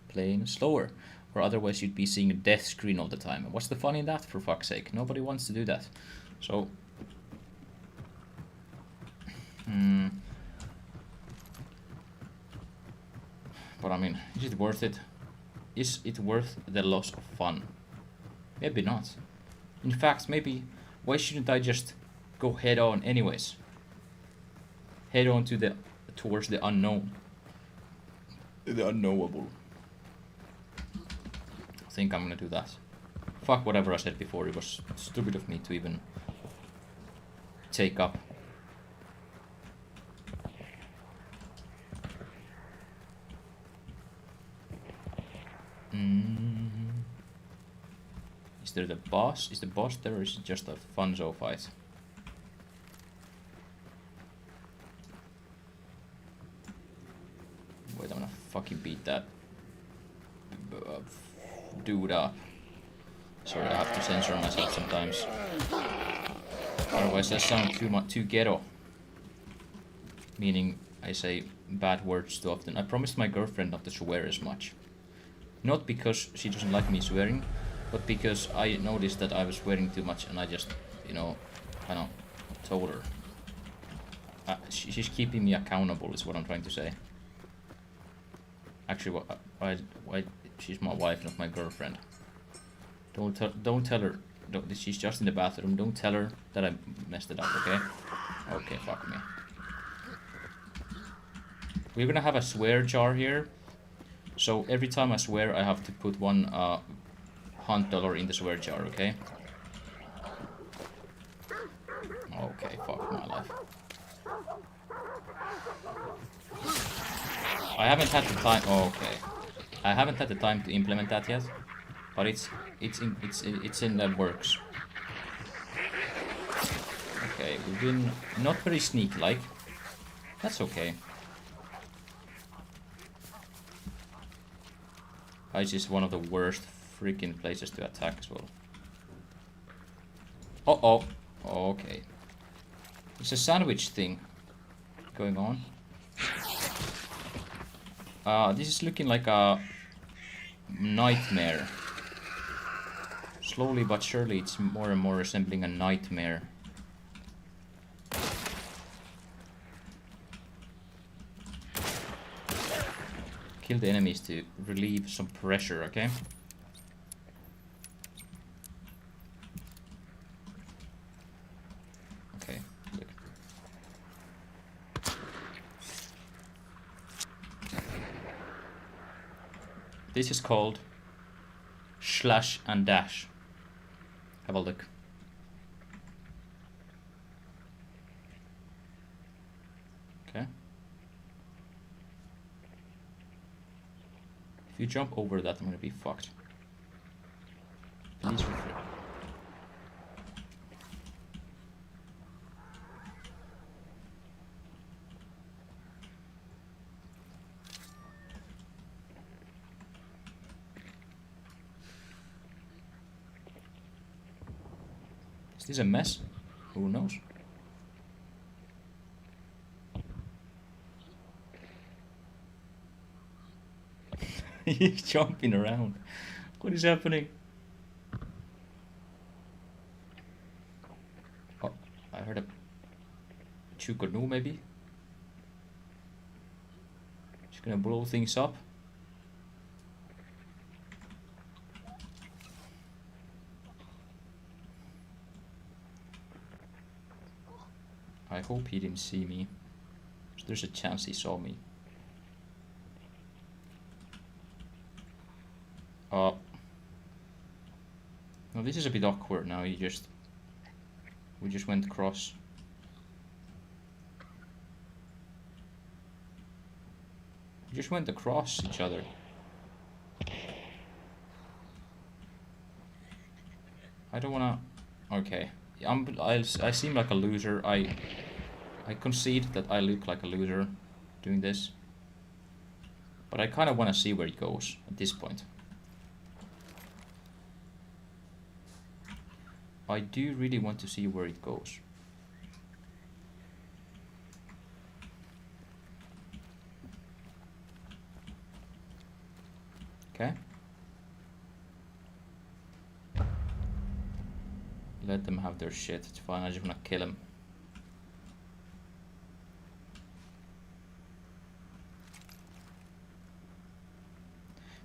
playing slower. Or otherwise you'd be seeing a death screen all the time. And what's the fun in that, for fuck's sake? Nobody wants to do that. So... But I mean, is it worth it? Is it worth the loss of fun? Maybe not. In fact, maybe, why shouldn't I just go head on anyways? Head on to towards the unknown. The unknowable. I think I'm gonna do that. Fuck whatever I said before, it was stupid of me to even take up. Is there the boss? Is the boss there, or is it just a funzo fight? Wait, I'm gonna fucking beat that dude up. Sorry, I have to censor myself sometimes. Otherwise I sound too ghetto. Meaning, I say bad words too often. I promised my girlfriend not to swear as much. Not because she doesn't like me swearing, but because I noticed that I was swearing too much, and I just, you know, kind of told her. She's keeping me accountable, is what I'm trying to say. Actually, why she's my wife, not my girlfriend. Don't tell her. She's just in the bathroom. Don't tell her that I messed it up, okay? Okay, fuck me. We're gonna have a swear jar here. So every time I swear, I have to put one Hunt dollar in the swear jar, okay? Okay, fuck my life. I haven't had the time. Oh, okay, I haven't had the time to implement that yet, but it's in the works. Okay, we've been not very sneak-like. That's okay. Ice is one of the worst freaking places to attack as well. Uh-oh. Okay. It's a sandwich thing going on. This is looking like a nightmare. Slowly but surely it's more and more resembling a nightmare. Kill the enemies to relieve some pressure, okay? Okay, look. This is called slash and dash. Have a look. Okay. If you jump over that, I'm gonna be fucked. Please refresh. Is this a mess? Who knows? He's jumping around. What is happening? I heard a Chukonu maybe. Just gonna blow things up. I hope he didn't see me. There's a chance he saw me. No, this is a bit awkward now. We just went across. We just went across each other. I don't wanna. Okay, I seem like a loser. I concede that I look like a loser doing this, but I kind of want to see where it goes at this point. I do really want to see where it goes. Okay. Let them have their shit. It's fine. I just want to kill him.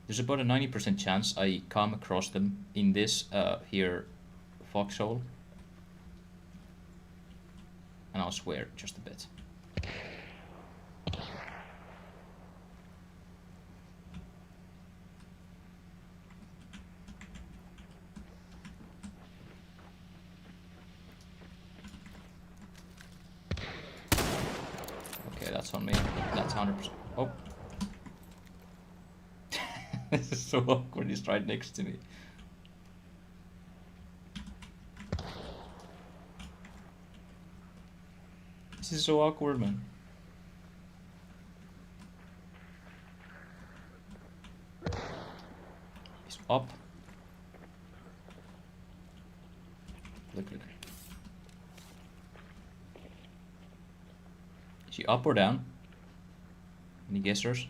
There's about a 90% chance I come across them in this here foxhole. And I'll swear just a bit. Okay, that's on me. That's 100%. Oh. This is so awkward, he's right next to me. This is so awkward, man. He's up. Look. Is he up or down? Any guessers?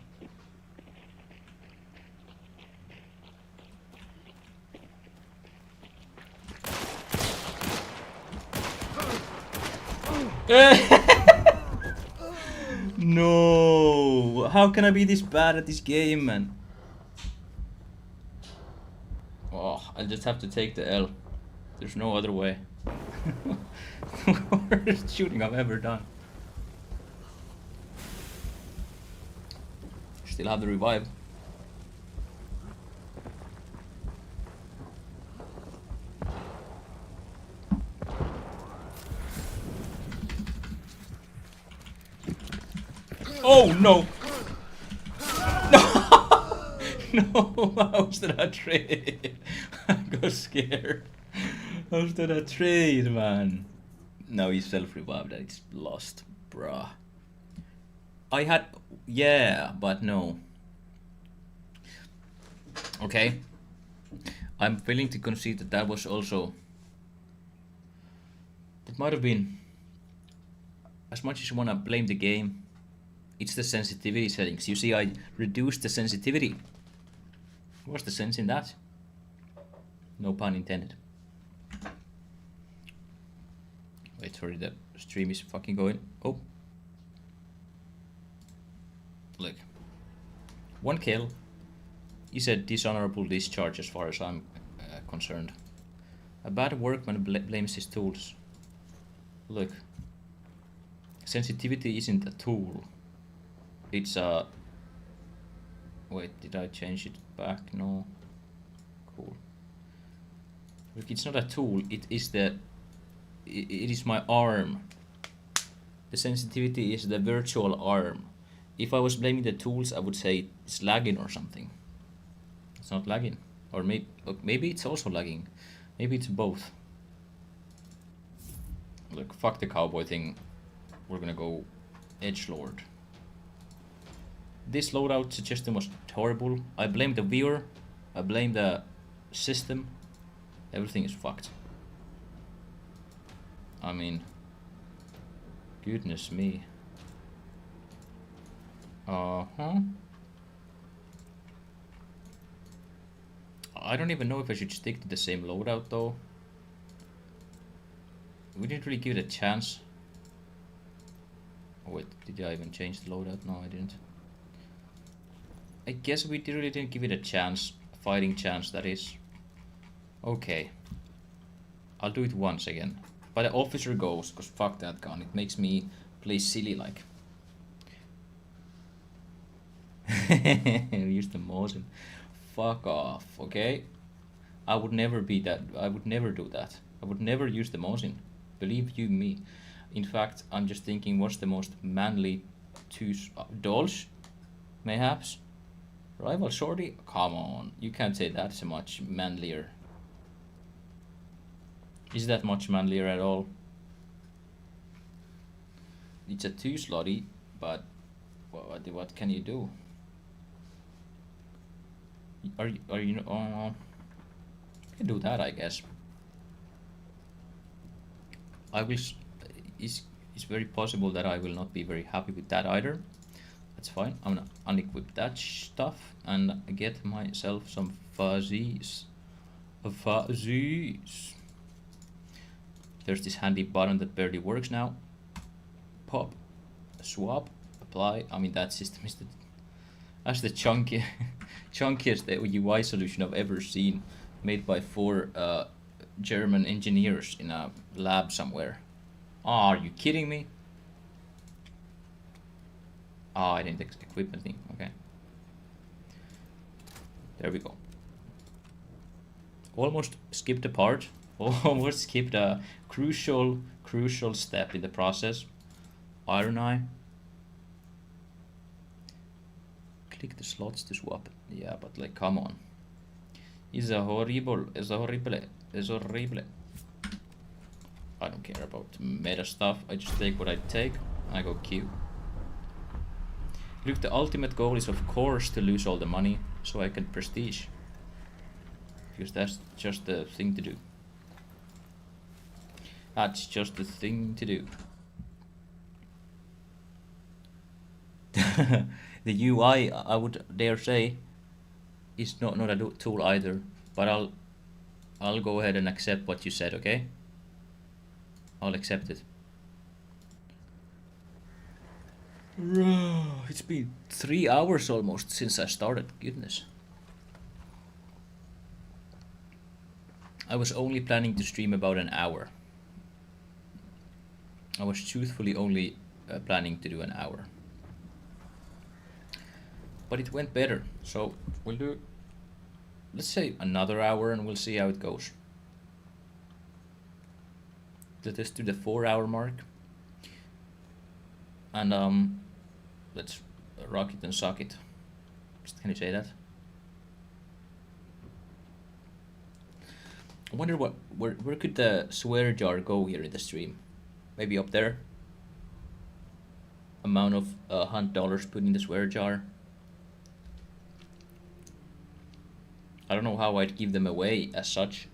No! How can I be this bad at this game, man? Oh, I'll just have to take the L. There's no other way. Worst shooting I've ever done. Still have the revive. Oh no! No! No! How's that a trade? I got scared. How's that a trade, man? No, he self-revived. It's lost, bruh. I had... Yeah, but no. Okay. I'm willing to concede that that was also... It might have been... As much as you want to blame the game, it's the sensitivity settings. You see, I reduced the sensitivity. What's the sense in that? No pun intended. Wait, sorry, the stream is fucking going. Oh. Look. 1 kill is a dishonorable discharge as far as I'm concerned. A bad workman blames his tools. Look. Sensitivity isn't a tool. It's a... Wait, did I change it back? No. Cool. Look, it's not a tool. It is the... It is my arm. The sensitivity is the virtual arm. If I was blaming the tools, I would say it's lagging or something. It's not lagging. Or maybe it's also lagging. Maybe it's both. Look, fuck the cowboy thing. We're gonna go edgelord. This loadout suggestion was horrible. I blame the viewer. I blame the system. Everything is fucked. I mean, goodness me. Uh-huh. I don't even know if I should stick to the same loadout though. we didn't really give it a chance. Oh, wait, did I even change the loadout? No, I didn't. I guess we really didn't give it a chance. A fighting chance, that is. Okay. I'll do it once again. But the officer goes, because fuck that gun. It makes me play silly like. Use the Mosin. Fuck off, okay? I would never be that. I would never do that. I would never use the Mosin. Believe you me. In fact, I'm just thinking what's the most manly two dolls? Mayhaps? Rival shorty? Come on. You can't say that's much manlier. Is that much manlier at all? It's a 2 slotty, but what can you do? Are you you can do that, I guess. I will. It's very possible that I will not be very happy with that either. That's fine. I'm gonna unequip that stuff and get myself some fuzzies. Fuzzies. There's this handy button that barely works now. Pop, swap, apply. I mean, that system is that's the chunkiest UI solution I've ever seen, made by 4 German engineers in a lab somewhere. Oh, are you kidding me? Oh, I didn't equip anything. Okay. There we go. Almost skipped a part. Almost skipped a crucial step in the process. Iron Eye. Click the slots to swap. Yeah, but like, come on. It's horrible. I don't care about meta stuff. I just take what I take. I go Q. Look, the ultimate goal is of course to lose all the money so I can prestige. Because that's just the thing to do. That's just the thing to do. The UI, I would dare say, is not a tool either. But I'll go ahead and accept what you said, okay? I'll accept it. It's been 3 hours almost since I started. Goodness. I was only planning to stream about an hour. I was truthfully only planning to do an hour. But it went better, so we'll do, let's say, another hour and we'll see how it goes. Let us do the 4-hour mark. And let's rock it and suck it. Can you say that? I wonder where could the swear jar go here in the stream? Maybe up there. Amount of Hunt dollars put in the swear jar. I don't know how I'd give them away as such,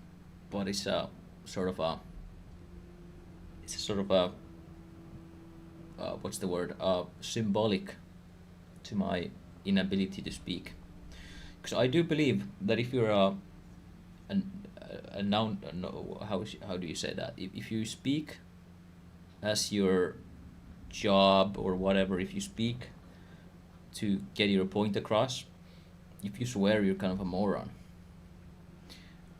but it's a sort of a what's the word? Symbolic to my inability to speak. Because I do believe that if you're a noun, no, how do you say that? If you speak as your job or whatever, if you speak to get your point across, if you swear, you're kind of a moron.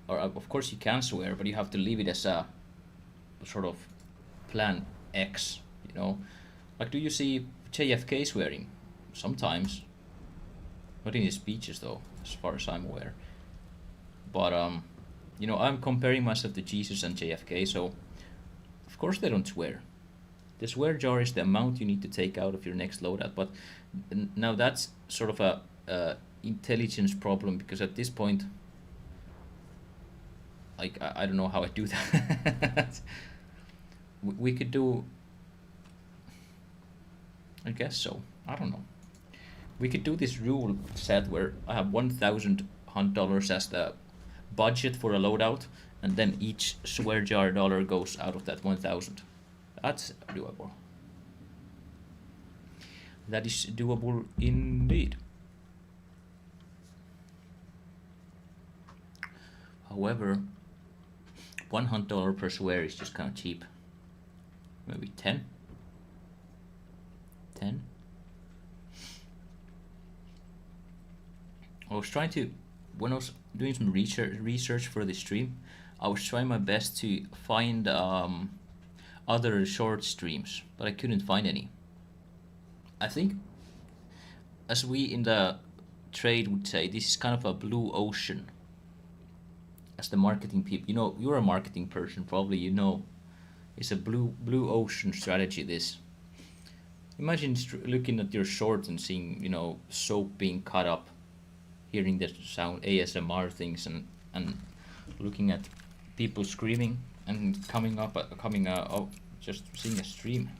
Or of course you can swear, but you have to leave it as a sort of plan X, you know? Like, do you see JFK swearing? Sometimes. Not in his speeches though, as far as I'm aware. But you know, I'm comparing myself to Jesus and JFK, so of course they don't swear. The swear jar is the amount you need to take out of your next loadout, but now that's sort of a intelligence problem, because at this point, like, I don't know how I do that. We could do, I guess so, I don't know. We could do this rule set where I have 1,000 Hunt dollars as the budget for a loadout, and then each swear jar dollar goes out of that 1,000. That's doable. That is doable indeed. However, $100 per swear is just kind of cheap. maybe 10. 10. I was trying to, when I was doing some research for the stream, I was trying my best to find other short streams, but I couldn't find any. I think, as we in the trade would say, this is kind of a blue ocean. As the marketing people, you know, you're a marketing person, probably you know, it's a blue ocean strategy. This. Imagine looking at your short and seeing, you know, soap being cut up, hearing the sound ASMR things, and looking at people screaming and coming just seeing a stream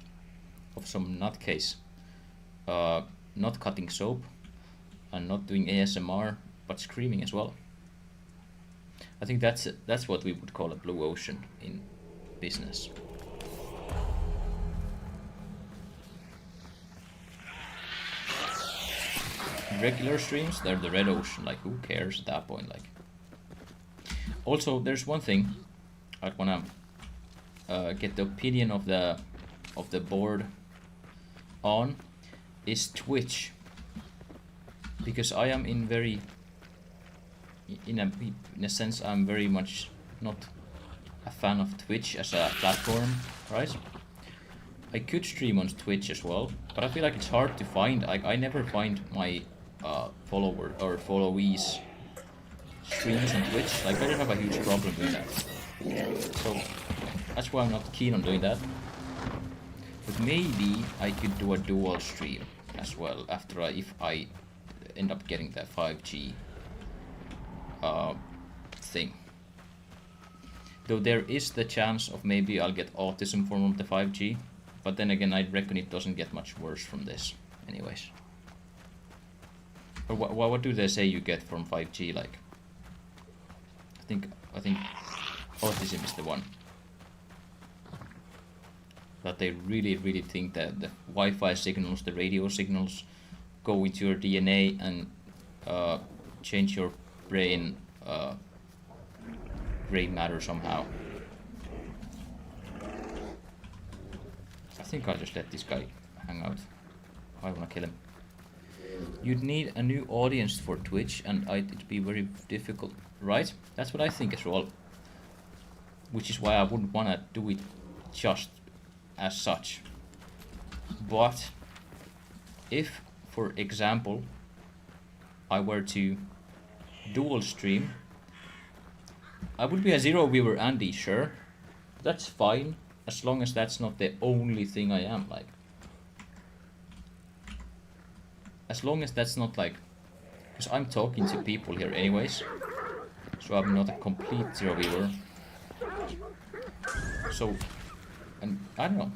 of some nutcase not cutting soap and not doing ASMR but screaming as well. I think that's what we would call a blue ocean in business. Regular streams, they're the red ocean. Like, who cares at that point? Like, also there's one thing I'd wanna get the opinion of the board on, is Twitch, because I am in a sense I'm very much not a fan of Twitch as a platform, right? I could stream on Twitch as well, but I feel like it's hard to find. I never find my follower or followees streams on Twitch. Like, I just have a huge problem with that. So that's why I'm not keen on doing that. But maybe I could do a dual stream as well after if I end up getting that 5G thing. Though there is the chance of maybe I'll get autism from the 5G, but then again I reckon it doesn't get much worse from this anyways. Or what do they say you get from 5G? Like, I think autism is the one that they really think that the Wi-Fi signals, the radio signals, go into your DNA and change your brain gray matter somehow. I think I'll just let this guy hang out. I wanna kill him. You'd need a new audience for Twitch, and it'd be very difficult, right? That's what I think as well. Which is why I wouldn't wanna do it just as such. But if, for example, I were to dual stream, I would be a 0 viewer Andy, sure. That's fine, as long as that's not the only thing I am, like. As long as that's not like, because I'm talking to people here anyways, so I'm not a complete 0 viewer. So, and I don't know.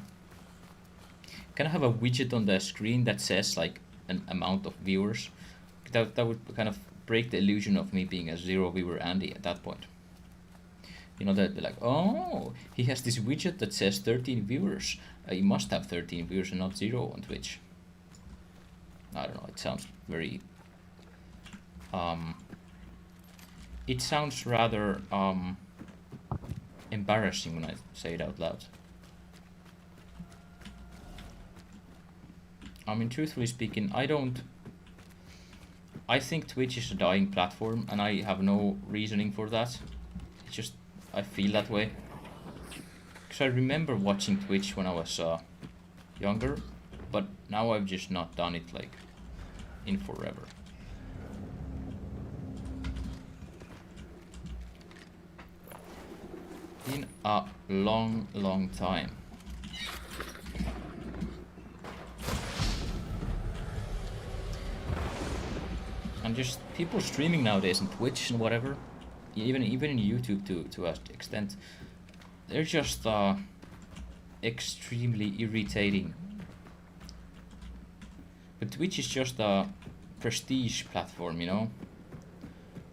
Can I have a widget on the screen that says like an amount of viewers? That would kind of break the illusion of me being a 0 viewer Andy at that point. You know, they're like, oh, he has this widget that says 13 viewers. He must have 13 viewers and not 0 on Twitch. I don't know, it sounds very... it sounds rather embarrassing when I say it out loud. I mean, truthfully speaking, I think Twitch is a dying platform, and I have no reasoning for that. It's just, I feel that way. Because I remember watching Twitch when I was younger, but now I've just not done it like in forever. In a long time. And just people streaming nowadays on Twitch and whatever, even in YouTube to an extent, they're just extremely irritating. But Twitch is just a prestige platform, you know?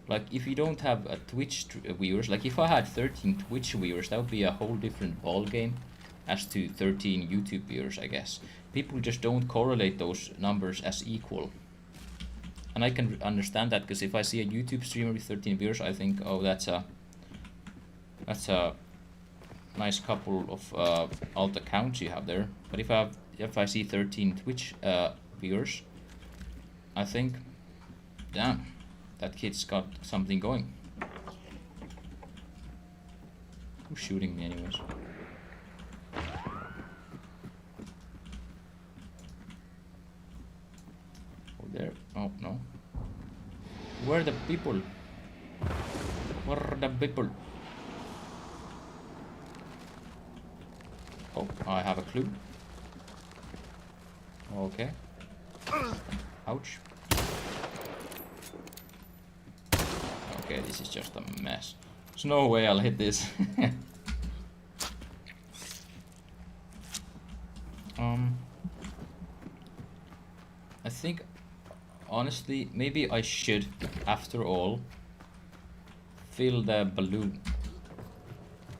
Like, if you don't have a Twitch viewers, like if I had 13 Twitch viewers, that would be a whole different ball game as to 13 YouTube viewers, I guess. People just don't correlate those numbers as equal. And I can understand that, because if I see a YouTube streamer with 13 viewers, I think, oh, that's a nice couple of alt accounts you have there. But if I see 13 Twitch viewers, I think, damn, that kid's got something going. Who's shooting me anyways? Oh, there. Oh, no. Where are the people? Where are the people? Oh, I have a clue. Okay. Ouch. Okay, this is just a mess. There's no way I'll hit this. I think, honestly, maybe I should, after all, fill the balloon.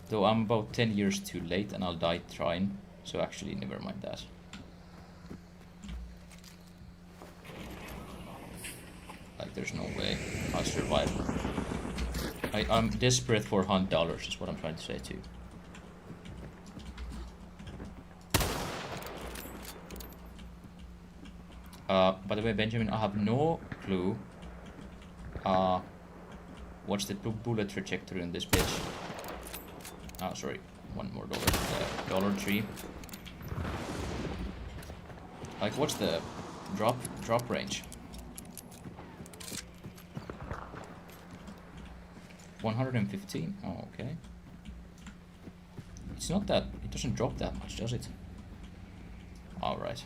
Though I'm about 10 years too late and I'll die trying, so actually never mind that. Like, there's no way I'll survive. I'm desperate for Hunt dollars, is what I'm trying to say too. By the way, Benjamin, I have no clue what's the bullet trajectory in this bitch. Oh, sorry, one more dollar. $1.03. Like, what's the drop range? 115. Oh, okay. It's not that. It doesn't drop that much, does it? All right.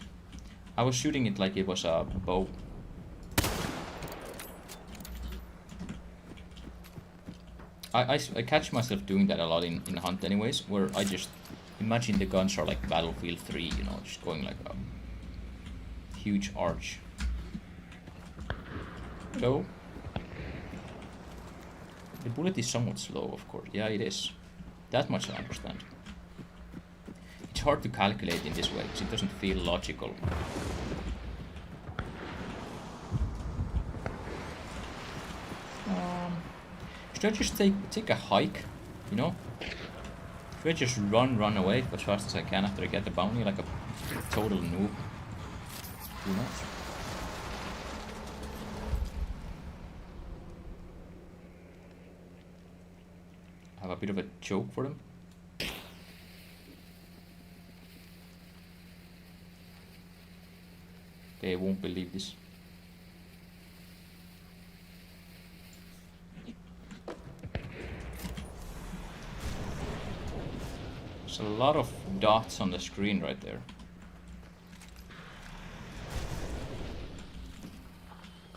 I was shooting it like it was a bow. I catch myself doing that a lot in Hunt anyways, where I just imagine the guns are like Battlefield 3, you know, just going like a huge arch. Hello? The bullet is somewhat slow, of course. Yeah, it is. That much I understand. It's hard to calculate in this way, because it doesn't feel logical. Should I just take a hike, you know? Should I just run away as fast as I can after I get the bounty like a total noob? Who knows? Have a bit of a joke for them. They won't believe this. There's a lot of dots on the screen right there.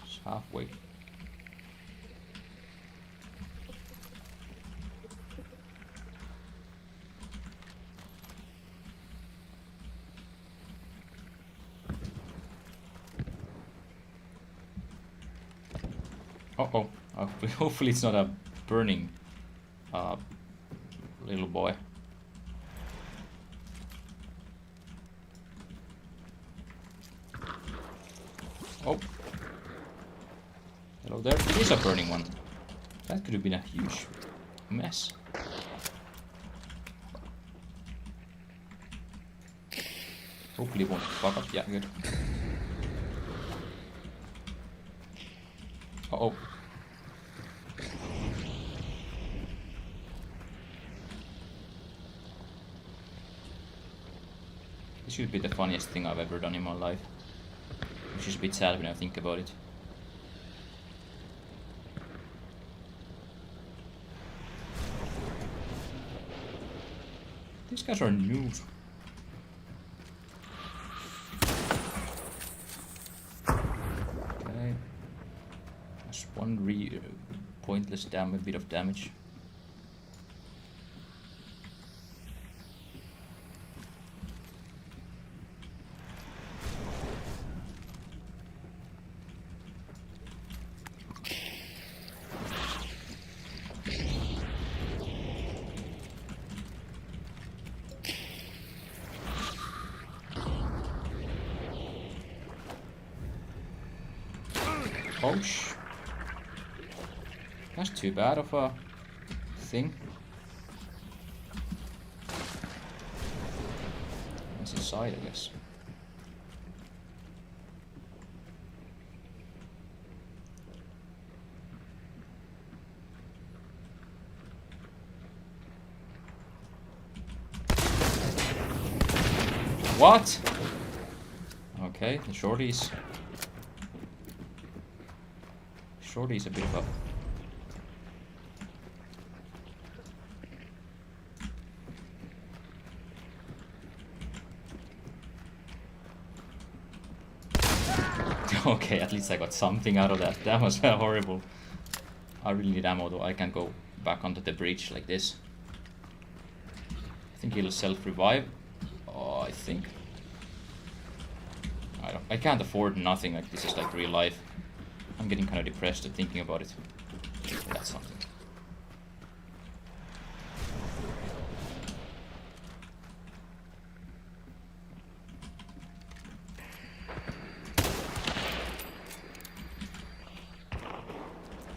It's halfway. Uh-oh. Hopefully it's not a burning little boy. Oh. Hello there. It is a burning one. That could have been a huge mess. Hopefully it won't fuck up. Yeah, good. Uh-oh. This should be the funniest thing I've ever done in my life. Which is a bit sad when I think about it. These guys are noobs. Okay. That's one pointless bit of damage. Ouch. That's too bad of a thing. side, I guess. What? Okay, the shorty's a bit of a... Okay, at least I got something out of that. That was horrible. I really need ammo though. I can go back onto the bridge like this. I think he'll self-revive. Oh, I think. I can't afford nothing. Like, this is like real life. I'm getting kind of depressed at thinking about it. That's something.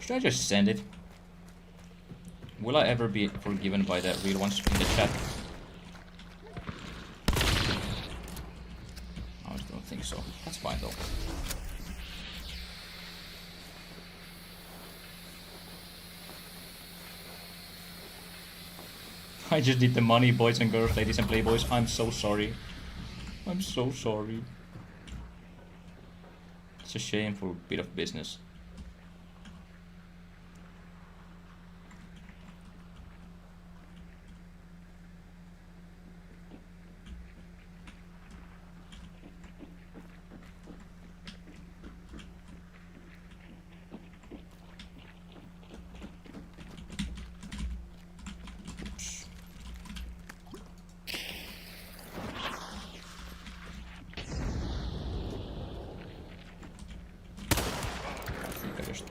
Should I just send it? Will I ever be forgiven by the real ones in the chat? I don't think so. That's fine though. I just did the money, boys and girls, ladies and playboys. I'm so sorry. I'm so sorry. It's a shameful bit of business.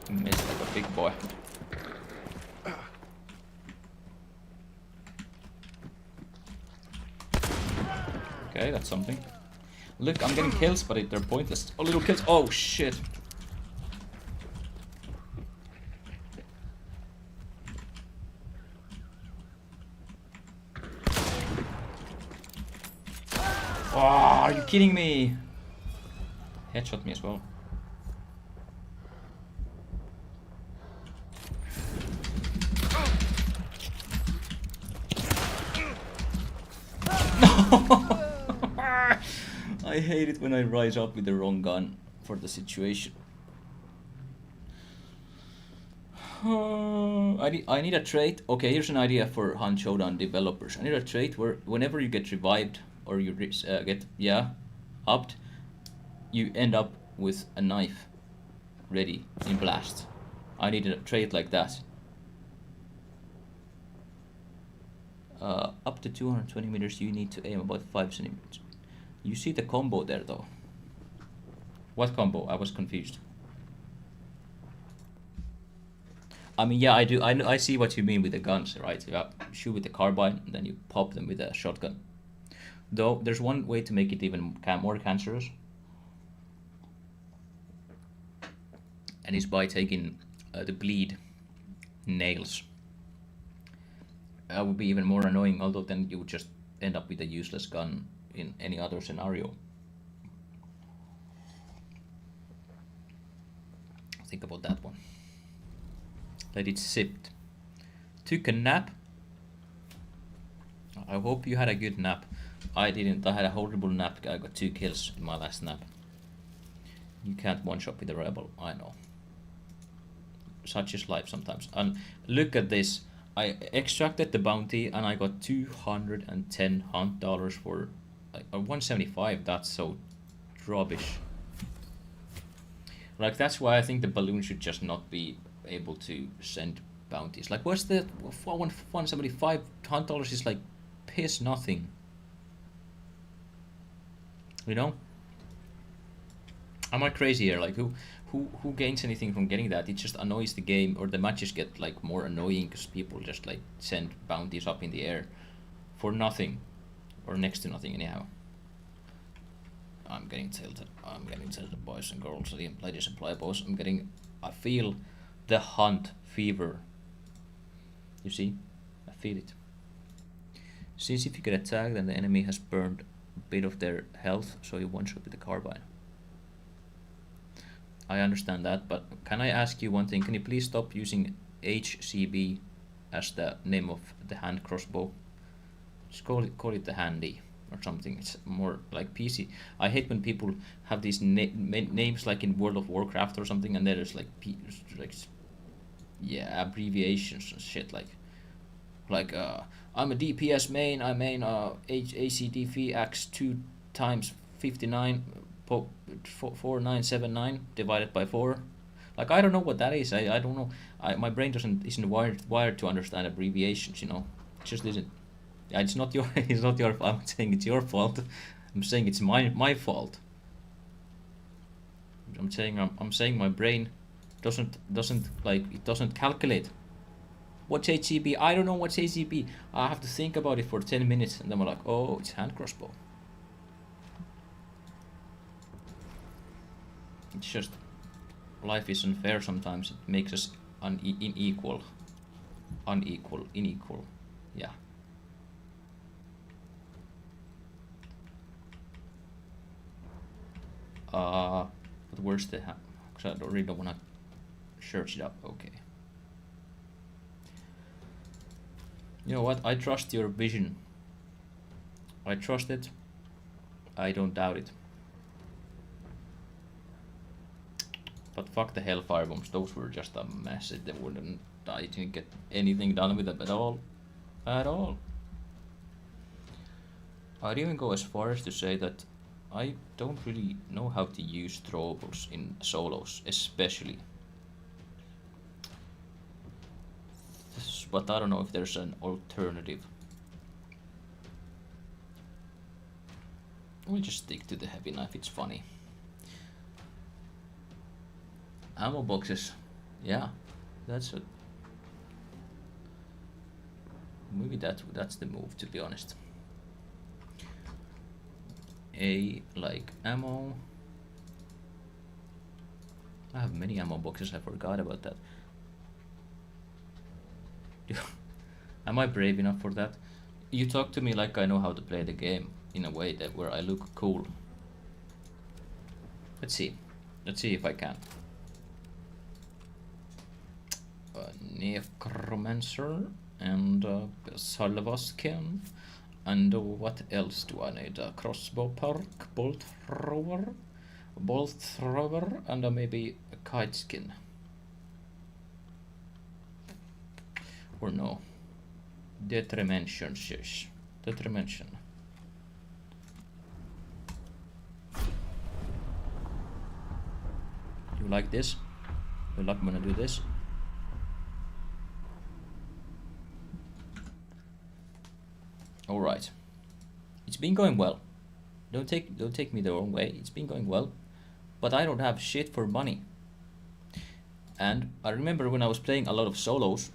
Missed like a big boy. Okay, that's something. Look, I'm getting kills, but they're pointless. Oh, little kills. Oh, shit. Oh, are you kidding me? Headshot me as well. I hate it when I rise up with the wrong gun for the situation. I need a trait. Okay, here's an idea for Hunt Showdown developers. I need a trait where whenever you get revived or you get upped, you end up with a knife ready in blast. I need a trait like that. Up to 220 meters, you need to aim about 5 centimeters. You see the combo there, though. What combo? I was confused. I mean, yeah, I do. I see what you mean with the guns, right? You shoot with the carbine, and then you pop them with a shotgun. Though, there's one way to make it even more cancerous. And it's by taking the bleed nails. That would be even more annoying, although then you would just end up with a useless gun in any other scenario. Think about that one. Let it sit. Took a nap. I hope you had a good nap. I didn't. I had a horrible nap. I got 2 kills in my last nap. You can't one-shot with a rebel, I know. Such is life sometimes. And look at this. I extracted the bounty and I got $210 Hunt dollars for like 175. That's so rubbish. Like, that's why I think the balloon should just not be able to send bounties. Like, what's the 175 Hunt dollars is like piss nothing. You know? Am I crazy here? Like, who gains anything from getting that? It just annoys the game, or the matches get like more annoying because people just like send bounties up in the air for nothing, or next to nothing anyhow. I'm getting tilted. I'm getting tilted, boys and girls, ladies and playboys. I feel the hunt fever. You see? I feel it. Since if you get attacked and the enemy has burned bit of their health, so you one shot with the carbine. I understand that, but can I ask you one thing? Can you please stop using HCB as the name of the hand crossbow? Just call it the handy or something. It's more like PC. I hate when people have these names like in World of Warcraft or something, and there's like yeah, abbreviations and shit like I'm a DPS main. I main ACDV X 2 times 59 4979 divided by 4. Like I don't know what that is. I don't know. My brain isn't wired to understand abbreviations. You know, it just isn't. Yeah, it's not your it's not your. I'm saying it's your fault. I'm saying it's my fault. I'm saying my brain doesn't like it doesn't calculate. What's HCB? I don't know what's HCB. I have to think about it for 10 minutes, and then I'm like, oh, it's hand crossbow. It's just life is unfair sometimes. It makes us unequal. Yeah. But where's the because I really don't want to search it up. Okay. You know what? I trust your vision. I trust it. I don't doubt it. But fuck the Hellfire bombs. Those were just a mess. They wouldn't. I didn't get anything done with them at all. At all. I'd even go as far as to say that I don't really know how to use throwables in solos, especially. But I don't know if there's an alternative. We'll just stick to the heavy knife, it's funny. Ammo boxes, yeah, that's a... Maybe that's the move, to be honest. Like ammo. I have many ammo boxes, I forgot about that. Am I brave enough for that? You talk to me like I know how to play the game in a way that where I look cool. Let's see if I can. Necromancer and Salvaskin, and what else do I need? A crossbow perk, bolt thrower, and maybe a kite skin. Or no, Detrimensions, yes. Detrimension. You like this? You like when I do this? Alright. It's been going well. Don't take me the wrong way. It's been going well. But I don't have shit for money. And I remember when I was playing a lot of solos,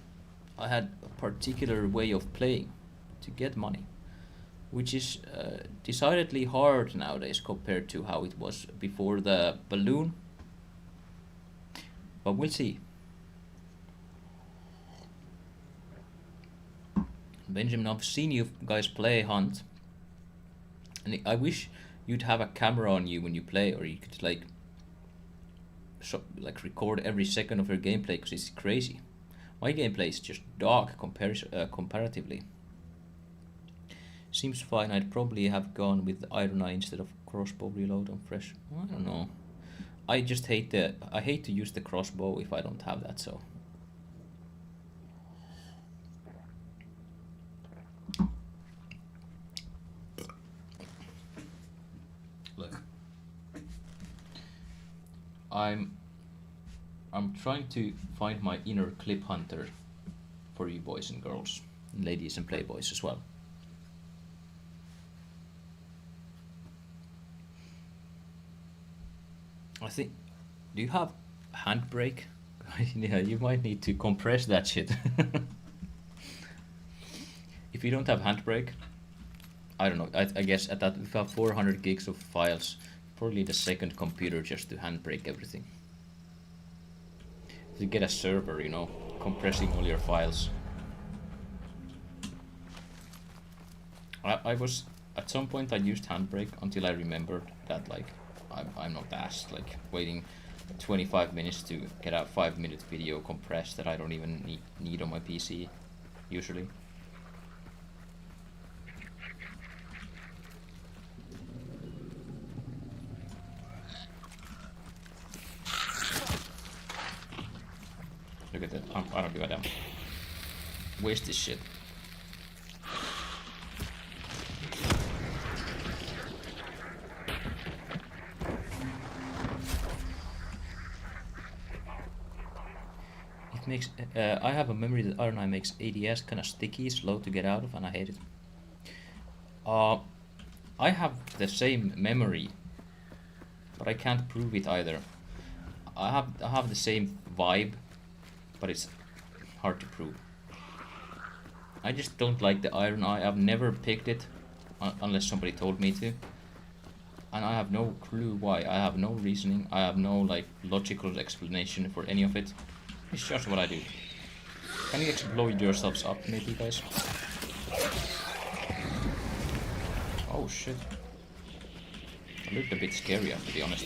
I had a particular way of playing to get money, which is decidedly hard nowadays compared to how it was before the balloon. But we'll see. Benjamin, I've seen you guys play Hunt, and I wish you'd have a camera on you when you play, or you could like record every second of your gameplay, because it's crazy. My gameplay is just dog comparatively. Seems fine. I'd probably have gone with Iron Eye instead of crossbow reload on fresh. I don't know. I just hate to use the crossbow if I don't have that, so. Look. I'm trying to find my inner clip hunter for you boys and girls, ladies and playboys as well. I think, do you have handbrake? Yeah, you might need to compress that shit. If you don't have handbrake, I don't know, I guess at that, if you have 400 gigs of files, probably need a second computer just to handbrake everything. To get a server, you know, compressing all your files. I was At some point I used handbrake until I remembered that like I'm not ass like waiting 25 minutes to get a 5-minute video compressed that I don't even need on my PC usually. Look at that. I don't give a damn. Waste this shit. It makes. I have a memory that Iron Eye makes ADS kind of sticky, slow to get out of, and I hate it. I have the same memory, but I can't prove it either. I have the same vibe, but it's hard to prove. I just don't like the Iron Eye. I've never picked it unless somebody told me to, and I have no clue why. I have no reasoning. I have no like logical explanation for any of it. It's just what I do. Can you explode yourselves up, maybe, guys? Oh shit! It looked a bit scary, to be honest.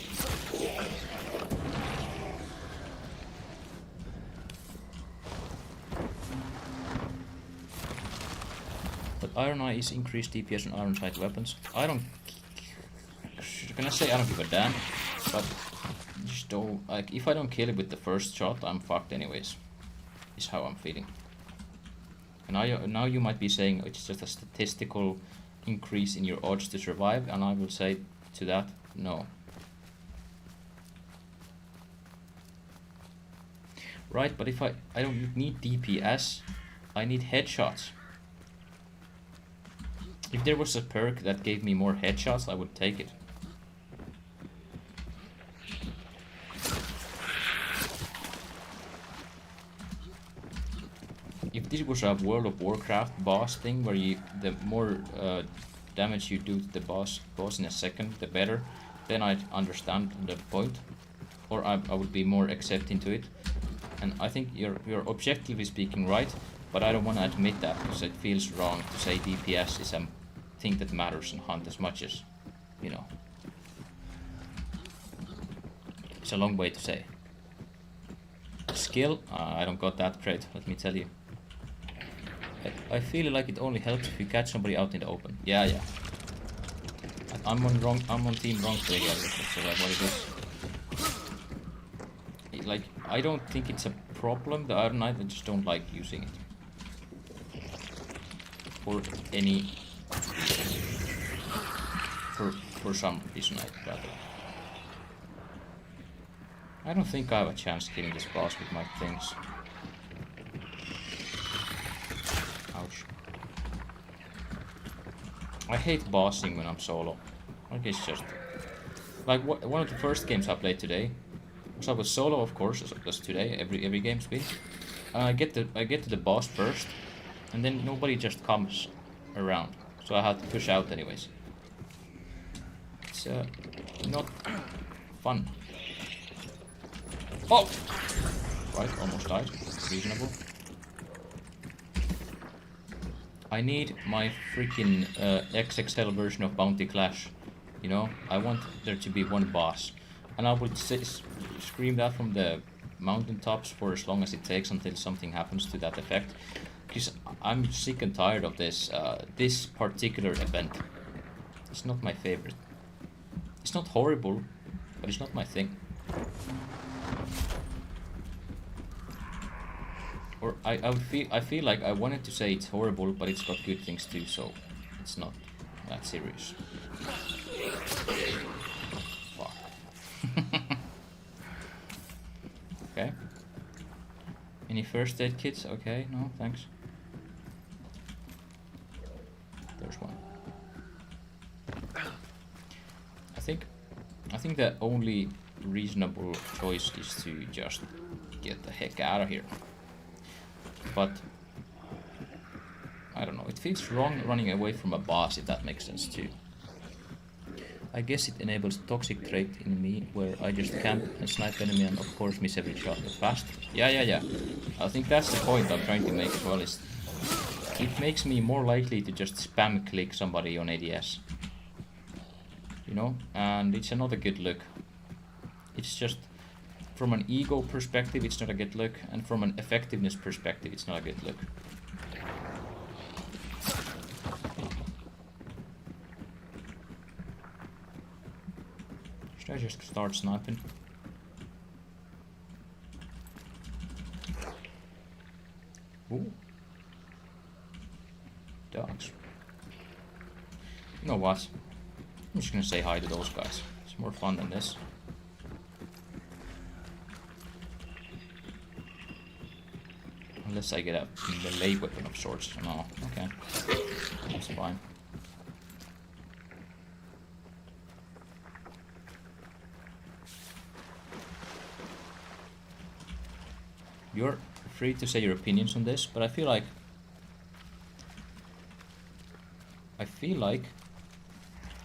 But Iron Eye is increased DPS on Iron Sight weapons. I don't. Can I say I don't give a damn? But just don't. Like, if I don't kill it with the first shot, I'm fucked anyways. Is how I'm feeling. And now you might be saying it's just a statistical increase in your odds to survive, and I will say to that, no. Right, but if I don't need DPS, I need headshots. If there was a perk that gave me more headshots, I would take it. If this was a World of Warcraft boss thing, where the more damage you do to the boss in a second, the better, then I'd understand the point, or I would be more accepting to it. And I think you're objectively speaking right, but I don't want to admit that because it feels wrong to say DPS is a thing that matters in Hunt as much as, you know. It's a long way to say. Skill, I don't got that great, let me tell you. I feel like it only helps if you catch somebody out in the open. Yeah. I'm on team wrong play here. That's what it is. Like, I don't think it's a problem. The Iron Knight, I just don't like using it. For any... For some reason, I'd rather. I don't think I have a chance killing this boss with my things. Ouch. I hate bossing when I'm solo. Like, it's just... Like, one of the first games I played today was I was solo, of course, as today, every game's been. And I get to the boss first, and then nobody just comes around. So I had to push out anyways. It's not fun. Oh! Right, almost died. Reasonable. I need my freaking XXL version of Bounty Clash. You know, I want there to be one boss. And I would scream that from the mountaintops for as long as it takes until something happens to that effect. Because I'm sick and tired of this, this particular event. It's not my favorite. It's not horrible, but it's not my thing. Or I feel like I wanted to say it's horrible, but it's got good things too, so it's not that serious. Fuck. Okay. Any first aid kits? Okay, no, thanks. There's one. I think the only reasonable choice is to just get the heck out of here. But I don't know, it feels wrong running away from a boss, if that makes sense too. I guess it enables toxic trait in me, where I just camp and snipe enemy and of course miss every shot, but fast. Yeah. I think that's the point I'm trying to make as well, is it makes me more likely to just spam click somebody on ADS. You know, and it's another good look. It's just from an ego perspective, it's not a good look, and from an effectiveness perspective, it's not a good look. Should I just start sniping? Ooh. Dogs. You know what? I'm just gonna say hi to those guys. It's more fun than this. Unless I get a melee weapon of sorts. No, okay. That's fine. You're free to say your opinions on this, but I feel like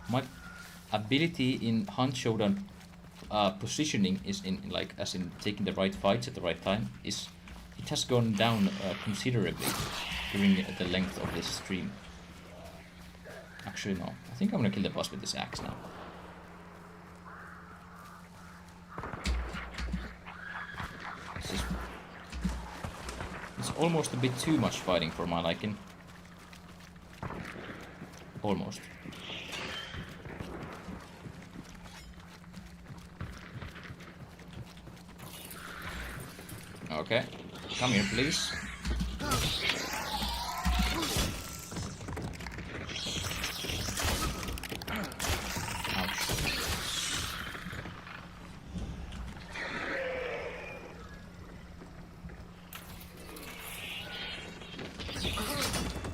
my ability in Hunt Showdown positioning is in like as in taking the right fights at the right time is it has gone down considerably during the length of this stream. Actually no, I think I'm gonna kill the boss with this axe now. It's almost a bit too much fighting for my liking. Almost. Okay, come here please. Ouch.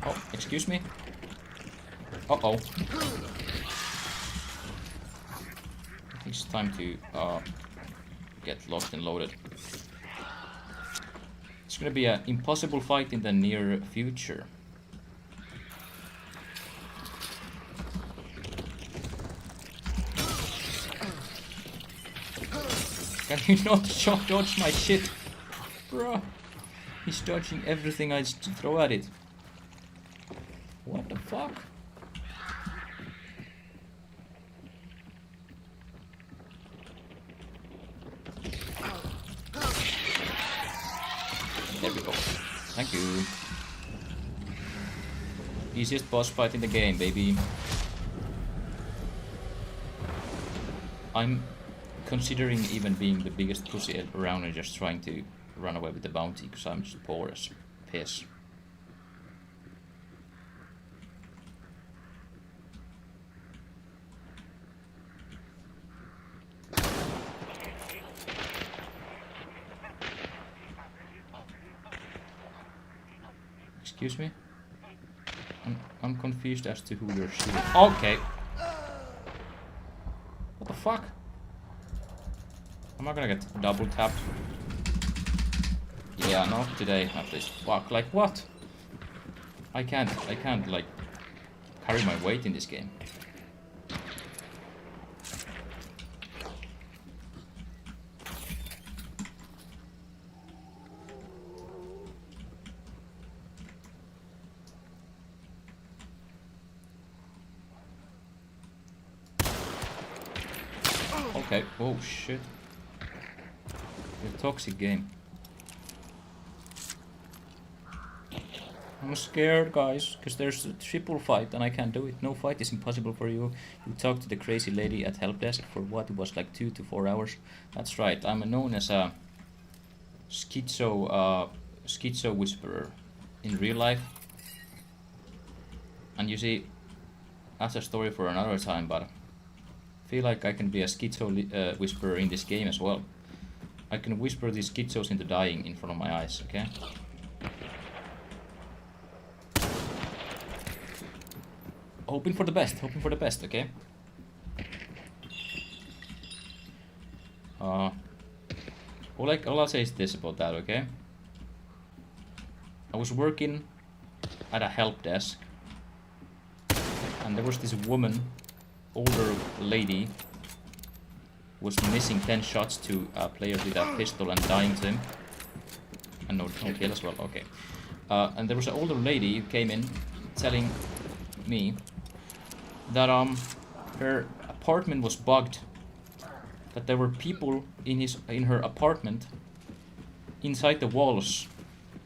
Oh, excuse me. Uh-oh. It's time to get locked and loaded. It's gonna be an impossible fight in the near future. Can you not dodge my shit? Bruh. He's dodging everything I throw at it. What the fuck? There we go. Thank you. Easiest boss fight in the game, baby. I'm considering even being the biggest pussy around and just trying to run away with the bounty because I'm just poor as piss. Excuse me? I'm confused as to who you're shooting. Okay. What the fuck? Am I gonna get double tapped? Yeah, not today at least. Fuck, like what? I can't like carry my weight in this game. Okay, oh shit. It's a toxic game. I'm scared, guys, because there's a triple fight and I can't do it. No fight is impossible for you. You talked to the crazy lady at help desk for what it was like 2 to 4 hours. That's right, I'm known as a schizo whisperer in real life. And you see, that's a story for another time, but I feel like I can be a schizo whisperer in this game as well. I can whisper these schizos into dying in front of my eyes, okay? Hoping for the best, okay? All I'll say is this about that, okay? I was working at a help desk, and there was this woman, older lady, was missing 10 shots to a player with a pistol and dying to him. And no kill as well, okay. And there was an older lady who came in telling me that her apartment was bugged, that there were people in her apartment inside the walls,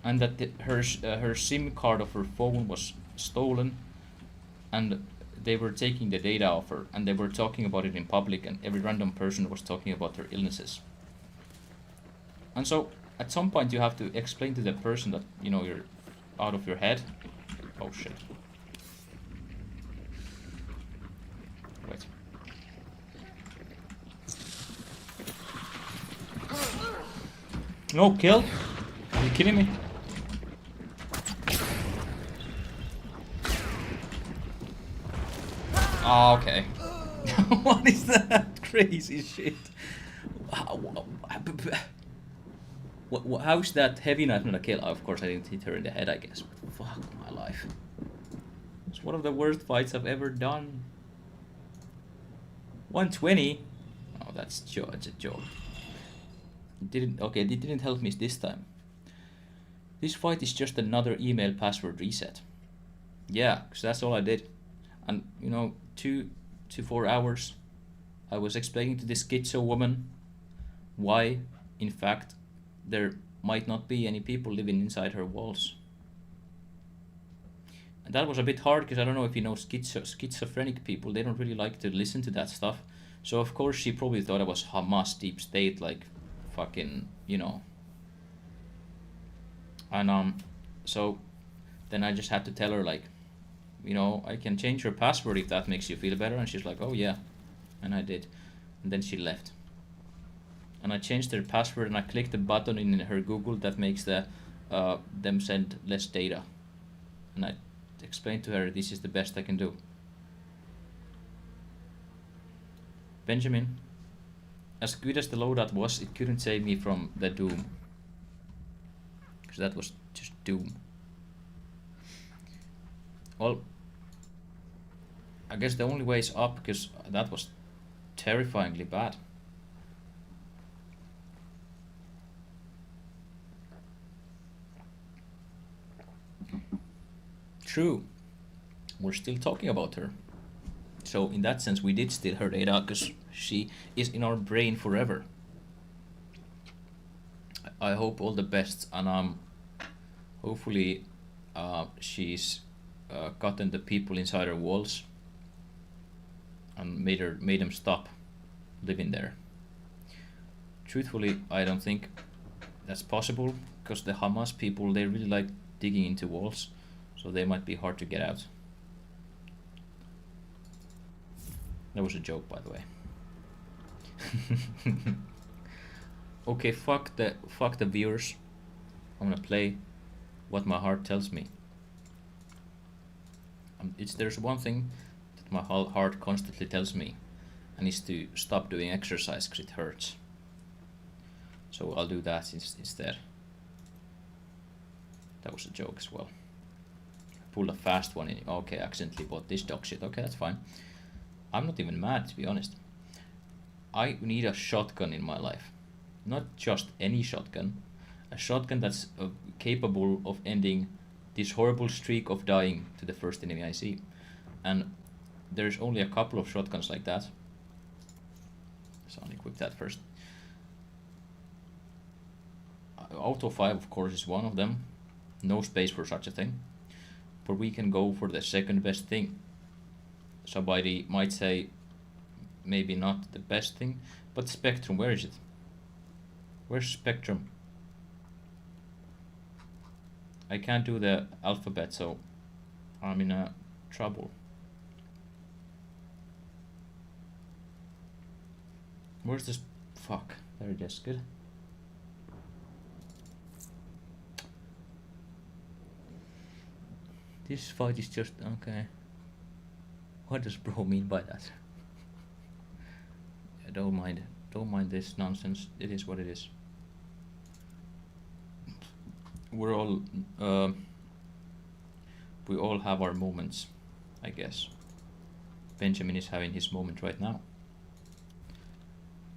and that her SIM card of her phone was stolen, and they were taking the data off her, and they were talking about it in public, and every random person was talking about their illnesses. And so at some point you have to explain to the person that, you know, you're out of your head. Oh shit. Wait. No, kill? Are you kidding me? Oh, okay. What is that crazy shit? How's that heavy knife not a kill? Of course I didn't hit her in the head, I guess. But fuck my life. It's one of the worst fights I've ever done. 120? Oh, that's a joke. It didn't help me this time. This fight is just another email password reset. Yeah, because that's all I did. And, you know, 2 to 4 hours, I was explaining to this schizo woman why, in fact, there might not be any people living inside her walls. And that was a bit hard, because I don't know if you know schizophrenic people, they don't really like to listen to that stuff. So, of course, she probably thought I was Hamas deep state, like, fucking, you know. And, so, then I just had to tell her, like, you know, I can change your password if that makes you feel better. And she's like, oh yeah. And I did. And then she left. And I changed her password, and I clicked the button in her Google that makes them send less data. And I explained to her, this is the best I can do. Benjamin, as good as the loadout was, it couldn't save me from the doom. Because that was just doom. Well, I guess the only way is up, because that was terrifyingly bad. True. We're still talking about her. So in that sense, we did steal her data, because she is in our brain forever. I hope all the best, and hopefully she's gotten the people inside her walls and made them stop living there. Truthfully, I don't think that's possible, because the Hamas people, they really like digging into walls, so they might be hard to get out. That was a joke, by the way. Okay, fuck the viewers. I'm gonna play what my heart tells me. There's one thing that my heart constantly tells me, and it's to stop doing exercise because it hurts. So I'll do that instead. That was a joke as well. Pulled a fast one in. Okay, accidentally bought this dog shit. Okay, that's fine. I'm not even mad, to be honest. I need a shotgun in my life. Not just any shotgun. A shotgun that's capable of ending this horrible streak of dying to the first enemy I see. And there's only a couple of shotguns like that. So I'll equip that first. Auto 5, of course, is one of them. No space for such a thing. But we can go for the second best thing. Somebody might say maybe not the best thing, but Spectrum, where is it? Where's Spectrum? I can't do the alphabet, so I'm in trouble. Where's this? Fuck, there it is, good. This fight is just, okay. What does bro mean by that? I don't mind this nonsense. It is what it is. We're all, we all have our moments, I guess. Benjamin is having his moment right now.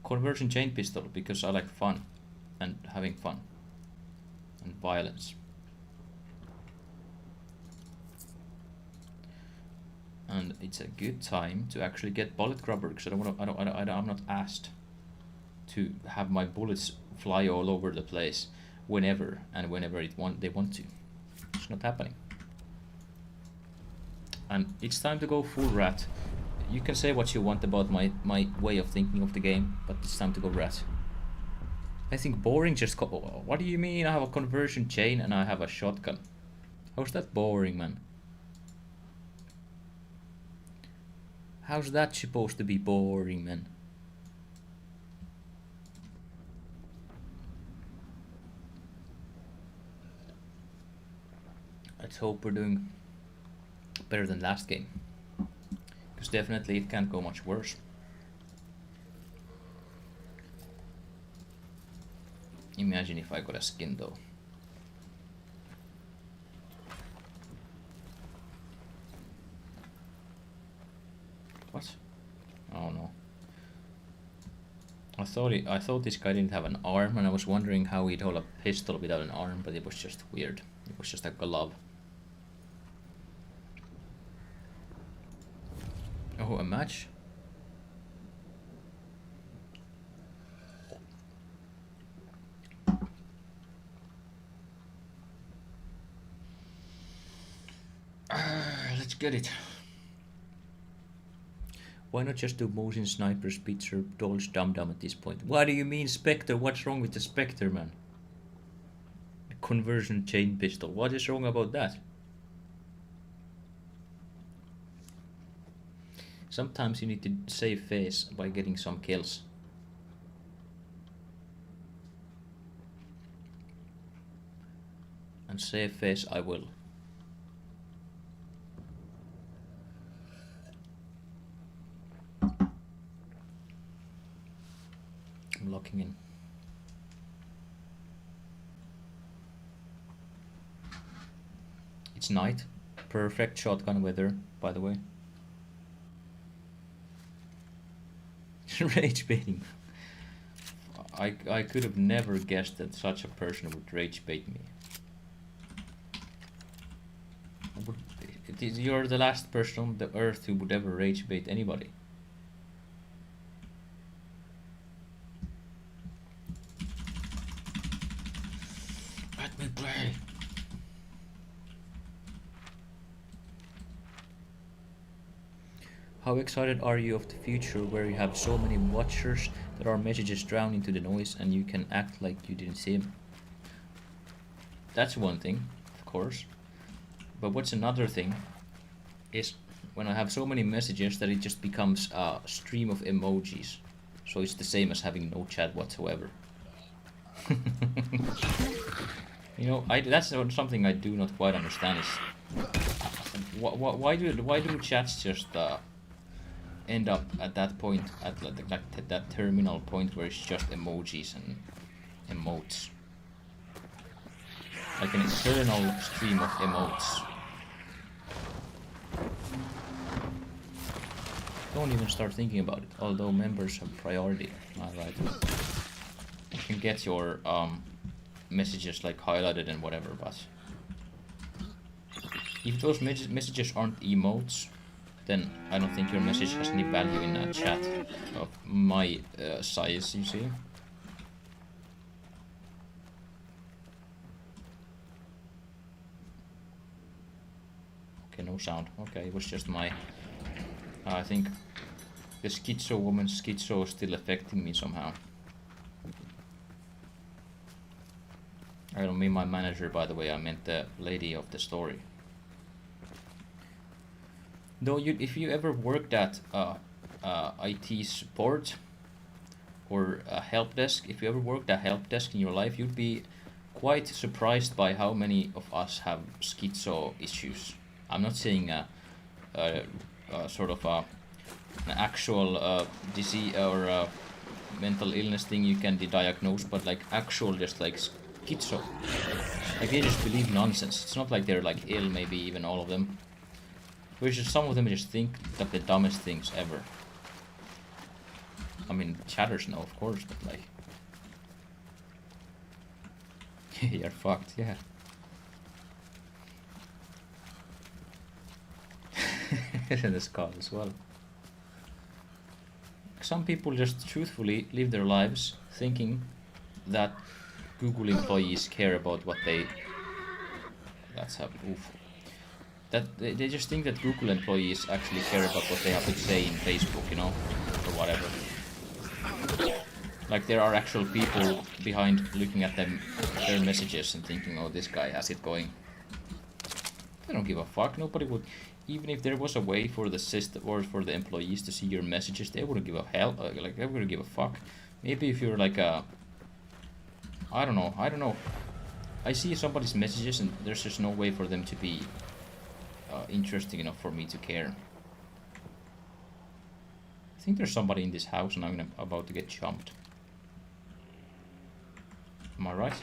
Conversion chain pistol, because I like fun and having fun and violence. And it's a good time to actually get bullet grubber, because I'm not asked to have my bullets fly all over the place whenever they want to. It's not happening. And it's time to go full rat. You can say what you want about my way of thinking of the game, but it's time to go rat. I think boring just what do you mean? I have a conversion chain and I have a shotgun. How's that boring, man? How's that supposed to be boring, man? Let's hope we're doing better than last game. Because definitely it can't go much worse. Imagine if I got a skin though. What? Oh no. I thought this guy didn't have an arm, and I was wondering how he'd hold a pistol without an arm, but it was just weird. It was just a glove. Oh, a match? Let's get it. Why not just do Mosin Sniper, Spitzer, Dolch, Dum Dum at this point? What do you mean Spectre? What's wrong with the Spectre, man? The conversion chain pistol. What is wrong about that? Sometimes you need to save face by getting some kills. And save face I will. I'm locking in. It's night. Perfect shotgun weather, by the way. Rage baiting. I could have never guessed that such a person would rage bait me. You're the last person on the earth who would ever rage bait anybody. Let me play. How excited are you of the future where you have so many watchers that our messages drown into the noise and you can act like you didn't see them? That's one thing, of course. But what's another thing is when I have so many messages that it just becomes a stream of emojis. So it's the same as having no chat whatsoever. You know, that's something I do not quite understand is why do chats just end up at that point, at that terminal point where it's just emojis and emotes, like an eternal stream of emotes. Don't even start thinking about it, although members have priority. Alright, you can get your messages like highlighted and whatever, but if those messages aren't emotes, then I don't think your message has any value in a chat of my size, you see. Okay, no sound. Okay, it was just my... I think the schizo woman's schizo is still affecting me somehow. I don't mean my manager, by the way, I meant the lady of the story. Though if you ever worked at IT support or a help desk, if you ever worked at help desk in your life, you'd be quite surprised by how many of us have schizo issues. I'm not saying sort of an actual disease or mental illness thing you can diagnose, but like actual just like schizo. Like they just believe nonsense. It's not like they're like ill, maybe even all of them. Which is some of them just think that the dumbest things ever. I mean, chatters know, of course, but like... You're fucked, yeah. in the skull as well. Some people just truthfully live their lives thinking that Google employees care about what they... That's how... Oof. That they just think that Google employees actually care about what they have to say in Facebook, you know, or whatever. Like there are actual people behind looking at their messages and thinking, oh, this guy has it going. They don't give a fuck. Nobody would, even if there was a way for the system or for the employees to see your messages, they wouldn't give a hell. Like they wouldn't give a fuck. Maybe if you're like a, I don't know. I see somebody's messages and there's just no way for them to be interesting enough for me to care. I think there's somebody in this house and I'm about to get jumped. Am I right?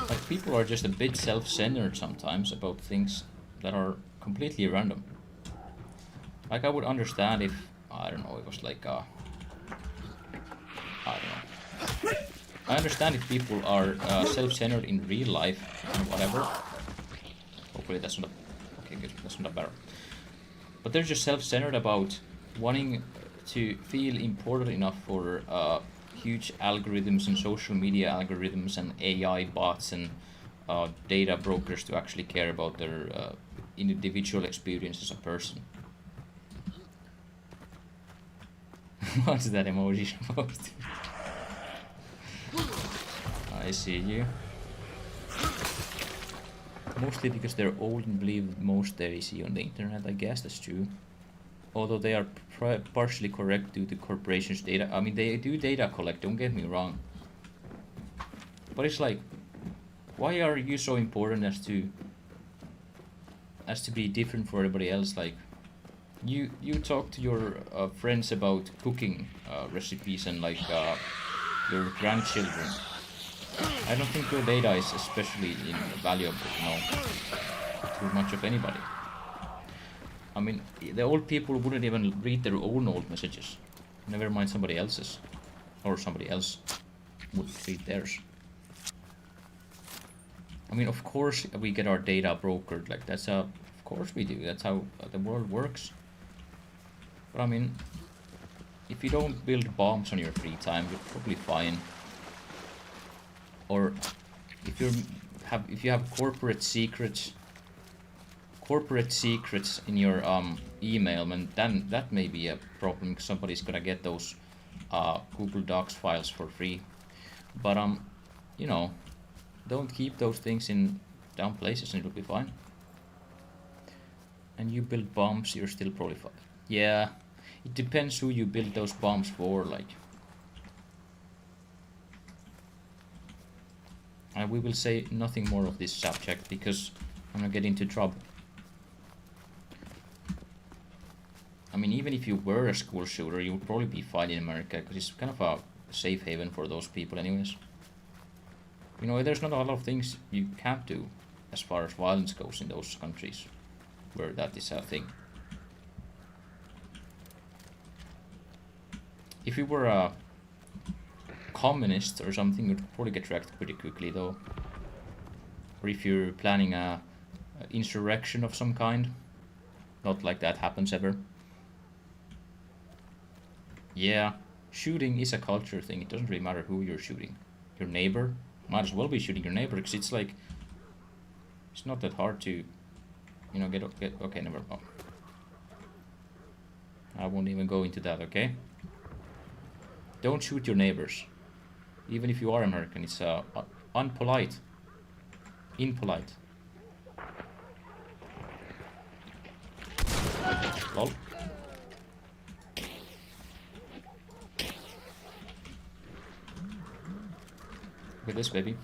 Like people are just a bit self-centered sometimes about things that are completely random. Like I would understand if, I don't know, it was like I don't know. I understand if people are self-centered in real life and whatever. Hopefully that's not a, okay, good, that's not a barrel. But they're just self-centered about wanting to feel important enough for huge algorithms and social media algorithms and AI bots and data brokers to actually care about their individual experience as a person. What's that emoji supposed to be? I see you. Mostly because they're old and believe most they see on the internet, I guess that's true. Although they are partially correct due to corporations' data. I mean, they do data collect, don't get me wrong. But it's like, why are you so important as to be different for everybody else? Like, you talk to your friends about cooking recipes and like your grandchildren. I don't think your data is especially valuable, you know, to much of anybody. I mean, the old people wouldn't even read their own old messages. Never mind somebody else's. Or somebody else would read theirs. I mean, of course we get our data brokered. Like, that's of course we do. That's how the world works. But I mean, if you don't build bombs on your free time, you're probably fine. Or if you have corporate secrets in your email, then that may be a problem because somebody's gonna get those Google Docs files for free. But you know, don't keep those things in down places and it'll be fine. And you build bombs, you're still probably fine. Yeah, it depends who you build those bombs for, like. We will say nothing more of this subject because I'm gonna get into trouble. I mean, even if you were a school shooter, you would probably be fine in America because it's kind of a safe haven for those people anyways. You know, there's not a lot of things you can't do as far as violence goes in those countries where that is a thing. If you were a communist or something, you'd probably get tracked pretty quickly though. Or if you're planning a insurrection of some kind, not like that happens ever. Yeah, shooting is a culture thing. It doesn't really matter who you're shooting. Your neighbor, might as well be shooting your neighbor because it's like, it's not that hard to, you know, get okay, never mind. I won't even go into that, okay? Don't shoot your neighbors. Even if you are American, it's unpolite. Impolite. Lol. Look at this, baby.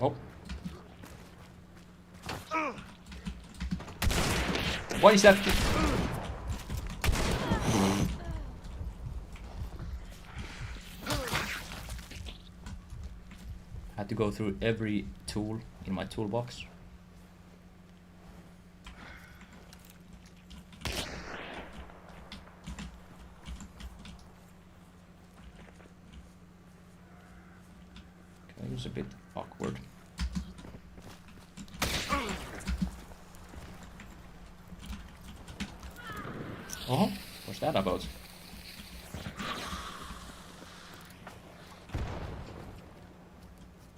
Oh. What is that? Had to go through every tool in my toolbox. feels a bit awkward. Oh, what's that about?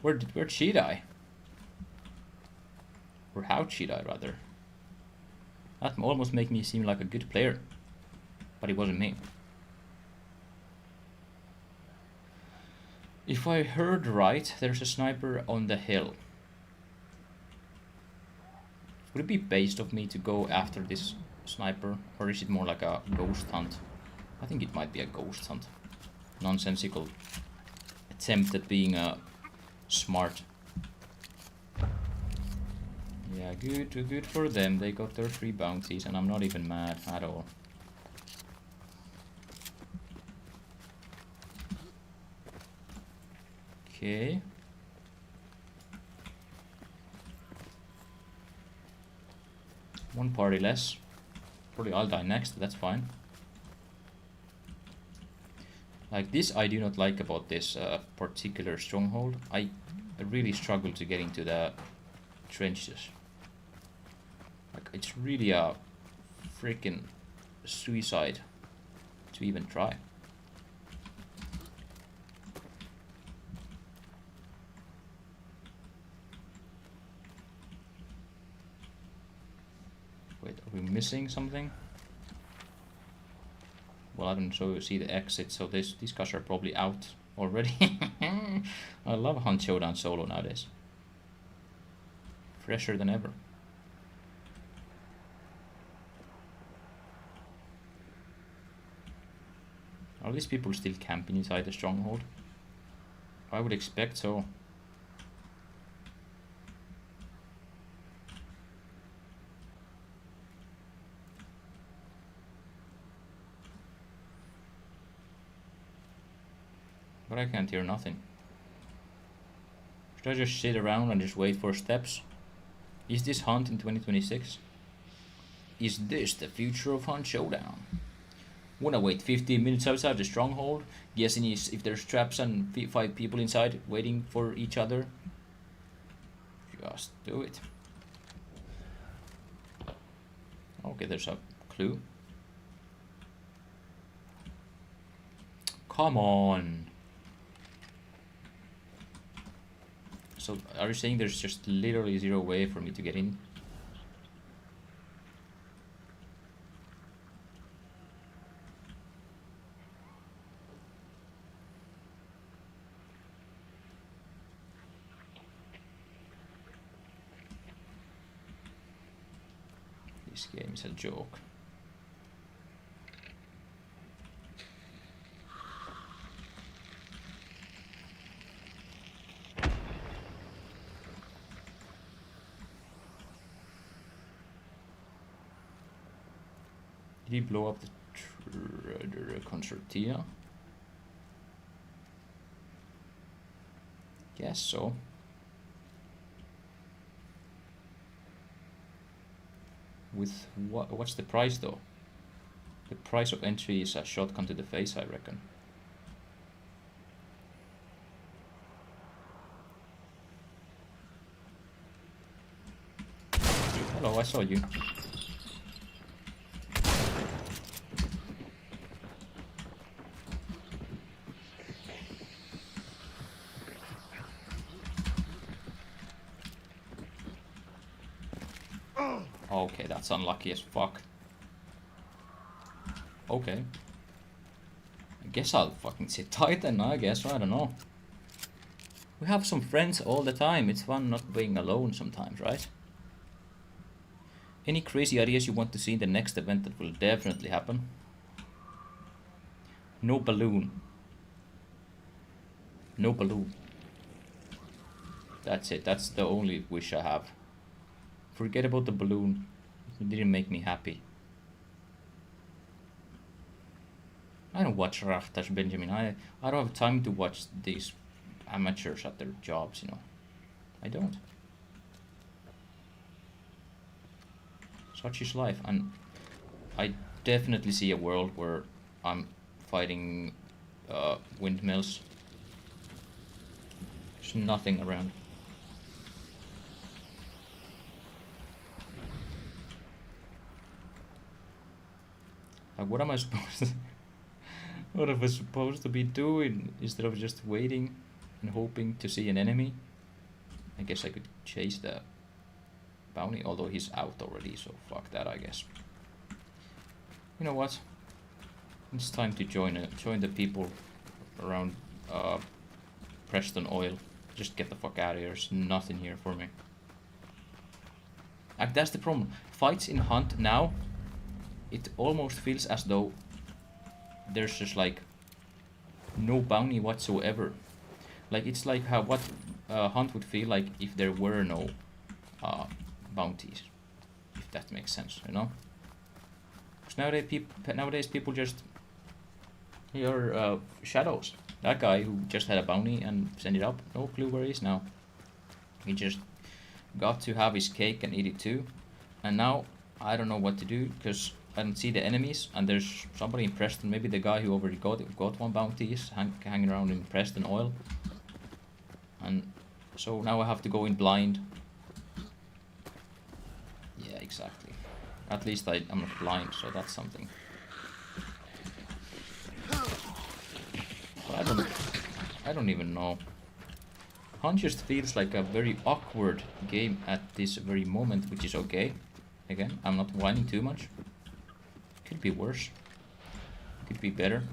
Where'd she die? Or how'd she die, rather? That almost make me seem like a good player. But it wasn't me. If I heard right, there's a sniper on the hill. Would it be based of me to go after this sniper? Or is it more like a ghost hunt? I think it might be a ghost hunt. Nonsensical attempt at being smart. Yeah, good for them. They got their 3 bounties and I'm not even mad at all. Okay. One party less. Probably I'll die next, that's fine. Like this I do not like about this particular stronghold. I really struggle to get into the trenches. Like it's really a freaking suicide to even try. Wait, are we missing something? Well, I don't see the exit, so these guys are probably out already. I love Hunt Showdown solo nowadays. Fresher than ever. Are these people still camping inside the stronghold? I would expect so. But I can't hear nothing. Should I just sit around and just wait for steps? Is this Hunt in 2026? Is this the future of Hunt Showdown? Wanna wait 15 minutes outside the stronghold, guessing if there's traps and 5 people inside waiting for each other? Just do it. Okay, there's a clue. Come on. So, are you saying there's just literally 0 way for me to get in? This game is a joke. Did he blow up the concertina? Guess so. With what's the price though? The price of entry is a shotgun to the face, I reckon. Hello, I saw you. Okay, that's unlucky as fuck. Okay. I guess I'll fucking sit tight then, I guess, I don't know. We have some friends all the time, it's fun not being alone sometimes, right? Any crazy ideas you want to see in the next event that will definitely happen? No balloon. No balloon. That's it, that's the only wish I have. Forget about the balloon. It didn't make me happy. I don't watch Raftash, Benjamin. I don't have time to watch these amateurs at their jobs, you know. I don't. Such is life. And I definitely see a world where I'm fighting windmills. There's nothing around. Like, what am I supposed to... what am I supposed to be doing instead of just waiting and hoping to see an enemy? I guess I could chase the bounty, although he's out already, so fuck that, I guess. You know what? It's time to join the people around Preston Oil. Just get the fuck out of here. There's nothing here for me. Like, that's the problem. Fights in Hunt now, it almost feels as though there's just like no bounty whatsoever. Like, it's like how what Hunt would feel like if there were no bounties, if that makes sense, you know? Because nowadays people just hear shadows. That guy who just had a bounty and sent it up, no clue where he is now. He just got to have his cake and eat it too. And now I don't know what to do because I don't see the enemies, and there's somebody in Preston, maybe the guy who already got one bounty is hanging around in Preston Oil. And so now I have to go in blind. Yeah, exactly. At least I'm not blind, so that's something. But I don't even know. Hunt just feels like a very awkward game at this very moment, which is okay. Again, I'm not whining too much. Could be worse. Could be better.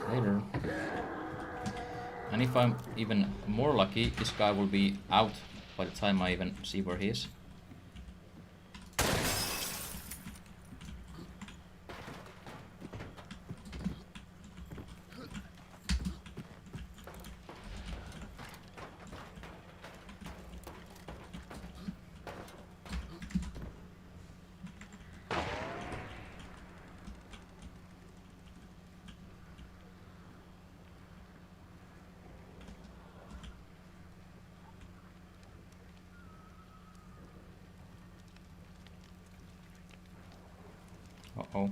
Later. And if I'm even more lucky, this guy will be out by the time I even see where he is. Uh-oh.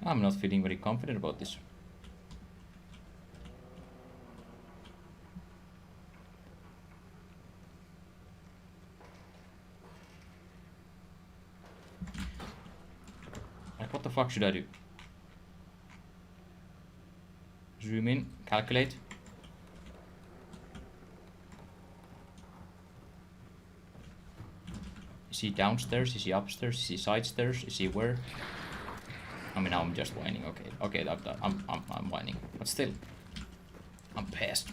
I'm not feeling very confident about this. Like, what the fuck should I do? Zoom in, calculate. Is he downstairs? Is he upstairs? Is he side stairs? Is he where? I mean, now I'm just whining. Okay, I'm whining, but still, I'm pissed.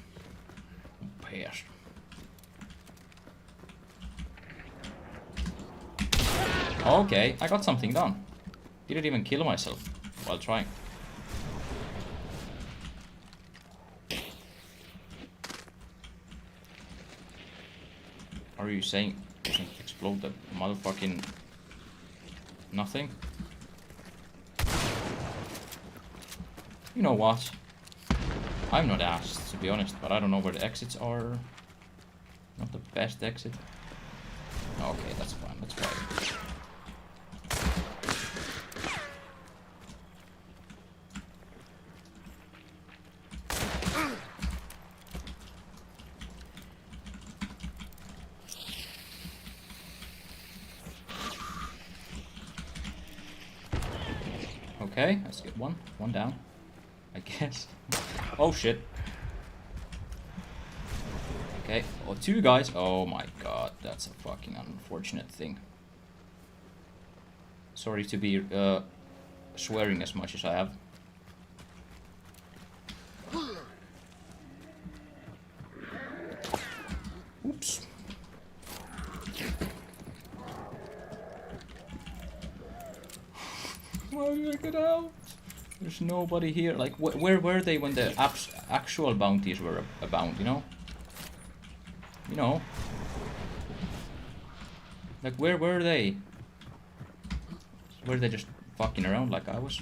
I'm pissed. Okay, I got something done. Didn't even kill myself while trying. Are you saying you can explode the motherfucking nothing? You know what? I'm not asked, to be honest, but I don't know where the exits are. Not the best exit. Okay, that's fine. Let's try it. Okay, let's get one down, I guess. Oh shit. Okay, oh, two guys. Oh my god, that's a fucking unfortunate thing. Sorry to be swearing as much as I have. Oops. How do I get out? There's nobody here. Like, where were they when the actual bounties were abound, you know? You know? Like, where were they? Were they just fucking around like I was?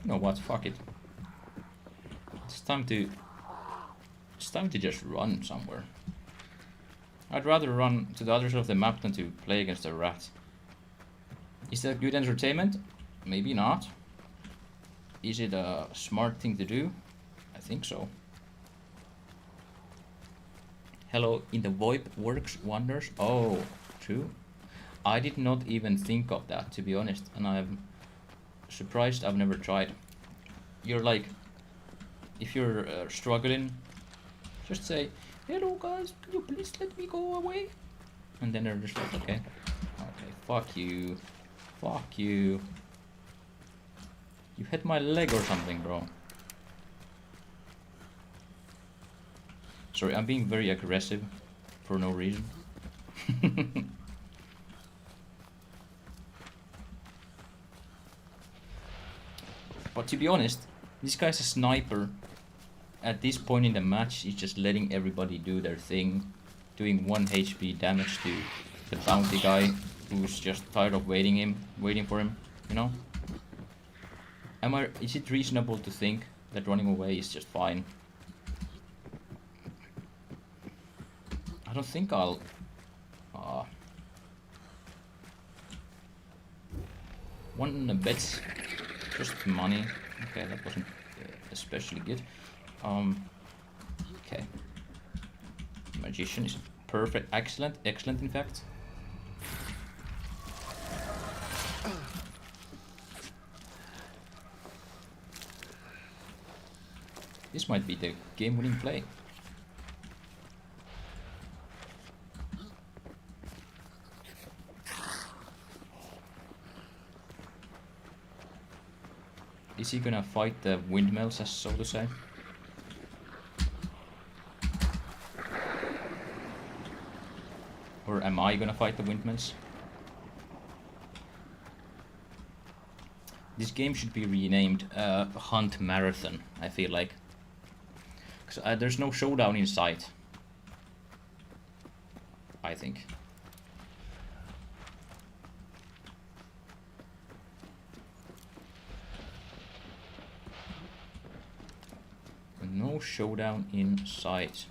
You know what? Fuck it. It's time to just run somewhere. I'd rather run to the other side of the map than to play against a rat. Is that good entertainment? Maybe not. Is it a smart thing to do? I think so. Hello, in the VoIP works wonders. Oh, true. I did not even think of that, to be honest, and I'm surprised I've never tried. You're like, if you're struggling, just say, hello guys, can you please let me go away? And then they're just like, okay. Okay, fuck you. Fuck you. You hit my leg or something, bro. Sorry, I'm being very aggressive for no reason. But to be honest, this guy's a sniper. At this point in the match, he's just letting everybody do their thing, doing 1 HP damage to the bounty guy who's just tired of waiting for him, you know? Is it reasonable to think that running away is just fine? I don't think I'll... One bet's just money. Okay, that wasn't especially good. Okay. Magician is perfect. Excellent in fact. This might be the game-winning play. Is he gonna fight the windmills, as so to say? Or am I gonna fight the windmills? This game should be renamed Hunt Marathon, I feel like. Because there's no showdown in sight. I think. No showdown in sight.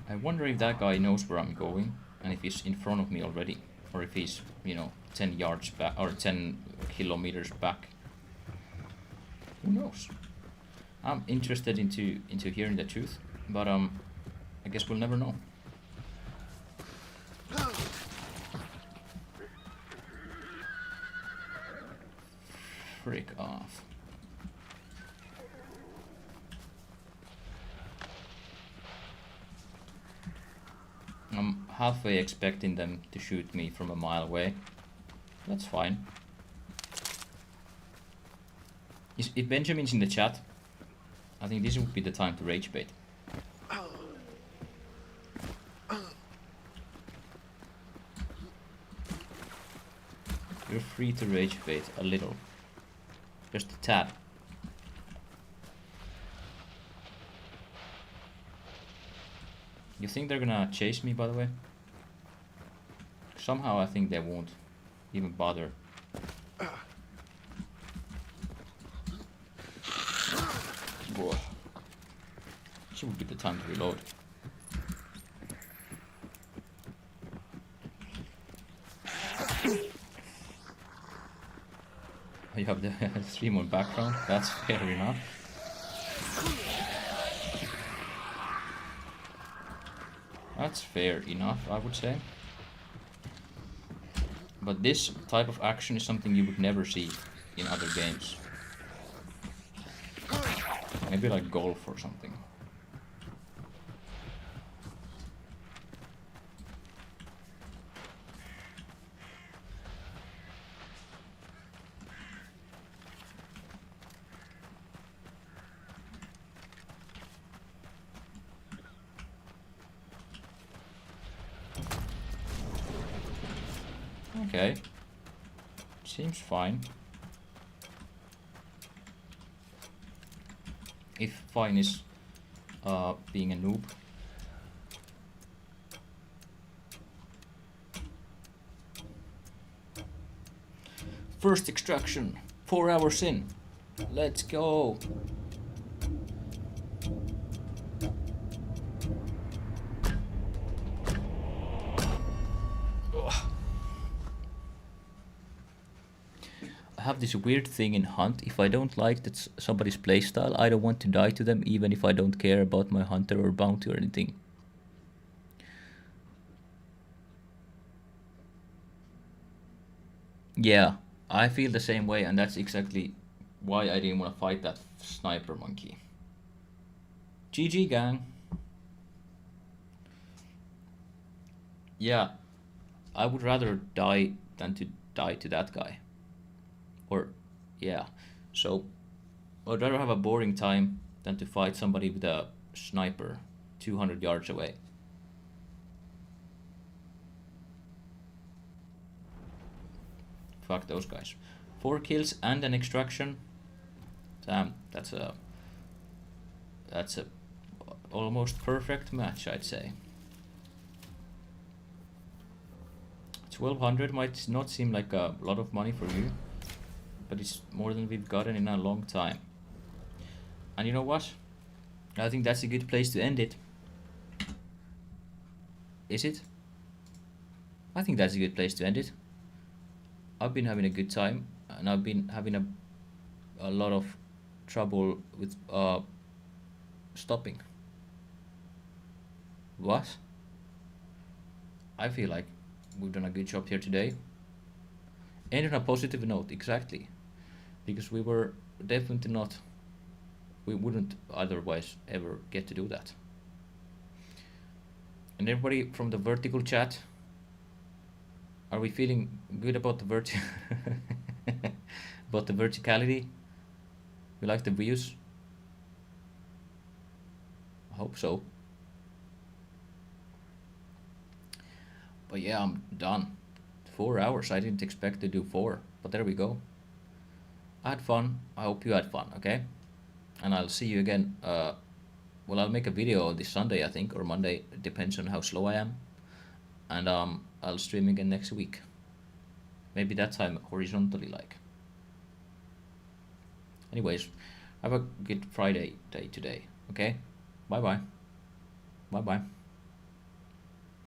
I wonder if that guy knows where I'm going, and if he's in front of me already, or if he's, you know, 10 yards back, or 10 kilometers back. Who knows? I'm interested into hearing the truth, but I guess we'll never know. Frick off. I'm halfway expecting them to shoot me from a mile away. That's fine. If Benjamin's in the chat, I think this would be the time to rage bait. You're free to rage bait a little. Just a tad. You think they're gonna chase me, by the way? Somehow I think they won't even bother. Whoa. This would be the time to reload. You have the stream on background, that's fair enough. That's fair enough, I would say. But this type of action is something you would never see in other games. Maybe like golf or something. Okay. Seems fine. If fine is being a noob. First extraction, 4 hours in. Let's go. I have this weird thing in Hunt. If I don't like that somebody's playstyle, I don't want to die to them, even if I don't care about my hunter or bounty or anything. Yeah, I feel the same way, and that's exactly why I didn't want to fight that sniper monkey. GG, gang. Yeah, I would rather die than to die to that guy. Or, yeah. So, I'd rather have a boring time than to fight somebody with a sniper 200 yards away. Fuck those guys. 4 kills and an extraction. Damn, that's a almost perfect match, I'd say. 1200 might not seem like a lot of money for you, but it's more than we've gotten in a long time. And you know what? I think that's a good place to end it. Is it? I think that's a good place to end it. I've been having a good time, and I've been having a lot of trouble with stopping. What? I feel like we've done a good job here today. And on a positive note, exactly. Because we were definitely not, we wouldn't otherwise ever get to do that. And everybody from the vertical chat, are we feeling good about the about the verticality? We like the views? I hope so. But yeah, I'm done. 4 hours. I didn't expect to do 4, but there we go. I had fun. I hope you had fun, okay? And I'll see you again. Well, I'll make a video this Sunday, I think, or Monday. It depends on how slow I am. And I'll stream again next week. Maybe that time horizontally, like. Anyways, have a good Friday day today, okay? Bye-bye. Bye-bye.